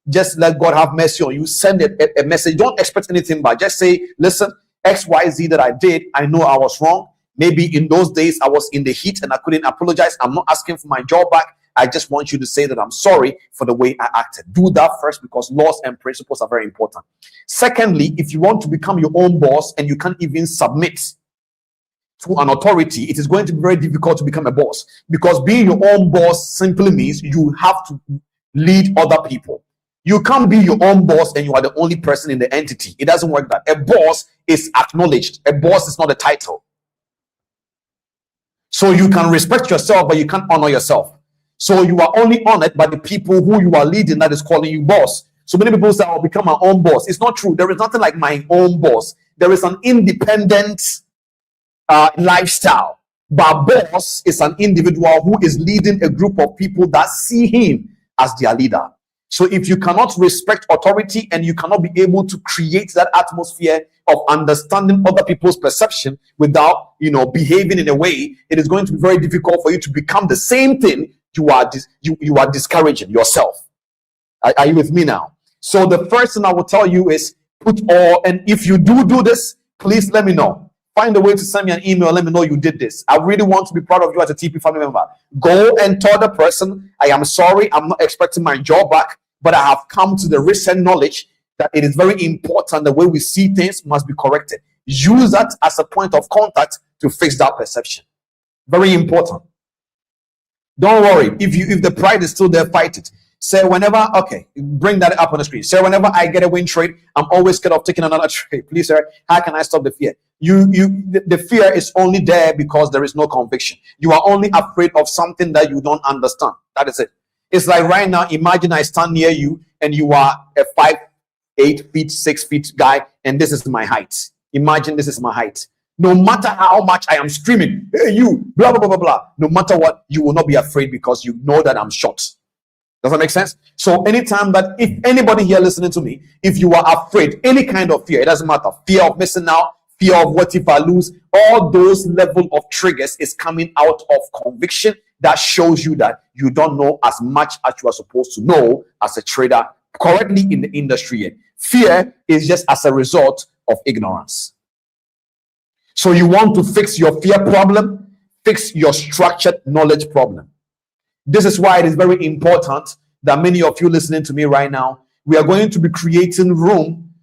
Just let God have mercy on you. Send a message. Don't expect anything back. Just say, listen, XYZ that I did, I know I was wrong. Maybe in those days I was in the heat and I couldn't apologize. I'm not asking for my job back. I just want you to say that I'm sorry for the way I acted. Do that first, because laws and principles are very important. Secondly, if you want to become your own boss and you can't even submit to an authority, it is going to be very difficult to become a boss, because being your own boss simply means you have to lead other people. You can't be your own boss and you are the only person in the entity. It doesn't work that. A boss is acknowledged. A boss is not a title. So you can respect yourself, but you can't honor yourself. So you are only honored by the people who you are leading that is calling you boss. So many people say, I'll become my own boss. It's not true. There is nothing like my own boss. There is an independent lifestyle. But boss is an individual who is leading a group of people that see him as their leader. So if you cannot respect authority and you cannot be able to create that atmosphere of understanding other people's perception without, behaving in a way, it is going to be very difficult for you to become the same thing you are discouraging yourself. Are you with me now? So the first thing I will tell you is and if you do this, please let me know. Find a way to send me an email. Let me know you did this. I really want to be proud of you as a TP family member. Go and tell the person, I am sorry, I'm not expecting my job back, but I have come to the recent knowledge that it is very important. The way we see things must be corrected. Use that as a point of contact to fix that perception. Very important. Don't worry. If the pride is still there, fight it. Say bring that up on the screen. Say whenever I get a win trade, I'm always scared of taking another trade. Please, sir, how can I stop the fear? The fear is only there because there is no conviction. You are only afraid of something that you don't understand. That is it. It's like right now, imagine I stand near you and you are a 5, 8 feet, 6 feet guy, and this is my height. Imagine this is my height. No matter how much I am screaming, hey, you, blah, blah, blah, blah, blah. No matter what, you will not be afraid because you know that I'm short. Does that make sense? So anytime that if anybody here listening to me, if you are afraid, any kind of fear, it doesn't matter, fear of missing out, fear of what if I lose, all those level of triggers is coming out of conviction that shows you that you don't know as much as you are supposed to know as a trader currently in the industry. Fear is just as a result of ignorance. So you want to fix your fear problem, fix your structured knowledge problem. This is why it is very important that many of you listening to me right now, we are going to be creating room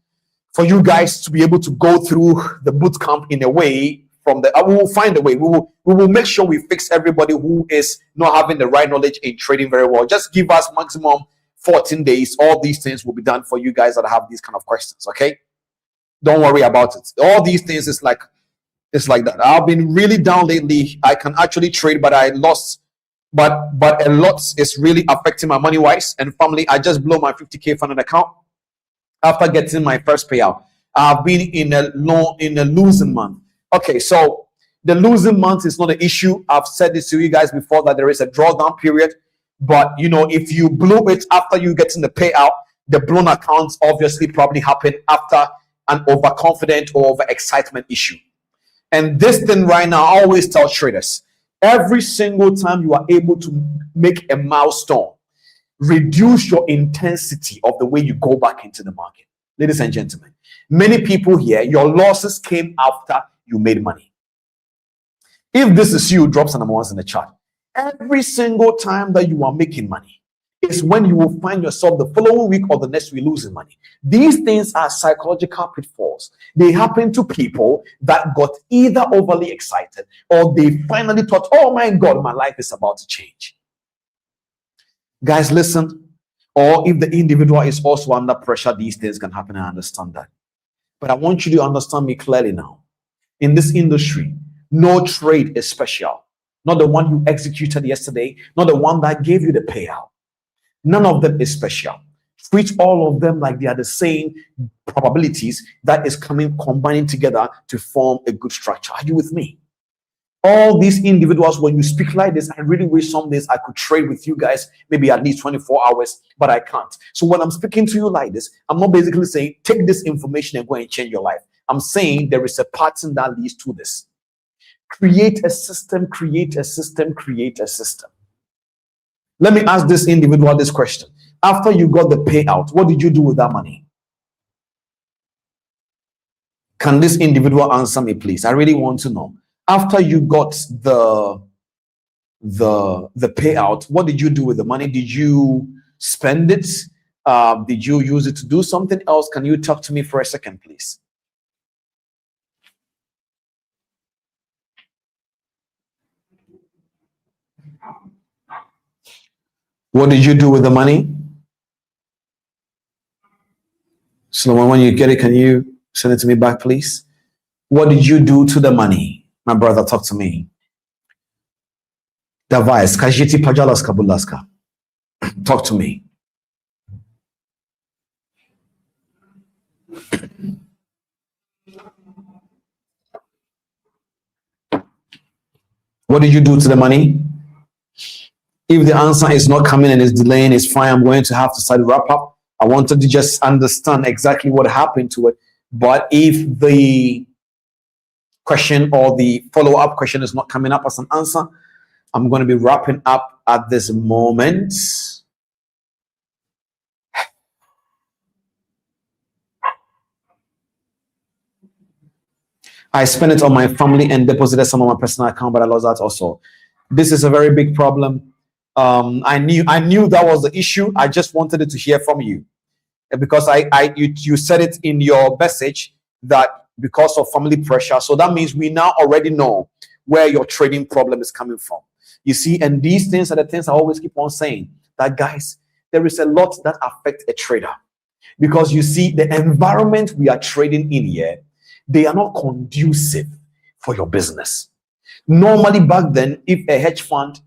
for you guys to be able to go through the bootcamp in a way we will find a way. We will make sure we fix everybody who is not having the right knowledge in trading very well. Just give us maximum 14 days. All these things will be done for you guys that have these kind of questions. Okay? Don't worry about it. All these things it's like that. I've been really down lately. I can actually trade, but I lost. But a lot is really affecting my money wise and family. I just blew my 50K funded account after getting my first payout. I've been in a losing month. Okay, so the losing month is not an issue. I've said this to you guys before that there is a drawdown period. But if you blew it after you getting the payout, the blown accounts obviously probably happen after an overconfident or overexcitement issue. And this thing right now, I always tell traders, every single time you are able to make a milestone, reduce your intensity of the way you go back into the market. Ladies and gentlemen, many people here, your losses came after you made money. If this is you, drop some number ones in the chat. Every single time that you are making money is when you will find yourself the following week or the next week losing money. These things are psychological pitfalls. They happen to people that got either overly excited or they finally thought, oh my God, my life is about to change. Guys, listen. Or if the individual is also under pressure, these things can happen. I understand that. But I want you to understand me clearly now. In this industry, no trade is special. Not the one you executed yesterday, not the one that gave you the payout. None of them is special. Treat all of them like they are the same probabilities that is combining together to form a good structure. Are you with me? All these individuals, when you speak like this, I really wish some days I could trade with you guys, maybe at least 24 hours, but I can't. So when I'm speaking to you like this, I'm not basically saying, take this information and go and change your life. I'm saying there is a pattern that leads to this. Create a system, create a system, create a system. Let me ask this individual this question. After you got the payout, what did you do with that money? Can this individual answer me, please? I really want to know. After you got the payout, what did you do with the money? Did you spend it? Did you use it to do something else? Can you talk to me for a second, please? What did you do with the money? Solomon, when you get it, can you send it to me back, please? What did you do to the money? My brother, talk to me. Davai, skajiti pajalaska bulaska. Talk to me. What did you do to the money? If the answer is not coming and is delaying, it's fine. I'm going to have to start to wrap up. I wanted to just understand exactly what happened to it. But if the question or the follow-up question is not coming up as an answer, I'm going to be wrapping up at this moment. I spent it on my family and deposited some on my personal account, but I lost that also. This is a very big problem. I knew that was the issue. I just wanted it to hear from you, because you said it in your message that because of family pressure. So that means we now already know where your trading problem is coming from. You see, and these things are the things I always keep on saying, that guys, there is a lot that affect a trader, because you see the environment we are trading in here, they are not conducive for your business. Normally back then, if a hedge fund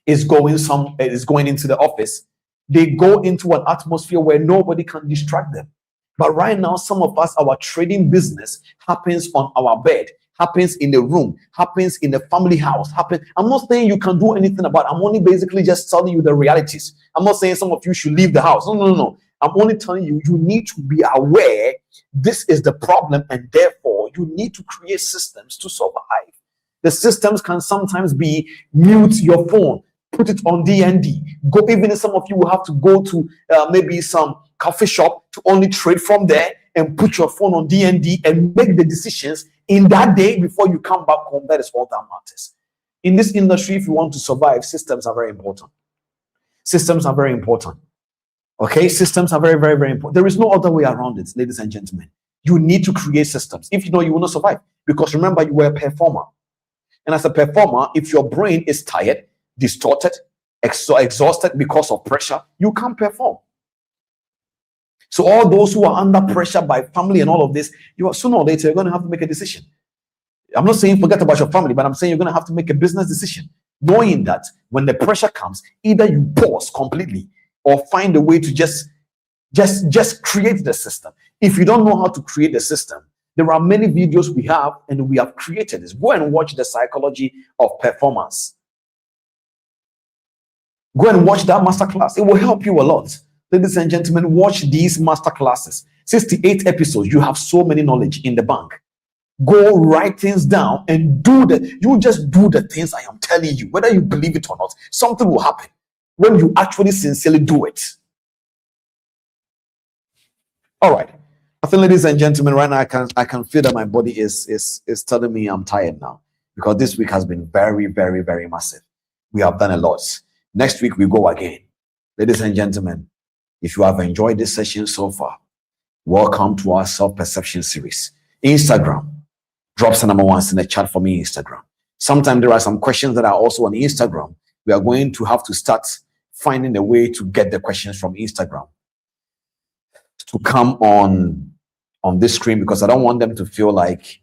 is going into the office, they go into an atmosphere where nobody can distract them. But right now, some of us, our trading business happens on our bed, happens in the room, happens in the family house. I'm not saying you can do anything about it. I'm only basically just telling you the realities. I'm not saying some of you should leave the house. No. I'm only telling you, you need to be aware this is the problem, and therefore you need to create systems to survive. The systems can sometimes be mute your phone, put it on DND. Even some of you will have to go to maybe some coffee shop to only trade from there and put your phone on DND and make the decisions in that day before you come back home. That is all that matters. In this industry, if you want to survive, systems are very important. Systems are very important. Okay, systems are very, very, very important. There is no other way around it, ladies and gentlemen. You need to create systems. If you know, you will not survive, because remember, you were a performer. And as a performer, if your brain is tired, distorted, exhausted because of pressure, you can't perform. So all those who are under pressure by family and all of this, you are sooner or later, you're going to have to make a decision. I'm not saying forget about your family, but I'm saying you're going to have to make a business decision, knowing that when the pressure comes, either you pause completely or find a way to just create the system. If you don't know how to create the system, there are many videos we have, and we have created this. Go and watch the psychology of performance. Go and watch that masterclass. It will help you a lot. Ladies and gentlemen, watch these masterclasses. 68 episodes. You have so many knowledge in the bank. Go write things down and you just do the things I am telling you. Whether you believe it or not, something will happen when you actually sincerely do it. All right. I think, ladies and gentlemen, right now I can feel that my body is telling me I'm tired now, because this week has been very, very, very massive. We have done a lot. Next week we go again. Ladies and gentlemen, if you have enjoyed this session so far, welcome to our self-perception series. Instagram, drop some number ones in the chat for me. Instagram. Sometimes there are some questions that are also on Instagram. We are going to have to start finding a way to get the questions from Instagram to come on this screen, because I don't want them to feel like,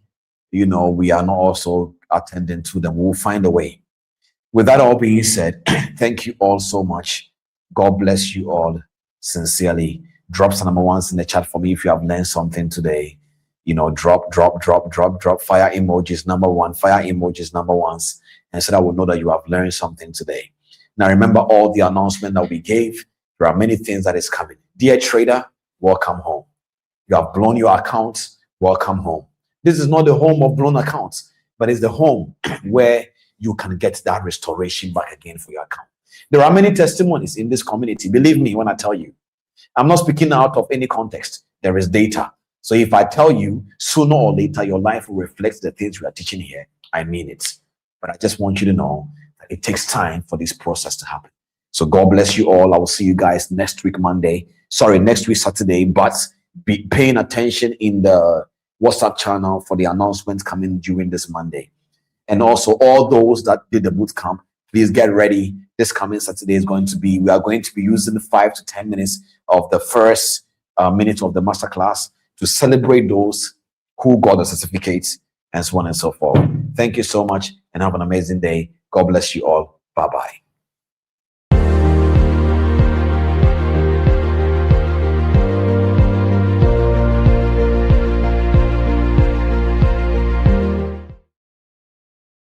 we are not also attending to them. We'll find a way. With that all being said, thank you all so much. God bless you all sincerely. Drop some number ones in the chat for me if you have learned something today. Drop fire emojis number one, fire emojis number ones, and so that I will know that you have learned something today. Now remember all the announcement that we gave. There are many things that is coming. Dear trader, welcome home. You have blown your accounts, welcome home. This is not the home of blown accounts, but it's the home where you can get that restoration back again for your account. There are many testimonies in this community. Believe me when I tell you. I'm not speaking out of any context. There is data. So if I tell you, sooner or later, your life will reflect the things we are teaching here, I mean it. But I just want you to know that it takes time for this process to happen. So God bless you all. I will see you guys next week Saturday, but be paying attention in the WhatsApp channel for the announcements coming during this Monday. And also all those that did the bootcamp, Please get ready. This coming Saturday is going to be, we are going to be using 5 to 10 minutes of the first minute of the masterclass to celebrate those who got the certificates and so on and so forth. Thank you so much and have an amazing day. God bless you all. Bye-bye.